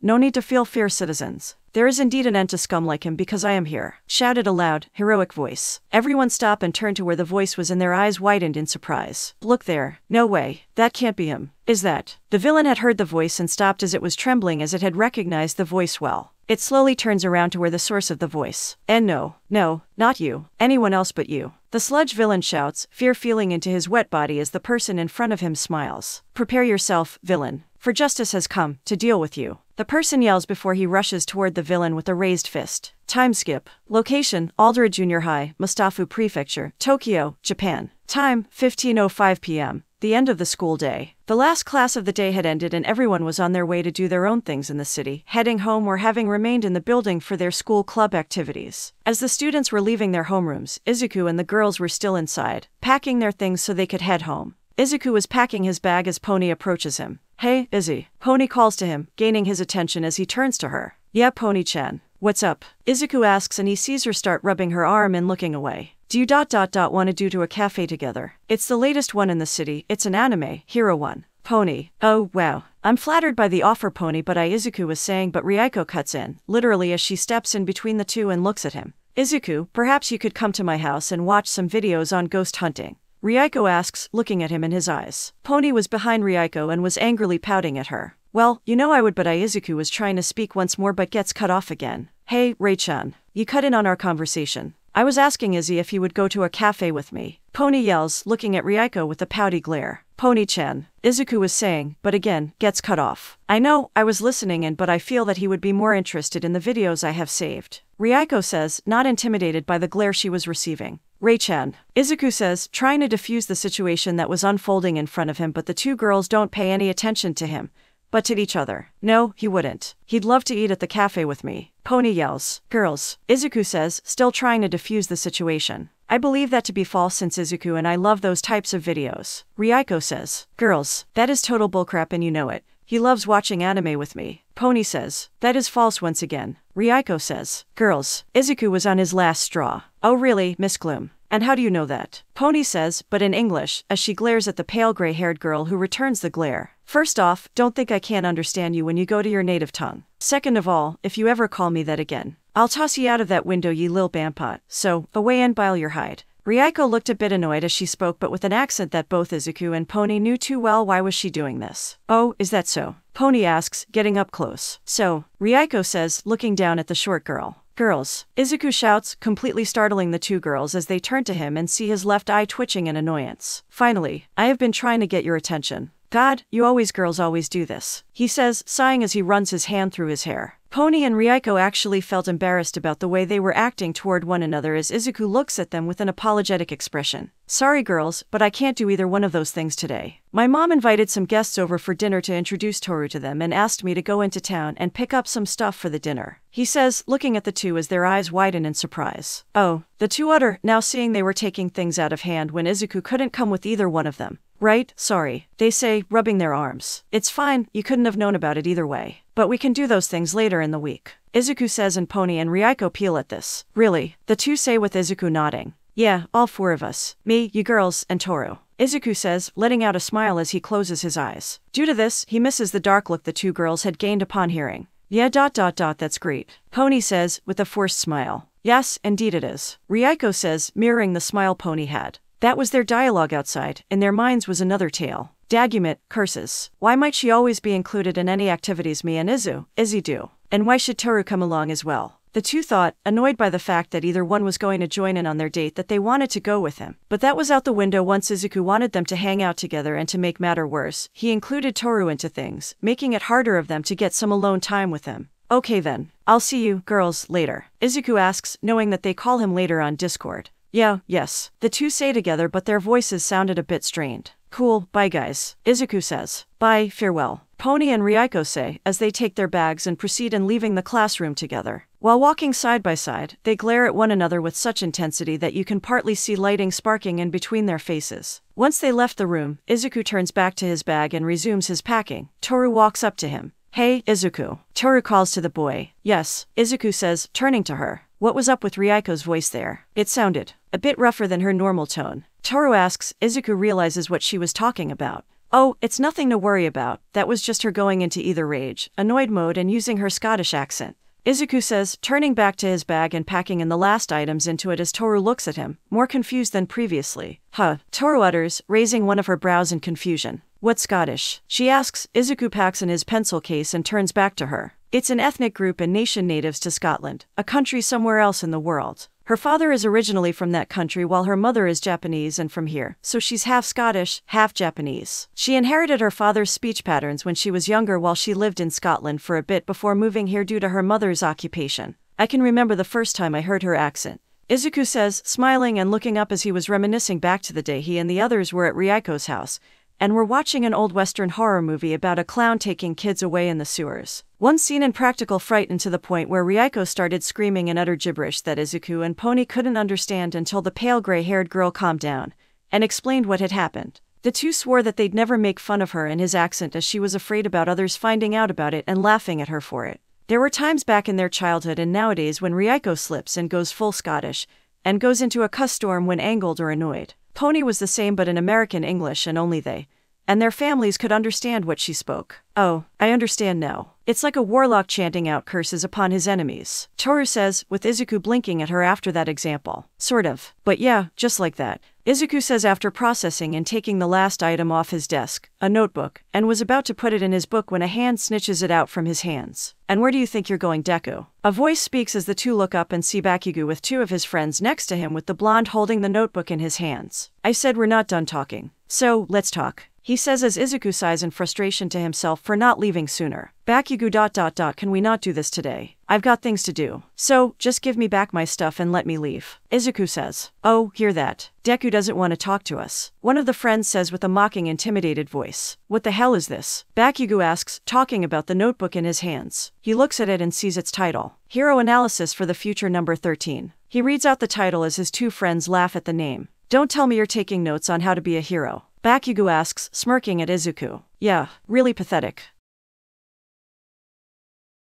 No need to feel fear, citizens. There is indeed an end to scum like him because I am here, shouted a loud, heroic voice. Everyone stopped and turned to where the voice was and their eyes widened in surprise. Look there. No way. That can't be him. Is that? The villain had heard the voice and stopped as it was trembling as it had recognized the voice well. It slowly turns around to where the source of the voice. And no, not you. Anyone else but you. The sludge villain shouts, fear feeling into his wet body as the person in front of him smiles. Prepare yourself, villain, for justice has come to deal with you. The person yells before he rushes toward the villain with a raised fist. Time skip. Location, Aldera Junior High, Mustafu Prefecture, Tokyo, Japan. Time, 15:05 p.m. The end of the school day. The last class of the day had ended and everyone was on their way to do their own things in the city, heading home or having remained in the building for their school club activities. As the students were leaving their homerooms, Izuku and the girls were still inside, packing their things so they could head home. Izuku was packing his bag as Pony approaches him. Hey, Izzy. Pony calls to him, gaining his attention as he turns to her. Yeah, Pony-chan. What's up? Izuku asks and he sees her start rubbing her arm and looking away. Do you want to do to a cafe together? It's the latest one in the city, it's an anime, Hero one. Pony. Oh, wow. I'm flattered by the offer, Pony, but Izuku was saying, but Ryuko cuts in, literally as she steps in between the two and looks at him. Izuku, perhaps you could come to my house and watch some videos on ghost hunting. Ryuko asks, looking at him in his eyes. Pony was behind Ryuko and was angrily pouting at her. Well, you know I would, but Izuku was trying to speak once more but gets cut off again. Hey, Ray-chan. You cut in on our conversation. I was asking Izzy if he would go to a cafe with me. Pony yells, looking at Ryuko with a pouty glare. Pony-chan. Izuku was saying, but again, gets cut off. I know, I was listening but I feel that he would be more interested in the videos I have saved. Ryuko says, not intimidated by the glare she was receiving. Ray-chan. Izuku says, trying to defuse the situation that was unfolding in front of him, but the two girls don't pay any attention to him, but to each other. No, he wouldn't. He'd love to eat at the cafe with me. Pony yells. Girls. Izuku says, still trying to defuse the situation. I believe that to be false since Izuku and I love those types of videos. Ryuko says. Girls. That is total bullcrap and you know it. He loves watching anime with me. Pony says. That is false once again. Ryuko says. Girls. Izuku was on his last straw. Oh really, Miss Gloom? And how do you know that? Pony says, but in English, as she glares at the pale gray-haired girl who returns the glare. First off, don't think I can't understand you when you go to your native tongue. Second of all, if you ever call me that again, I'll toss you out of that window, ye lil bampot. So, away and bile your hide. Ryuko looked a bit annoyed as she spoke, but with an accent that both Izuku and Pony knew too well. Why was she doing this? Oh, is that so? Pony asks, getting up close. So, Ryuko says, looking down at the short girl. Girls. Izuku shouts, completely startling the two girls as they turn to him and see his left eye twitching in annoyance. Finally, I have been trying to get your attention. God, you girls always do this. He says, sighing as he runs his hand through his hair. Pony and Ryuko actually felt embarrassed about the way they were acting toward one another as Izuku looks at them with an apologetic expression. Sorry girls, but I can't do either one of those things today. My mom invited some guests over for dinner to introduce Toru to them and asked me to go into town and pick up some stuff for the dinner. He says, looking at the two as their eyes widen in surprise. Oh, the two utter, now seeing they were taking things out of hand when Izuku couldn't come with either one of them. Right, sorry, they say, rubbing their arms. It's fine, you couldn't have known about it either way. But we can do those things later in the week. Izuku says, and Pony and Ryuko peel at this. Really? The two say with Izuku nodding. Yeah, all four of us. Me, you girls, and Toru. Izuku says, letting out a smile as he closes his eyes. Due to this, he misses the dark look the two girls had gained upon hearing. Yeah, that's great. Pony says, with a forced smile. Yes, indeed it is. Ryuko says, mirroring the smile Pony had. That was their dialogue outside. In their minds was another tale. Dagumet, curses. Why might she always be included in any activities me and Izzy do? And why should Toru come along as well? The two thought, annoyed by the fact that either one was going to join in on their date, that they wanted to go with him. But that was out the window once Izuku wanted them to hang out together, and to make matter worse, he included Toru into things, making it harder of them to get some alone time with him. Okay then. I'll see you, girls, later. Izuku asks, knowing that they call him later on Discord. Yeah, yes. The two say together, but their voices sounded a bit strained. Cool, bye guys. Izuku says. Bye, farewell. Pony and Ryuko say, as they take their bags and proceed in leaving the classroom together. While walking side by side, they glare at one another with such intensity that you can partly see lighting sparking in between their faces. Once they left the room, Izuku turns back to his bag and resumes his packing. Toru walks up to him. Hey, Izuku. Toru calls to the boy. Yes, Izuku says, turning to her. What was up with Ryuko's voice there? It sounded a bit rougher than her normal tone. Toru asks. Izuku realizes what she was talking about. Oh, it's nothing to worry about. That was just her going into either rage, annoyed mode and using her Scottish accent. Izuku says, turning back to his bag and packing in the last items into it as Toru looks at him, more confused than previously. Huh, Toru utters, raising one of her brows in confusion. What's Scottish? She asks. Izuku packs in his pencil case and turns back to her. It's an ethnic group and nation natives to Scotland, a country somewhere else in the world. Her father is originally from that country while her mother is Japanese and from here, so she's half Scottish, half Japanese. She inherited her father's speech patterns when she was younger while she lived in Scotland for a bit before moving here due to her mother's occupation. I can remember the first time I heard her accent. Izuku says, smiling and looking up as he was reminiscing back to the day he and the others were at Ryuko's house, and were watching an old Western horror movie about a clown taking kids away in the sewers. One scene in practical frightened to the point where Ryuko started screaming in utter gibberish that Izuku and Pony couldn't understand until the pale gray-haired girl calmed down and explained what had happened. The two swore that they'd never make fun of her and his accent as she was afraid about others finding out about it and laughing at her for it. There were times back in their childhood and nowadays when Ryuko slips and goes full Scottish and goes into a cuss storm when angered or annoyed. Pony was the same but in American English and only they and their families could understand what she spoke. Oh, I understand now. It's like a warlock chanting out curses upon his enemies, Toru says, with Izuku blinking at her after that example. Sort of. But yeah, just like that. Izuku says after processing and taking the last item off his desk, a notebook, and was about to put it in his book when a hand snatches it out from his hands. And where do you think you're going, Deku? A voice speaks as the two look up and see Bakugo with two of his friends next to him with the blonde holding the notebook in his hands. I said we're not done talking. So, let's talk. He says as Izuku sighs in frustration to himself for not leaving sooner. Bakugo ... Can we not do this today? I've got things to do. So, just give me back my stuff and let me leave. Izuku says. Oh, hear that. Deku doesn't want to talk to us. One of the friends says with a mocking, intimidated voice. What the hell is this? Bakugo asks, talking about the notebook in his hands. He looks at it and sees its title. Hero Analysis for the Future number 13. He reads out the title as his two friends laugh at the name. Don't tell me you're taking notes on how to be a hero. Bakugo asks, smirking at Izuku. Yeah, really pathetic.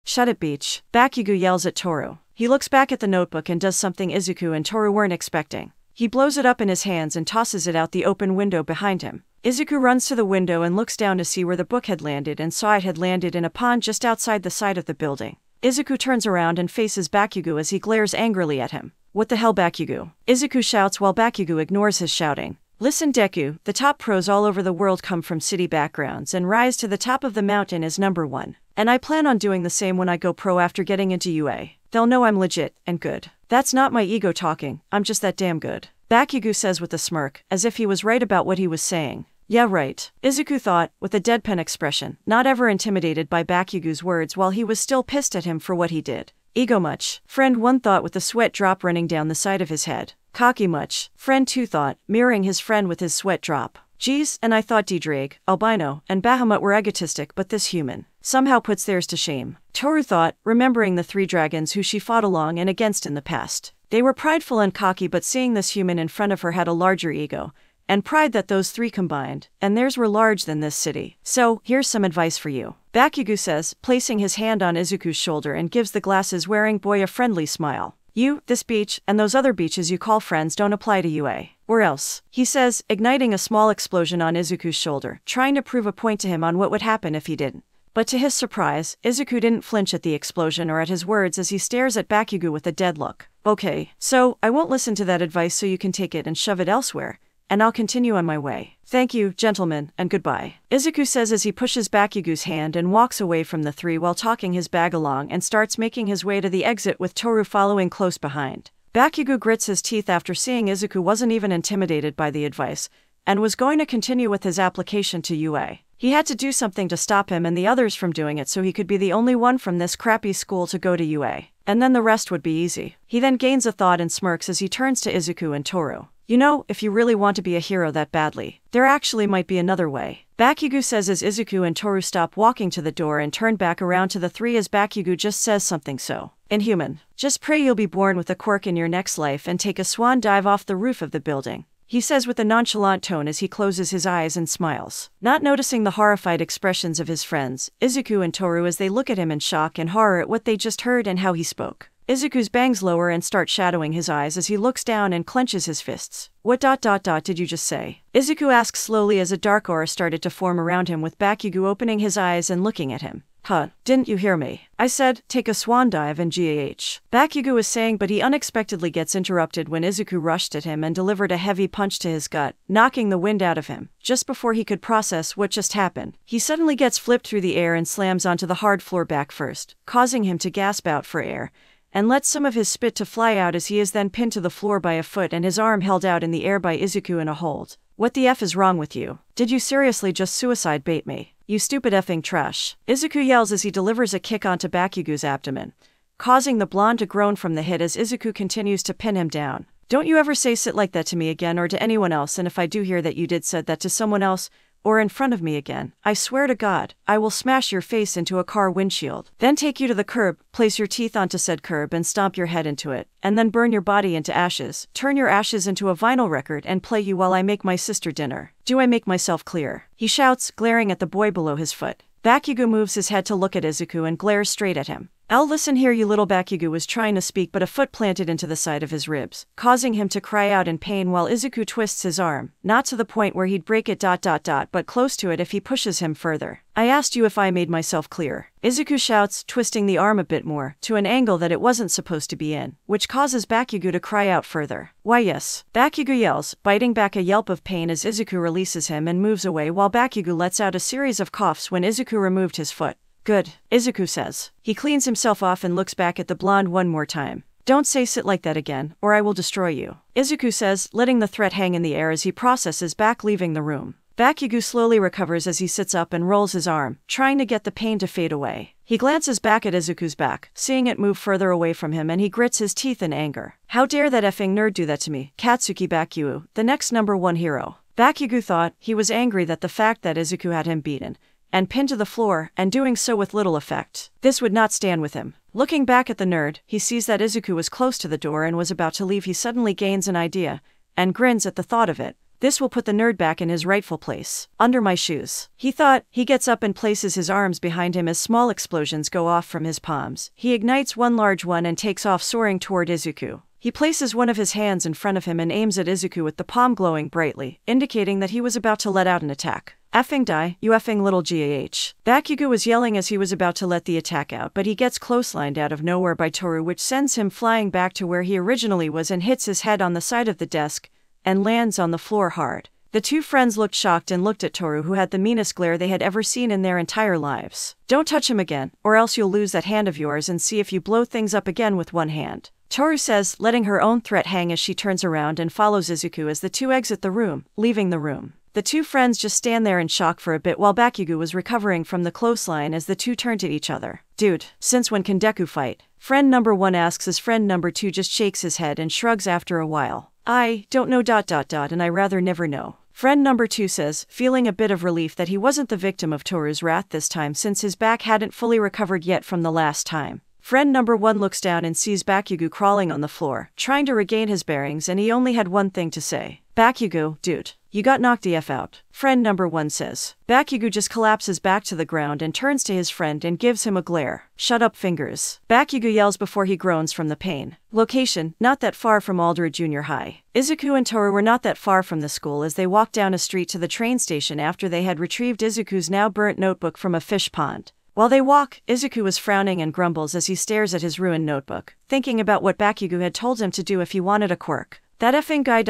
Shut it, Beach. Bakugo yells at Toru. He looks back at the notebook and does something Izuku and Toru weren't expecting. He blows it up in his hands and tosses it out the open window behind him. Izuku runs to the window and looks down to see where the book had landed and saw it had landed in a pond just outside the side of the building. Izuku turns around and faces Bakugo as he glares angrily at him. What the hell, Bakugo? Izuku shouts while Bakugo ignores his shouting. Listen, Deku, the top pros all over the world come from city backgrounds and rise to the top of the mountain as number one. And I plan on doing the same when I go pro after getting into UA. They'll know I'm legit and good. That's not my ego talking, I'm just that damn good. Bakugo says with a smirk, as if he was right about what he was saying. Yeah, right. Izuku thought, with a deadpan expression, not ever intimidated by Bakugo's words while he was still pissed at him for what he did. Ego much? Friend 1 thought with a sweat drop running down the side of his head. Cocky much? Friend 2 thought, mirroring his friend with his sweat drop. Geez, and I thought D-Drake, Albino, and Bahamut were egotistic but this human somehow puts theirs to shame. Toru thought, remembering the 3 dragons who she fought along and against in the past. They were prideful and cocky but seeing this human in front of her had a larger ego, and pride that those 3 combined, and theirs were large than this city. So, here's some advice for you. Bakugo says, placing his hand on Izuku's shoulder and gives the glasses-wearing boy a friendly smile. You, this beach, and those other beaches you call friends don't apply to UA. Or else, he says, igniting a small explosion on Izuku's shoulder, trying to prove a point to him on what would happen if he didn't. But to his surprise, Izuku didn't flinch at the explosion or at his words as he stares at Bakugo with a dead look. Okay, so, I won't listen to that advice so you can take it and shove it elsewhere, and I'll continue on my way. Thank you, gentlemen, and goodbye. Izuku says as he pushes Bakugo's hand and walks away from the 3 while talking his bag along and starts making his way to the exit with Toru following close behind. Bakugo grits his teeth after seeing Izuku wasn't even intimidated by the advice, and was going to continue with his application to UA. He had to do something to stop him and the others from doing it so he could be the only one from this crappy school to go to UA. And then the rest would be easy. He then gains a thought and smirks as he turns to Izuku and Toru. You know, if you really want to be a hero that badly, there actually might be another way. Bakugo says as Izuku and Toru stop walking to the door and turn back around to the 3 as Bakugo just says something so inhuman. Just pray you'll be born with a quirk in your next life and take a swan dive off the roof of the building. He says with a nonchalant tone as he closes his eyes and smiles. Not noticing the horrified expressions of his friends, Izuku and Toru as they look at him in shock and horror at what they just heard and how he spoke. Izuku's bangs lower and start shadowing his eyes as he looks down and clenches his fists. What did you just say? Izuku asks slowly as a dark aura started to form around him, with Bakugo opening his eyes and looking at him. Huh, didn't you hear me? I said, take a swan dive and GAH. Bakugo was saying, but he unexpectedly gets interrupted when Izuku rushed at him and delivered a heavy punch to his gut, knocking the wind out of him. Just before he could process what just happened, he suddenly gets flipped through the air and slams onto the hard floor back first, causing him to gasp out for air, and lets some of his spit to fly out as he is then pinned to the floor by a foot and his arm held out in the air by Izuku in a hold. What the F is wrong with you? Did you seriously just suicide bait me? You stupid effing trash. Izuku yells as he delivers a kick onto Bakugo's abdomen, causing the blonde to groan from the hit as Izuku continues to pin him down. Don't you ever say sit like that to me again or to anyone else, and if I do hear that you did said that to someone else or in front of me again, I swear to God, I will smash your face into a car windshield, then take you to the curb, place your teeth onto said curb and stomp your head into it, and then burn your body into ashes, turn your ashes into a vinyl record and play you while I make my sister dinner. Do I make myself clear? He shouts, glaring at the boy below his foot. Bakugo moves his head to look at Izuku and glares straight at him. Listen here, you little. Bakugo was trying to speak, but a foot planted into the side of his ribs, causing him to cry out in pain while Izuku twists his arm, not to the point where he'd break it but close to it if he pushes him further. I asked you if I made myself clear. Izuku shouts, twisting the arm a bit more, to an angle that it wasn't supposed to be in, which causes Bakugo to cry out further. Why yes. Bakugo yells, biting back a yelp of pain as Izuku releases him and moves away while Bakugo lets out a series of coughs when Izuku removed his foot. Good, Izuku says. He cleans himself off and looks back at the blonde one more time. Don't say sit like that again, or I will destroy you, Izuku says, letting the threat hang in the air as he processes back, leaving the room. Bakugo slowly recovers as he sits up and rolls his arm, trying to get the pain to fade away. He glances back at Izuku's back, seeing it move further away from him, and he grits his teeth in anger. How dare that effing nerd do that to me, Katsuki Bakugo, the next #1 hero. Bakugo thought he was angry that the fact that Izuku had him beaten and pinned to the floor, and doing so with little effect. This would not stand with him. Looking back at the nerd, he sees that Izuku was close to the door and was about to leave. He suddenly gains an idea, and grins at the thought of it. This will put the nerd back in his rightful place, under my shoes. He thought. He gets up and places his arms behind him as small explosions go off from his palms. He ignites one large one and takes off, soaring toward Izuku. He places one of his hands in front of him and aims at Izuku with the palm glowing brightly, indicating that he was about to let out an attack. Effing die, you effing little GAH. Bakugo was yelling as he was about to let the attack out, but he gets clotheslined out of nowhere by Toru, which sends him flying back to where he originally was and hits his head on the side of the desk and lands on the floor hard. The two friends looked shocked and looked at Toru, who had the meanest glare they had ever seen in their entire lives. Don't touch him again, or else you'll lose that hand of yours and see if you blow things up again with one hand, Toru says, letting her own threat hang as she turns around and follows Izuku as the two exit the room, leaving the room. The two friends just stand there in shock for a bit while Bakugo was recovering from the clothesline as the two turn to each other. Dude, since when can Deku fight? Friend #1 asks as friend #2 just shakes his head and shrugs after a while. I don't know ... and I rather never know. Friend #2 says, feeling a bit of relief that he wasn't the victim of Toru's wrath this time since his back hadn't fully recovered yet from the last time. Friend #1 looks down and sees Bakugo crawling on the floor, trying to regain his bearings, and he only had one thing to say. Bakugo, dude, you got knocked the F out, friend #1 says. Bakugo just collapses back to the ground and turns to his friend and gives him a glare. Shut up, fingers. Bakugo yells before he groans from the pain. Location, not that far from Aldera Junior High. Izuku and Toru were not that far from the school as they walked down a street to the train station after they had retrieved Izuku's now burnt notebook from a fish pond. While they walk, Izuku was frowning and grumbles as he stares at his ruined notebook, thinking about what Bakugo had told him to do if he wanted a quirk. That effing guy ...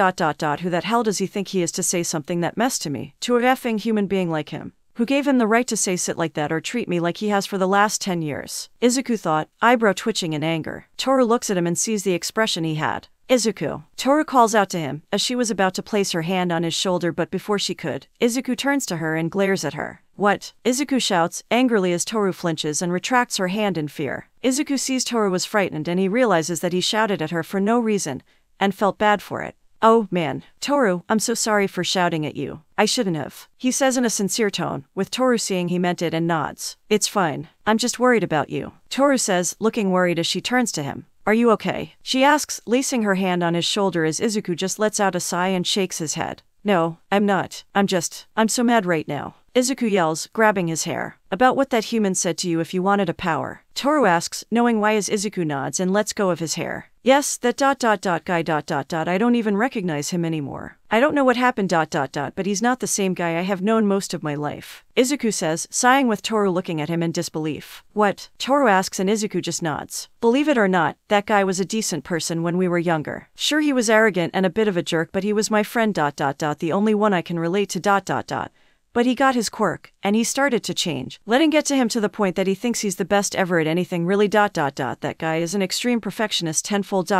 who that hell does he think he is to say something that mess to me, to a effing human being like him? Who gave him the right to say sit like that or treat me like he has for the last 10 years? Izuku thought, eyebrow twitching in anger. Toru looks at him and sees the expression he had. Izuku. Toru calls out to him, as she was about to place her hand on his shoulder, but before she could, Izuku turns to her and glares at her. What? Izuku shouts, angrily as Toru flinches and retracts her hand in fear. Izuku sees Toru was frightened and he realizes that he shouted at her for no reason, and felt bad for it. Oh, man. Toru, I'm so sorry for shouting at you. I shouldn't have, he says in a sincere tone, with Toru seeing he meant it and nods. It's fine. I'm just worried about you, Toru says, looking worried as she turns to him. Are you okay? She asks, lacing her hand on his shoulder as Izuku just lets out a sigh and shakes his head. No, I'm not. I'm so mad right now. Izuku yells, grabbing his hair. About what that human said to you if you wanted a power. Toru asks, knowing why as Izuku nods and lets go of his hair. Yes, that guy I don't even recognize him anymore. I don't know what happened but he's not the same guy I have known most of my life. Izuku says, sighing with Toru looking at him in disbelief. What? Toru asks and Izuku just nods. Believe it or not, that guy was a decent person when we were younger. Sure, he was arrogant and a bit of a jerk, but he was my friend the only one I can relate to But he got his quirk, and he started to change, letting get to him to the point that he thinks he's the best ever at anything really That guy is an extreme perfectionist tenfold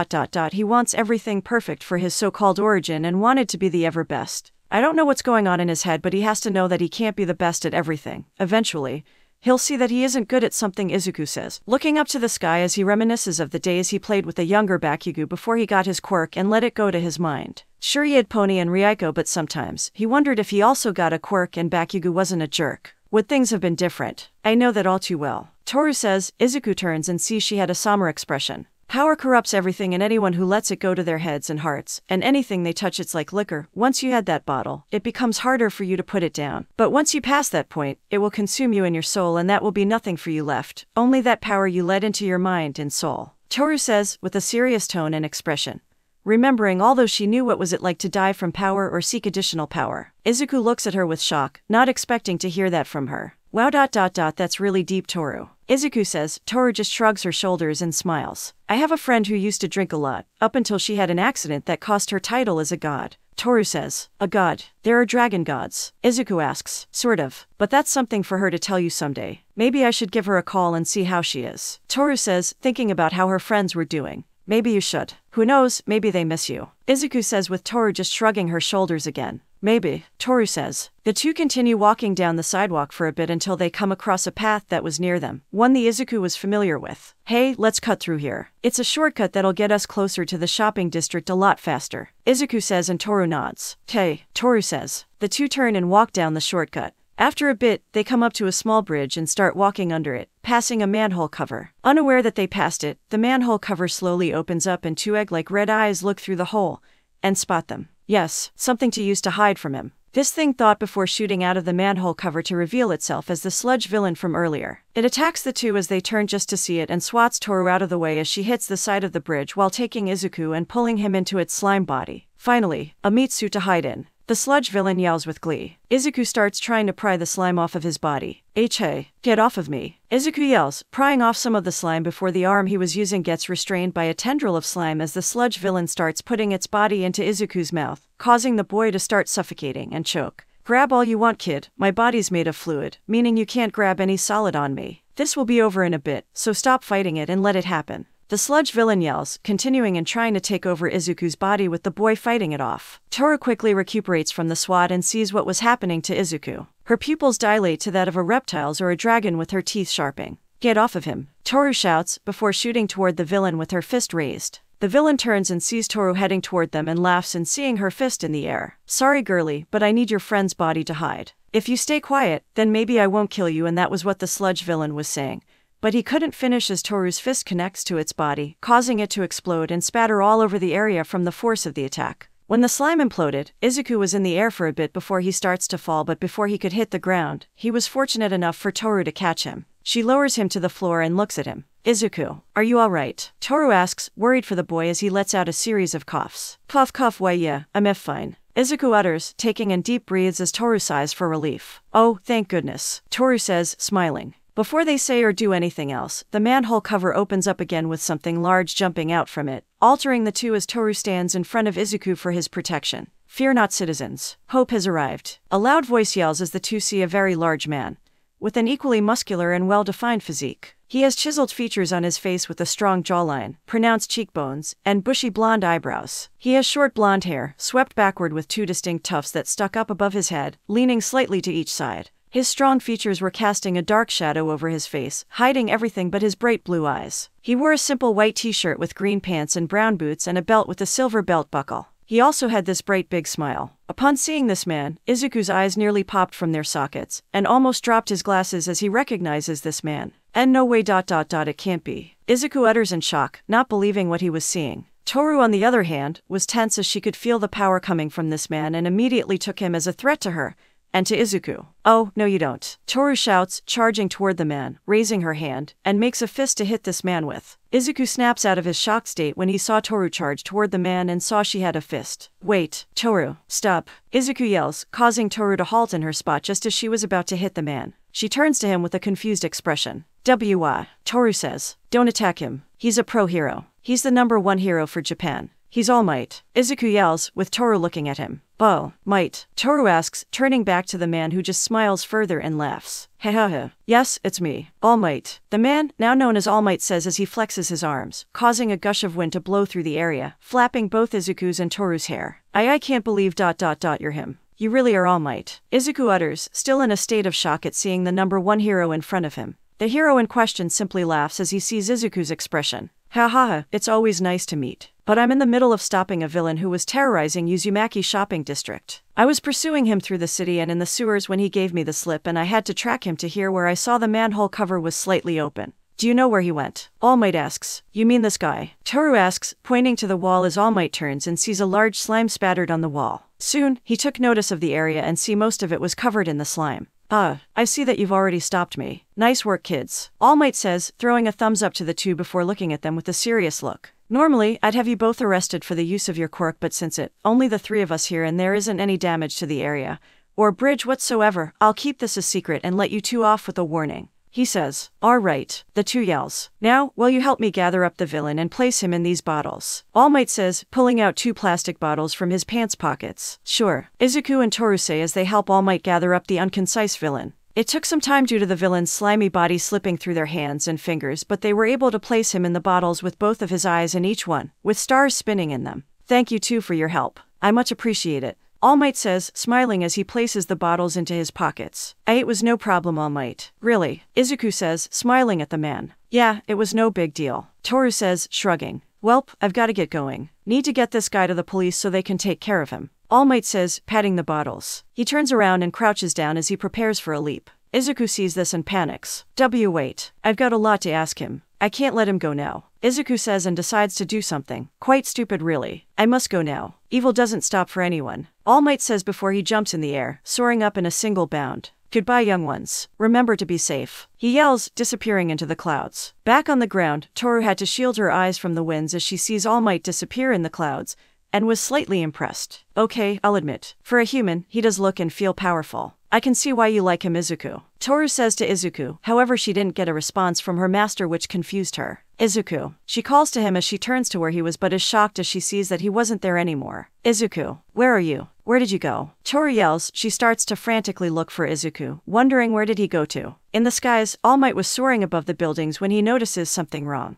He wants everything perfect for his so-called origin and wanted to be the ever best. I don't know what's going on in his head, but he has to know that he can't be the best at everything. Eventually, he'll see that he isn't good at something, Izuku says, looking up to the sky as he reminisces of the days he played with a younger Bakugo before he got his quirk and let it go to his mind. Sure, he had Pony and Ryuko, but sometimes he wondered if he also got a quirk and Bakugo wasn't a jerk. Would things have been different? I know that all too well. Toru says. Izuku turns and sees she had a somber expression. Power corrupts everything and anyone who lets it go to their heads and hearts, and anything they touch. It's like liquor. Once you had that bottle, it becomes harder for you to put it down. But once you pass that point, it will consume you and your soul, and that will be nothing for you left. Only that power you let into your mind and soul. Toru says, with a serious tone and expression. Remembering, although she knew what was it like to die from power or seek additional power. Izuku looks at her with shock, not expecting to hear that from her. Wow. That's really deep, Toru. Izuku says. Toru just shrugs her shoulders and smiles. I have a friend who used to drink a lot, up until she had an accident that cost her title as a god. Toru says. A god? There are dragon gods? Izuku asks. Sort of. But that's something for her to tell you someday. Maybe I should give her a call and see how she is. Toru says, thinking about how her friends were doing. Maybe you should. Who knows, maybe they miss you. Izuku says, with Toru just shrugging her shoulders again. Maybe, Toru says. The two continue walking down the sidewalk for a bit until they come across a path that was near them, one the Izuku was familiar with. Hey, let's cut through here. It's a shortcut that'll get us closer to the shopping district a lot faster. Izuku says and Toru nods. Hey, Toru says. The two turn and walk down the shortcut. After a bit, they come up to a small bridge and start walking under it, passing a manhole cover. Unaware that they passed it, the manhole cover slowly opens up and two egg-like red eyes look through the hole and spot them. Yes, something to use to hide from him. This thing thought before shooting out of the manhole cover to reveal itself as the sludge villain from earlier. It attacks the two as they turn just to see it and swats Toru out of the way as she hits the side of the bridge while taking Izuku and pulling him into its slime body. Finally, a meat suit to hide in. The sludge villain yells with glee. Izuku starts trying to pry the slime off of his body. Hey, get off of me. Izuku yells, prying off some of the slime before the arm he was using gets restrained by a tendril of slime as the sludge villain starts putting its body into Izuku's mouth, causing the boy to start suffocating and choke. Grab all you want, kid. My body's made of fluid, meaning you can't grab any solid on me. This will be over in a bit, so stop fighting it and let it happen. The sludge villain yells, continuing and trying to take over Izuku's body with the boy fighting it off. Toru quickly recuperates from the swat and sees what was happening to Izuku. Her pupils dilate to that of a reptile's or a dragon with her teeth sharpening. Get off of him, Toru shouts, before shooting toward the villain with her fist raised. The villain turns and sees Toru heading toward them and laughs in seeing her fist in the air. Sorry girlie, but I need your friend's body to hide. If you stay quiet, then maybe I won't kill you, and that was what the sludge villain was saying. But he couldn't finish as Toru's fist connects to its body, causing it to explode and spatter all over the area from the force of the attack. When the slime imploded, Izuku was in the air for a bit before he starts to fall, but before he could hit the ground, he was fortunate enough for Toru to catch him. She lowers him to the floor and looks at him. Izuku, are you alright? Toru asks, worried for the boy as he lets out a series of coughs. Cough, why yeah, I'm fine. Izuku utters, taking in deep breaths as Toru sighs for relief. Oh, thank goodness, Toru says, smiling. Before they say or do anything else, the manhole cover opens up again with something large jumping out from it, altering the two as Toru stands in front of Izuku for his protection. Fear not, citizens. Hope has arrived. A loud voice yells as the two see a very large man, with an equally muscular and well-defined physique. He has chiseled features on his face with a strong jawline, pronounced cheekbones, and bushy blonde eyebrows. He has short blonde hair, swept backward with two distinct tufts that stuck up above his head, leaning slightly to each side. His strong features were casting a dark shadow over his face, hiding everything but his bright blue eyes. He wore a simple white t-shirt with green pants and brown boots and a belt with a silver belt buckle. He also had this bright big smile. Upon seeing this man, Izuku's eyes nearly popped from their sockets, and almost dropped his glasses as he recognizes this man. And no way, it can't be. Izuku utters in shock, not believing what he was seeing. Toru, on the other hand, was tense as she could feel the power coming from this man and immediately took him as a threat to her and to Izuku. "Oh, no you don't," Toru shouts, charging toward the man, raising her hand, and makes a fist to hit this man with. Izuku snaps out of his shocked state when he saw Toru charge toward the man and saw she had a fist. "Wait, Toru, stop," Izuku yells, causing Toru to halt in her spot just as she was about to hit the man. She turns to him with a confused expression. "Why?" Toru says. "Don't attack him. He's a pro hero. He's the #1 hero for Japan. He's All Might," Izuku yells, with Toru looking at him. "Oh, Might?" Toru asks, turning back to the man who just smiles further and laughs. "Hehehe. Yes, it's me, All Might." The man, now known as All Might, says as he flexes his arms, causing a gush of wind to blow through the area, flapping both Izuku's and Toru's hair. I can't believe ... you're him. You really are All Might," Izuku utters, still in a state of shock at seeing the #1 hero in front of him. The hero in question simply laughs as he sees Izuku's expression. "Ha ha ha, it's always nice to meet. But I'm in the middle of stopping a villain who was terrorizing Uzumaki shopping district. I was pursuing him through the city and in the sewers when he gave me the slip, and I had to track him to here where I saw the manhole cover was slightly open. Do you know where he went?" All Might asks. "You mean this guy?" Toru asks, pointing to the wall as All Might turns and sees a large slime spattered on the wall. Soon, he took notice of the area and see most of it was covered in the slime. I see that you've already stopped me. Nice work, kids," All Might says, throwing a thumbs up to the two before looking at them with a serious look. "Normally, I'd have you both arrested for the use of your quirk, but since only the three of us here and there isn't any damage to the area or bridge whatsoever, I'll keep this a secret and let you two off with a warning," he says. "All right," the two yells. "Now, will you help me gather up the villain and place him in these bottles?" All Might says, pulling out 2 plastic bottles from his pants pockets. "Sure," Izuku and Toru say as they help All Might gather up the unconcise villain. It took some time due to the villain's slimy body slipping through their hands and fingers, but they were able to place him in the bottles with both of his eyes in each one, with stars spinning in them. "Thank you two for your help. I much appreciate it," All Might says, smiling as he places the bottles into his pockets. "It was no problem, All Might. Really," Izuku says, smiling at the man. "Yeah, it was no big deal," Toru says, shrugging. "Welp, I've got to get going. Need to get this guy to the police so they can take care of him," All Might says, patting the bottles. He turns around and crouches down as he prepares for a leap. Izuku sees this and panics. Wait, I've got a lot to ask him. I can't let him go now," Izuku says and decides to do something. "Quite stupid really. I must go now. Evil doesn't stop for anyone," All Might says before he jumps in the air, soaring up in a single bound. "Goodbye, young ones. Remember to be safe," he yells, disappearing into the clouds. Back on the ground, Toru had to shield her eyes from the winds as she sees All Might disappear in the clouds, and was slightly impressed. "Okay, I'll admit, for a human, he does look and feel powerful. I can see why you like him, Izuku," Toru says to Izuku. However, she didn't get a response from her master, which confused her. "Izuku," she calls to him as she turns to where he was, but is shocked as she sees that he wasn't there anymore. "Izuku, where are you? Where did you go?" Toru yells. She starts to frantically look for Izuku, wondering where did he go to. In the skies, All Might was soaring above the buildings when he notices something wrong.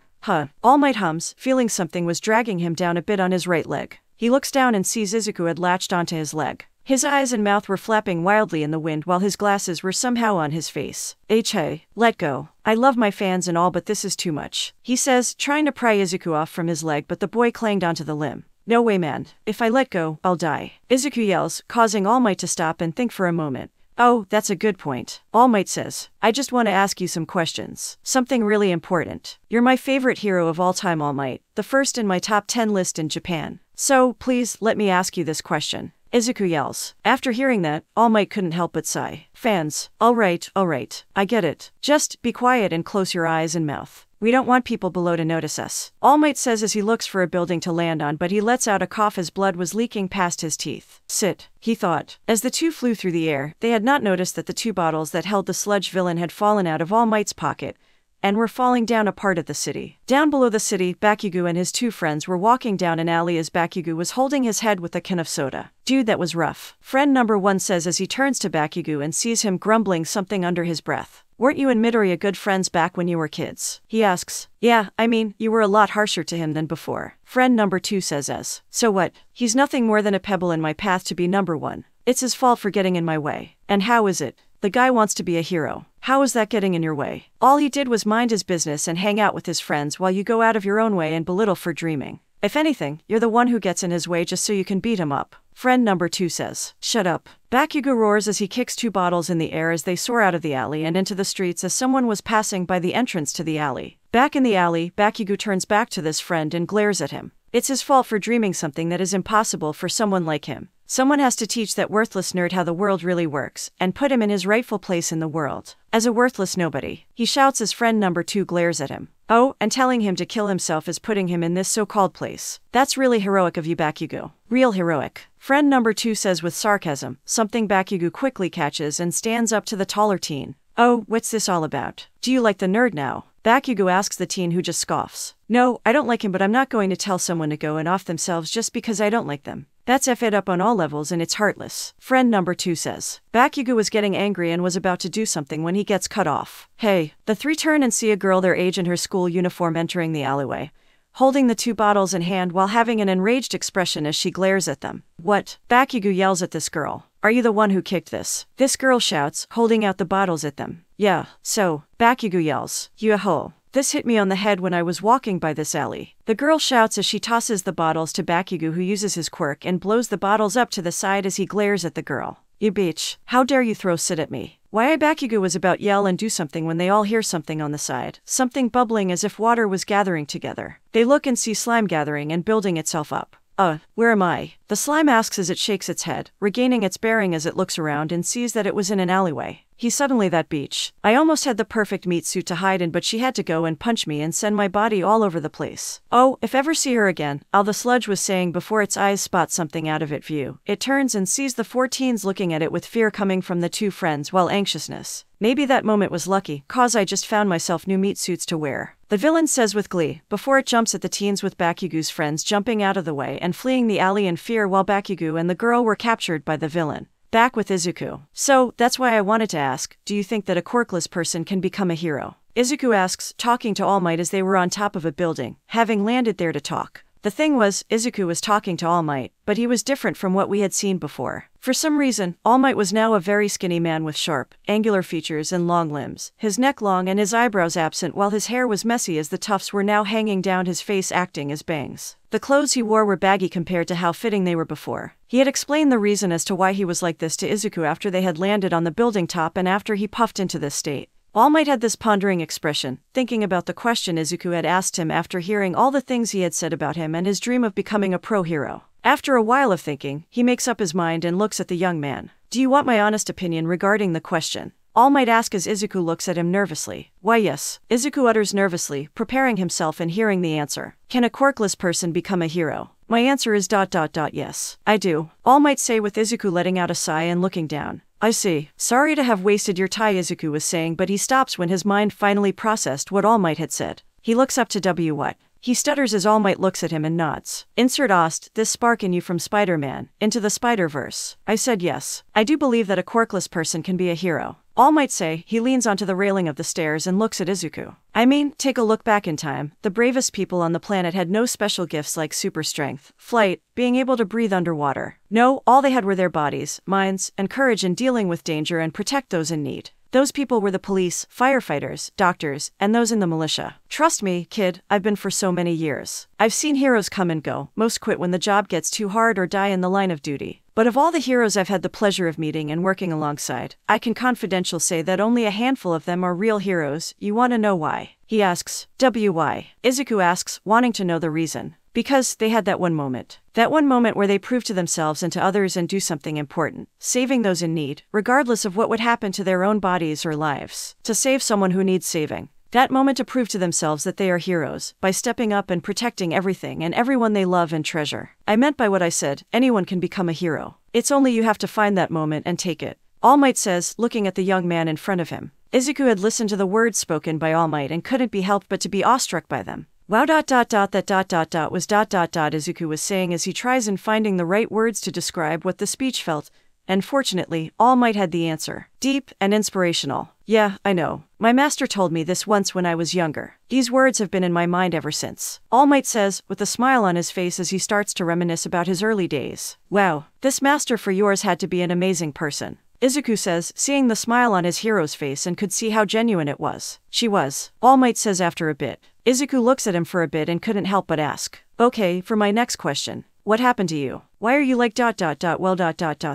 All Might hums, feeling something was dragging him down a bit on his right leg. He looks down and sees Izuku had latched onto his leg. His eyes and mouth were flapping wildly in the wind while his glasses were somehow on his face. Hey, let go. I love my fans and all, but this is too much," he says, trying to pry Izuku off from his leg, but the boy clanged onto the limb. "No way, man. If I let go, I'll die," Izuku yells, causing All Might to stop and think for a moment. "Oh, that's a good point," All Might says. "I just want to ask you some questions. Something really important. You're my favorite hero of all time, All Might. The first in my top 10 list in Japan. So, please, let me ask you this question," Izuku yells. After hearing that, All Might couldn't help but sigh. "Fans. All right, I get it. Just be quiet and close your eyes and mouth. We don't want people below to notice us," All Might says as he looks for a building to land on, but he lets out a cough as blood was leaking past his teeth. "Sit," he thought. As the two flew through the air, they had not noticed that the 2 bottles that held the sludge villain had fallen out of All Might's pocket and were falling down a part of the city. Down below the city, Bakugo and his 2 friends were walking down an alley as Bakugo was holding his head with a can of soda. "Dude, that was rough," friend #1 says as he turns to Bakugo and sees him grumbling something under his breath. "Weren't you and Midoriya good friends back when you were kids?" he asks. "Yeah, I mean, you were a lot harsher to him than before," friend #2 says as. "So what? He's nothing more than a pebble in my path to be #1. It's his fault for getting in my way. And how is it? The guy wants to be a hero. How is that getting in your way? All he did was mind his business and hang out with his friends while you go out of your own way and belittle for dreaming. If anything, you're the one who gets in his way just so you can beat him up," friend #2 says. "Shut up." Bakugo roars as he kicks 2 bottles in the air as they soar out of the alley and into the streets as someone was passing by the entrance to the alley. Back in the alley, Bakugo turns back to this friend and glares at him. It's his fault for dreaming something that is impossible for someone like him. Someone has to teach that worthless nerd how the world really works, and put him in his rightful place in the world. As a worthless nobody, he shouts as friend number 2 glares at him. Oh, and telling him to kill himself is putting him in this so-called place. That's really heroic of you, Bakugo. Real heroic. Friend number 2 says with sarcasm, something Bakugo quickly catches and stands up to the taller teen. Oh, what's this all about? Do you like the nerd now? Bakugo asks the teen, who just scoffs. No, I don't like him, but I'm not going to tell someone to go and off themselves just because I don't like them. That's effed up on all levels and it's heartless. Friend number 2 says. Bakugo was getting angry and was about to do something when he gets cut off. Hey, the 3 turn and see a girl their age in her school uniform entering the alleyway, holding the 2 bottles in hand while having an enraged expression as she glares at them. What? Bakugo yells at this girl. Are you the one who kicked this? This girl shouts, holding out the bottles at them. Yeah, so. Bakugo yells. You a hoe. This hit me on the head when I was walking by this alley. The girl shouts as she tosses the bottles to Bakugo, who uses his quirk and blows the bottles up to the side as he glares at the girl. You bitch. How dare you throw shit at me? Why Bakugo was about yell and do something when they all hear something on the side. Something bubbling as if water was gathering together. They look and see slime gathering and building itself up. Where am I? The slime asks as it shakes its head, regaining its bearing as it looks around and sees that it was in an alleyway. He's suddenly that beach. I almost had the perfect meat suit to hide in, but she had to go and punch me and send my body all over the place. Oh, if ever see her again, the sludge was saying before its eyes spot something out of its view. It turns and sees the 4 teens looking at it with fear coming from the 2 friends while anxiousness. Maybe that moment was lucky, cause I just found myself new meat suits to wear. The villain says with glee, before it jumps at the teens with Bakugo's friends jumping out of the way and fleeing the alley in fear while Bakugo and the girl were captured by the villain. Back with Izuku. So, that's why I wanted to ask, do you think that a quirkless person can become a hero? Izuku asks, talking to All Might as they were on top of a building, having landed there to talk. The thing was, Izuku was talking to All Might, but he was different from what we had seen before. For some reason, All Might was now a very skinny man with sharp, angular features and long limbs, his neck long and his eyebrows absent while his hair was messy as the tufts were now hanging down his face acting as bangs. The clothes he wore were baggy compared to how fitting they were before. He had explained the reason as to why he was like this to Izuku after they had landed on the building top and after he puffed into this state. All Might had this pondering expression, thinking about the question Izuku had asked him after hearing all the things he had said about him and his dream of becoming a pro-hero. After a while of thinking, he makes up his mind and looks at the young man. Do you want my honest opinion regarding the question? All Might asks as Izuku looks at him nervously. Why yes, Izuku utters nervously, preparing himself and hearing the answer. Can a quirkless person become a hero? My answer is ... yes. I do. All Might say with Izuku letting out a sigh and looking down. I see. Sorry to have wasted your time, Izuku was saying, but he stops when his mind finally processed what All Might had said. He looks up to what? He stutters as All Might looks at him and nods. Insert Ost, this spark in you from Spider-Man, into the Spider-Verse. I said yes. I do believe that a quirkless person can be a hero. All Might say, he leans onto the railing of the stairs and looks at Izuku. I mean, take a look back in time. The bravest people on the planet had no special gifts like super strength, flight, being able to breathe underwater. No, all they had were their bodies, minds, and courage in dealing with danger and protect those in need. Those people were the police, firefighters, doctors, and those in the militia. Trust me, kid, I've been for so many years. I've seen heroes come and go, most quit when the job gets too hard or die in the line of duty. But of all the heroes I've had the pleasure of meeting and working alongside, I can confidentially say that only a handful of them are real heroes. You want to know why? He asks. Why? Izuku asks, wanting to know the reason. Because they had that one moment. That one moment where they prove to themselves and to others and do something important, saving those in need, regardless of what would happen to their own bodies or lives. To save someone who needs saving. That moment to prove to themselves that they are heroes, by stepping up and protecting everything and everyone they love and treasure. I meant by what I said, anyone can become a hero. It's only you have to find that moment and take it. All Might says, looking at the young man in front of him. Izuku had listened to the words spoken by All Might and couldn't be helped but to be awestruck by them. Wow ... that ... was ... Izuku was saying as he tries in finding the right words to describe what the speech felt, and fortunately, All Might had the answer. Deep and inspirational. Yeah, I know. My master told me this once when I was younger. These words have been in my mind ever since. All Might says, with a smile on his face as he starts to reminisce about his early days. Wow, this master for yours had to be an amazing person. Izuku says, seeing the smile on his hero's face and could see how genuine it was. She was. All Might says after a bit. Izuku looks at him for a bit and couldn't help but ask. Okay, for my next question. What happened to you? Why are you like ... well ...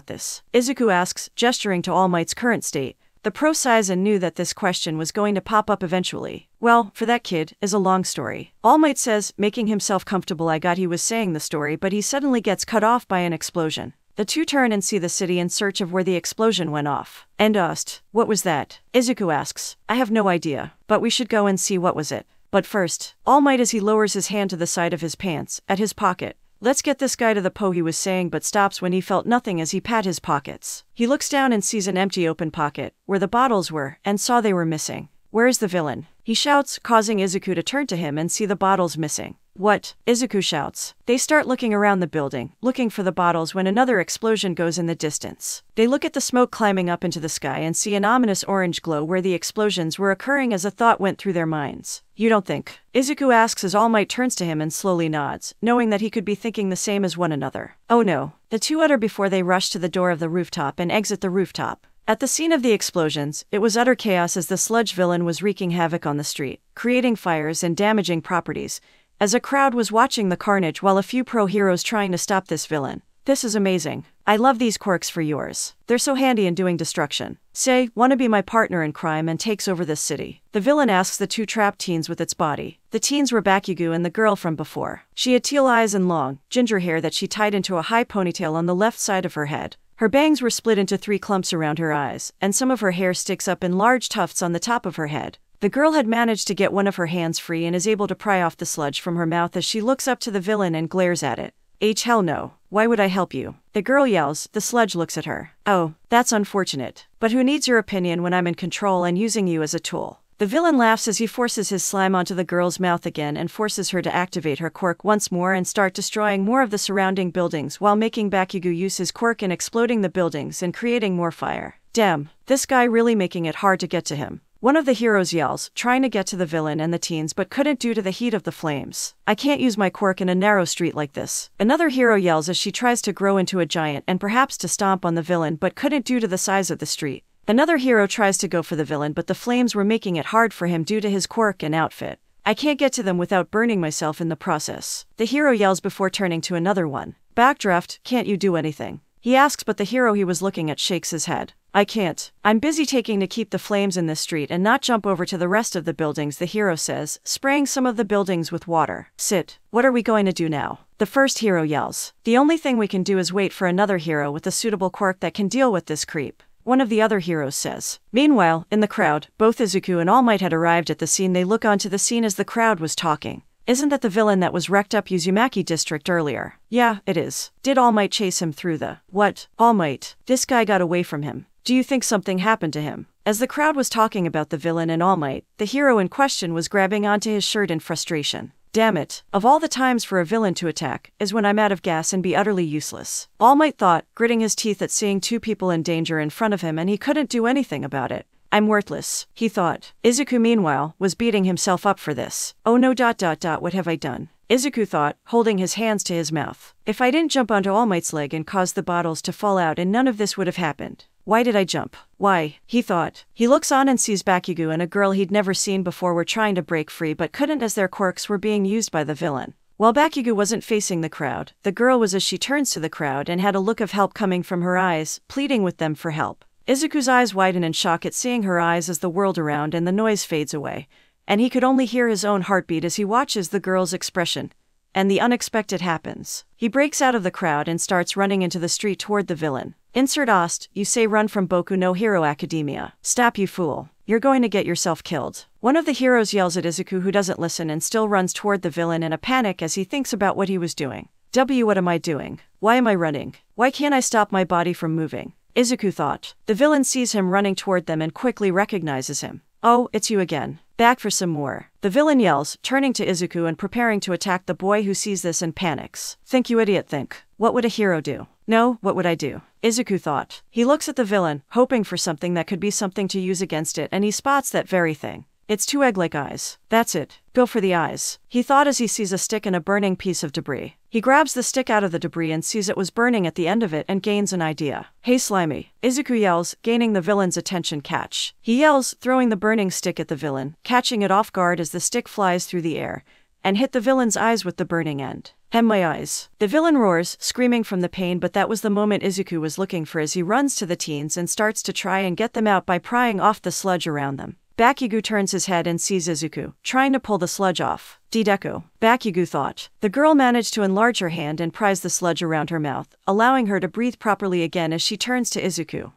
this? Izuku asks, gesturing to All Might's current state, The pro sighs and knew that this question was going to pop up eventually. Well, for that kid, is a long story. All Might says, making himself comfortable. I got he was saying the story, but he suddenly gets cut off by an explosion. The two turn and see the city in search of where the explosion went off. And asked, what was that? Izuku asks, I have no idea, but we should go and see what was it. But first, All Might as he lowers his hand to the side of his pants, at his pocket. Let's get this guy to the po, he was saying, but stops when he felt nothing as he pat his pockets. He looks down and sees an empty open pocket, where the bottles were, and saw they were missing. Where's the villain? He shouts, causing Izuku to turn to him and see the bottles missing. What? Izuku shouts. They start looking around the building, looking for the bottles when another explosion goes in the distance. They look at the smoke climbing up into the sky and see an ominous orange glow where the explosions were occurring as a thought went through their minds. You don't think? Izuku asks as All Might turns to him and slowly nods, knowing that he could be thinking the same as one another. Oh no. The two utter before they rush to the door of the rooftop and exit the rooftop. At the scene of the explosions, it was utter chaos as the sludge villain was wreaking havoc on the street, creating fires and damaging properties, as a crowd was watching the carnage while a few pro heroes trying to stop this villain. This is amazing. I love these quirks for yours. They're so handy in doing destruction. Say, wanna be my partner in crime and takes over this city. The villain asks the two trapped teens with its body. The teens were Bakugo and the girl from before. She had teal eyes and long, ginger hair that she tied into a high ponytail on the left side of her head. Her bangs were split into 3 clumps around her eyes, and some of her hair sticks up in large tufts on the top of her head. The girl had managed to get one of her hands free and is able to pry off the sludge from her mouth as she looks up to the villain and glares at it. Hell no. Why would I help you? The girl yells. The sludge looks at her. Oh, that's unfortunate. But who needs your opinion when I'm in control and using you as a tool? The villain laughs as he forces his slime onto the girl's mouth again and forces her to activate her quirk once more and start destroying more of the surrounding buildings while making Bakugo use his quirk and exploding the buildings and creating more fire. Damn, this guy really making it hard to get to him. One of the heroes yells, trying to get to the villain and the teens but couldn't due to the heat of the flames. I can't use my quirk in a narrow street like this. Another hero yells as she tries to grow into a giant and perhaps to stomp on the villain but couldn't due to the size of the street. Another hero tries to go for the villain but the flames were making it hard for him due to his quirk and outfit. I can't get to them without burning myself in the process. The hero yells before turning to another one. Backdraft, can't you do anything? He asks but the hero he was looking at shakes his head. I can't. I'm busy taking to keep the flames in this street and not jump over to the rest of the buildings, the hero says, spraying some of the buildings with water. Sit. What are we going to do now? The first hero yells. The only thing we can do is wait for another hero with a suitable quirk that can deal with this creep. One of the other heroes says. Meanwhile, in the crowd, both Izuku and All Might had arrived at the scene. They look onto the scene as the crowd was talking. Isn't that the villain that was wrecked up Uzumaki district earlier? Yeah, it is. Did All Might chase him through the... What? All Might. This guy got away from him. Do you think something happened to him? As the crowd was talking about the villain and All Might, the hero in question was grabbing onto his shirt in frustration. Damn it. Of all the times for a villain to attack, is when I'm out of gas and be utterly useless. All Might thought, gritting his teeth at seeing two people in danger in front of him and he couldn't do anything about it. I'm worthless, he thought. Izuku meanwhile, was beating himself up for this. Oh no. What have I done? Izuku thought, holding his hands to his mouth. If I didn't jump onto All Might's leg and cause the bottles to fall out and none of this would have happened. Why did I jump? Why? He thought. He looks on and sees Bakugo and a girl he'd never seen before were trying to break free but couldn't as their quirks were being used by the villain. While Bakugo wasn't facing the crowd, the girl was as she turns to the crowd and had a look of help coming from her eyes, pleading with them for help. Izuku's eyes widen in shock at seeing her eyes as the world around and the noise fades away, and he could only hear his own heartbeat as he watches the girl's expression. And the unexpected happens. He breaks out of the crowd and starts running into the street toward the villain. Insert Ost, you say run from Boku no Hero Academia. Stop, you fool. You're going to get yourself killed. One of the heroes yells at Izuku, who doesn't listen and still runs toward the villain in a panic as he thinks about what he was doing. What am I doing? Why am I running? Why can't I stop my body from moving? Izuku thought. The villain sees him running toward them and quickly recognizes him. Oh, it's you again. Back for some more. The villain yells, turning to Izuku and preparing to attack the boy who sees this and panics. Think, you idiot, think. What would a hero do? No, what would I do? Izuku thought. He looks at the villain, hoping for something that could be something to use against it, and he spots that very thing. It's 2 egg-like eyes. That's it. Go for the eyes. He thought as he sees a stick and a burning piece of debris. He grabs the stick out of the debris and sees it was burning at the end of it and gains an idea. Hey Slimy. Izuku yells, gaining the villain's attention. Catch. He yells, throwing the burning stick at the villain, catching it off guard as the stick flies through the air, and hit the villain's eyes with the burning end. My eyes. The villain roars, screaming from the pain, but that was the moment Izuku was looking for as he runs to the teens and starts to try and get them out by prying off the sludge around them. Bakugo turns his head and sees Izuku, trying to pull the sludge off. Deku, Bakugo thought. The girl managed to enlarge her hand and pries the sludge around her mouth, allowing her to breathe properly again as she turns to Izuku.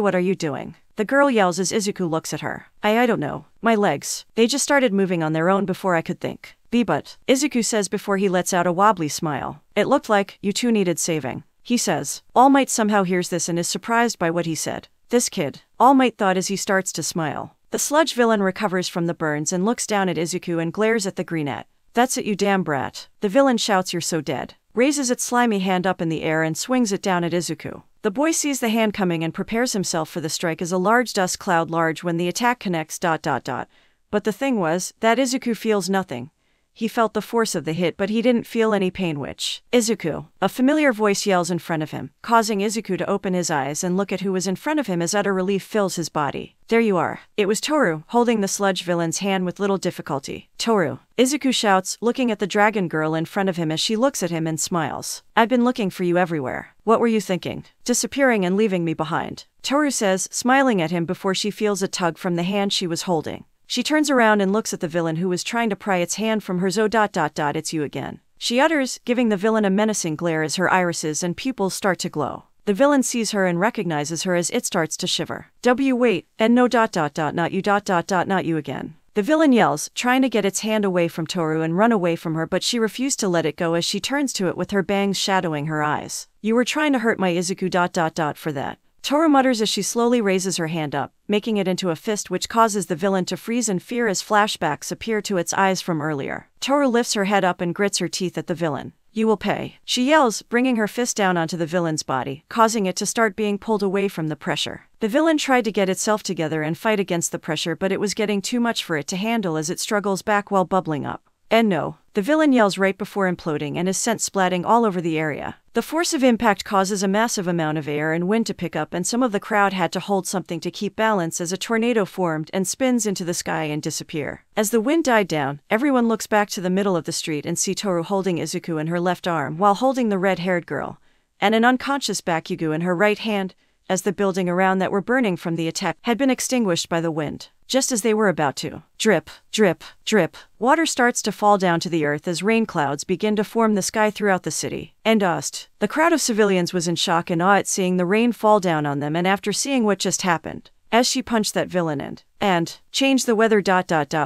What are you doing? The girl yells as Izuku looks at her. I don't know. My legs. They just started moving on their own before I could think. But, Izuku says before he lets out a wobbly smile. It looked like you two needed saving. He says. All Might somehow hears this and is surprised by what he said. This kid. All Might thought as he starts to smile. The sludge villain recovers from the burns and looks down at Izuku and glares at the greenette. That's it, you damn brat. The villain shouts, you're so dead. Raises its slimy hand up in the air and swings it down at Izuku. The boy sees the hand coming and prepares himself for the strike as a large dust cloud large when the attack connects. But the thing was, that Izuku feels nothing. He felt the force of the hit, but he didn't feel any pain, which, Izuku, a familiar voice yells in front of him, causing Izuku to open his eyes and look at who was in front of him as utter relief fills his body. There you are. It was Toru, holding the sludge villain's hand with little difficulty. Toru, Izuku shouts, looking at the dragon girl in front of him as she looks at him and smiles. I've been looking for you everywhere. What were you thinking? Disappearing and leaving me behind. Toru says, smiling at him before she feels a tug from the hand she was holding. She turns around and looks at the villain who was trying to pry its hand from her. It's you again. She utters, giving the villain a menacing glare as her irises and pupils start to glow. The villain sees her and recognizes her as it starts to shiver. Wait, and no. Not you. Not you again. The villain yells, trying to get its hand away from Toru and run away from her, but she refused to let it go as she turns to it with her bangs shadowing her eyes. You were trying to hurt my Izuku. For that. Toru mutters as she slowly raises her hand up, making it into a fist, which causes the villain to freeze in fear as flashbacks appear to its eyes from earlier. Toru lifts her head up and grits her teeth at the villain. You will pay. She yells, bringing her fist down onto the villain's body, causing it to start being pulled away from the pressure. The villain tried to get itself together and fight against the pressure, but it was getting too much for it to handle as it struggles back while bubbling up. And no. The villain yells right before imploding and is sent splatting all over the area. The force of impact causes a massive amount of air and wind to pick up, and some of the crowd had to hold something to keep balance as a tornado formed and spins into the sky and disappear. As the wind died down, everyone looks back to the middle of the street and see Toru holding Izuku in her left arm while holding the red-haired girl, and an unconscious Bakugo in her right hand, as the building around that were burning from the attack had been extinguished by the wind. Just as they were about to. Drip, drip, drip. Water starts to fall down to the earth as rain clouds begin to form the sky throughout the city. And dust. The crowd of civilians was in shock and awe at seeing the rain fall down on them and after seeing what just happened. As she punched that villain and changed the weather.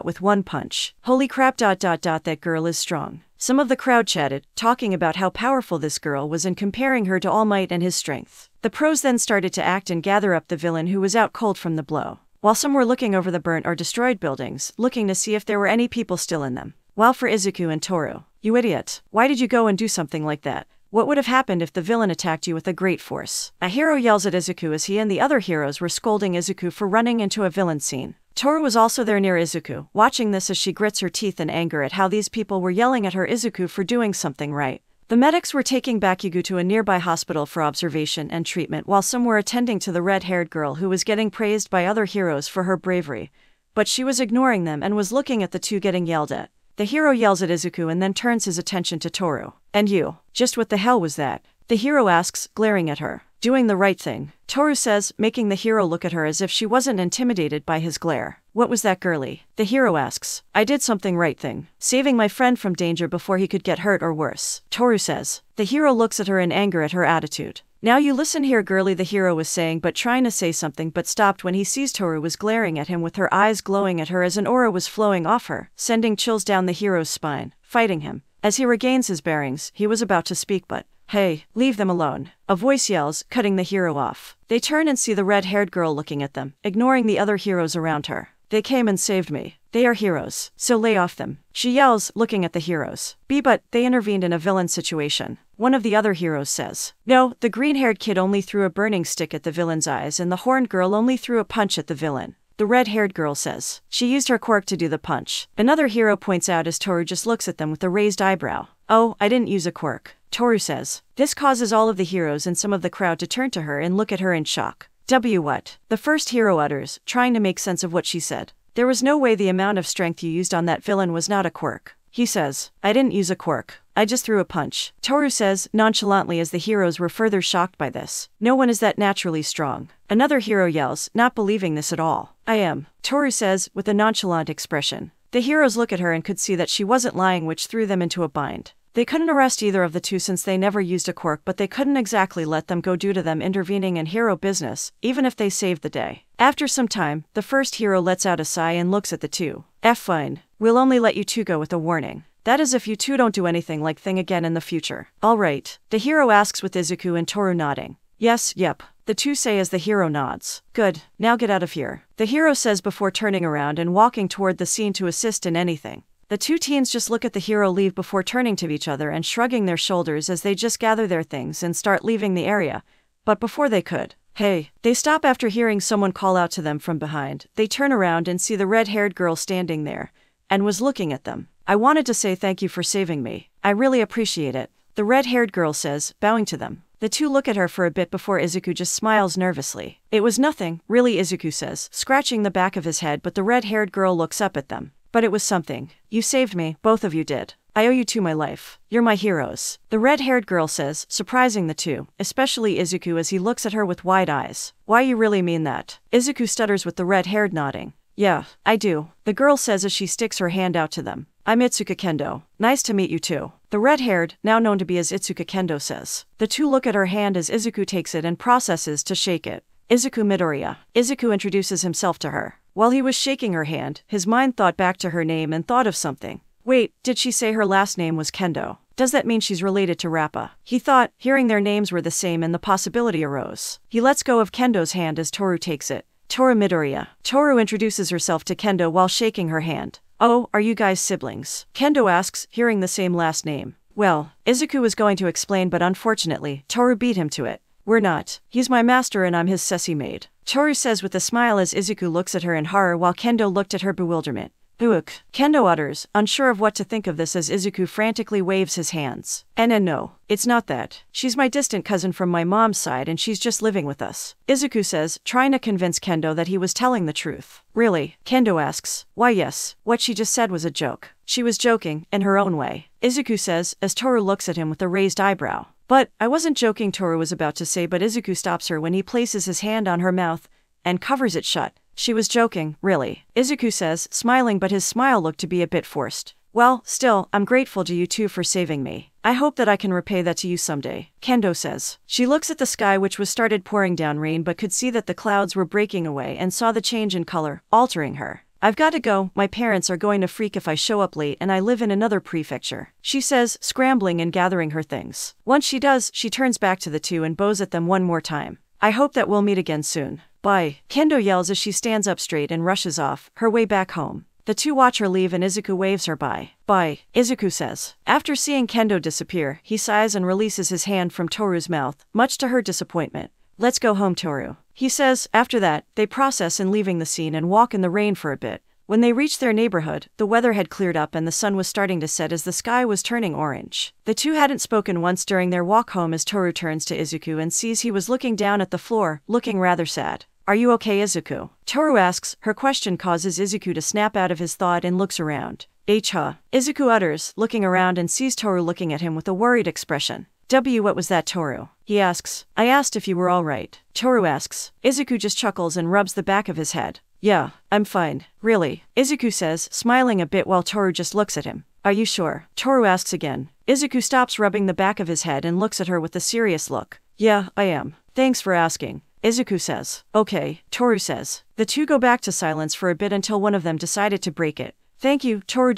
With one punch. Holy crap. That girl is strong. Some of the crowd chatted, talking about how powerful this girl was and comparing her to All Might and his strength. The pros then started to act and gather up the villain who was out cold from the blow, while some were looking over the burnt or destroyed buildings, looking to see if there were any people still in them. While for Izuku and Toru, you idiot, why did you go and do something like that? What would have happened if the villain attacked you with a great force? A hero yells at Izuku as he and the other heroes were scolding Izuku for running into a villain scene. Toru was also there near Izuku, watching this as she grits her teeth in anger at how these people were yelling at her Izuku for doing something right. The medics were taking Bakugo to a nearby hospital for observation and treatment, while some were attending to the red-haired girl who was getting praised by other heroes for her bravery, but she was ignoring them and was looking at the two getting yelled at. The hero yells at Izuku and then turns his attention to Toru. And you, just what the hell was that? The hero asks, glaring at her. Doing the right thing, Toru says, making the hero look at her as if she wasn't intimidated by his glare. What was that, girlie? The hero asks. I did something right thing, saving my friend from danger before he could get hurt or worse, Toru says. The hero looks at her in anger at her attitude. Now you listen here, girlie, the hero was saying, but trying to say something, but stopped when he sees Toru was glaring at him with her eyes glowing at her as an aura was flowing off her, sending chills down the hero's spine, fighting him. As he regains his bearings, he was about to speak, but hey, leave them alone. A voice yells, cutting the hero off. They turn and see the red-haired girl looking at them, ignoring the other heroes around her. They came and saved me. They are heroes, so lay off them. She yells, looking at the heroes. But they intervened in a villain situation. One of the other heroes says. No, the green-haired kid only threw a burning stick at the villain's eyes and the horned girl only threw a punch at the villain. The red-haired girl says. She used her quirk to do the punch. Another hero points out as Toru just looks at them with a raised eyebrow. Oh, I didn't use a quirk, Toru says. This causes all of the heroes and some of the crowd to turn to her and look at her in shock. What? The first hero utters, trying to make sense of what she said. There was no way the amount of strength you used on that villain was not a quirk. He says, I didn't use a quirk. I just threw a punch. Toru says, nonchalantly, as the heroes were further shocked by this. No one is that naturally strong. Another hero yells, not believing this at all. I am. Toru says, with a nonchalant expression. The heroes look at her and could see that she wasn't lying, which threw them into a bind. They couldn't arrest either of the two since they never used a quirk, but they couldn't exactly let them go due to them intervening in hero business, even if they saved the day. After some time, the first hero lets out a sigh and looks at the two. Fine. We'll only let you two go with a warning. That is if you two don't do anything like thing again in the future. All right. The hero asks with Izuku and Toru nodding. Yes, yep. The two say as the hero nods. Good. Now get out of here. The hero says before turning around and walking toward the scene to assist in anything. The two teens just look at the hero leave before turning to each other and shrugging their shoulders as they just gather their things and start leaving the area. But before they could, hey, they stop after hearing someone call out to them from behind. They turn around and see the red-haired girl standing there and was looking at them. I wanted to say thank you for saving me. I really appreciate it, the red-haired girl says, bowing to them. The two look at her for a bit before Izuku just smiles nervously. It was nothing, really, Izuku says, scratching the back of his head, but the red-haired girl looks up at them. But it was something. You saved me, both of you did. I owe you two my life. You're my heroes. The red-haired girl says, surprising the two, especially Izuku as he looks at her with wide eyes. Why you really mean that? Izuku stutters with the red-haired nodding. Yeah, I do. The girl says as she sticks her hand out to them. I'm Itsuka Kendo. Nice to meet you too. The red-haired, now known to be as Itsuka Kendo, says. The two look at her hand as Izuku takes it and processes to shake it. Izuku Midoriya. Izuku introduces himself to her. While he was shaking her hand, his mind thought back to her name and thought of something. Wait, did she say her last name was Kendo? Does that mean she's related to Rappa? He thought, hearing their names were the same, and the possibility arose. He lets go of Kendo's hand as Toru takes it. Toru Midoriya. Toru introduces herself to Kendo while shaking her hand. Oh, are you guys siblings? Kendo asks, hearing the same last name. Well, Izuku was going to explain, but unfortunately, Toru beat him to it. We're not. He's my master and I'm his sessy maid. Toru says with a smile as Izuku looks at her in horror while Kendo looked at her bewilderment. Ook. Kendo utters, unsure of what to think of this as Izuku frantically waves his hands. No, it's not that. She's my distant cousin from my mom's side and she's just living with us. Izuku says, trying to convince Kendo that he was telling the truth. Really? Kendo asks. Why yes, what she just said was a joke. She was joking, in her own way. Izuku says, as Toru looks at him with a raised eyebrow. But, I wasn't joking, Toru was about to say, but Izuku stops her when he places his hand on her mouth and covers it shut. She was joking, really. Izuku says, smiling, but his smile looked to be a bit forced. Well, still, I'm grateful to you two for saving me. I hope that I can repay that to you someday, Kendo says. She looks at the sky, which was started pouring down rain, but could see that the clouds were breaking away and saw the change in color, altering her. I've got to go, my parents are going to freak if I show up late and I live in another prefecture, she says, scrambling and gathering her things. Once she does, she turns back to the two and bows at them one more time. I hope that we'll meet again soon. Bye, Kendo yells as she stands up straight and rushes off, her way back home. The two watch her leave and Izuku waves her bye. Bye, Izuku says. After seeing Kendo disappear, he sighs and releases his hand from Toru's mouth, much to her disappointment. Let's go home, Toru, he says. After that, they process in leaving the scene and walk in the rain for a bit. When they reached their neighborhood, the weather had cleared up and the sun was starting to set as the sky was turning orange. The two hadn't spoken once during their walk home as Toru turns to Izuku and sees he was looking down at the floor, looking rather sad. Are you okay, Izuku? Toru asks. Her question causes Izuku to snap out of his thought and looks around. Izuku utters, looking around and sees Toru looking at him with a worried expression. What was that, Toru? He asks. I asked if you were all right. Toru asks. Izuku just chuckles and rubs the back of his head. Yeah, I'm fine. Really? Izuku says, smiling a bit while Toru just looks at him. Are you sure? Toru asks again. Izuku stops rubbing the back of his head and looks at her with a serious look. Yeah, I am. Thanks for asking, Izuku says. Okay, Toru says. The two go back to silence for a bit until one of them decided to break it. Thank you, Toru ...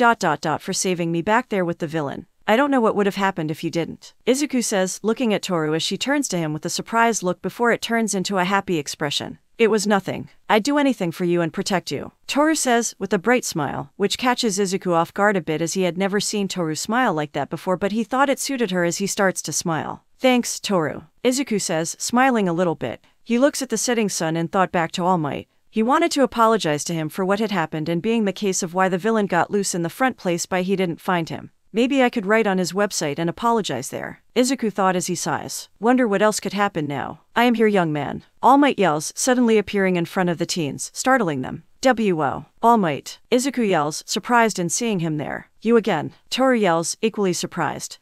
for saving me back there with the villain. I don't know what would have happened if you didn't, Izuku says, looking at Toru as she turns to him with a surprised look before it turns into a happy expression. It was nothing. I'd do anything for you and protect you, Toru says, with a bright smile, which catches Izuku off guard a bit as he had never seen Toru smile like that before, but he thought it suited her as he starts to smile. Thanks, Toru, Izuku says, smiling a little bit. He looks at the setting sun and thought back to All Might. He wanted to apologize to him for what had happened and being the case of why the villain got loose in the front place by he didn't find him. Maybe I could write on his website and apologize there. Izuku thought as he sighs. Wonder what else could happen now. I am here, young man. All Might yells, suddenly appearing in front of the teens, startling them. "W.O. All Might." Izuku yells, surprised in seeing him there. "You again." Toru yells, equally surprised.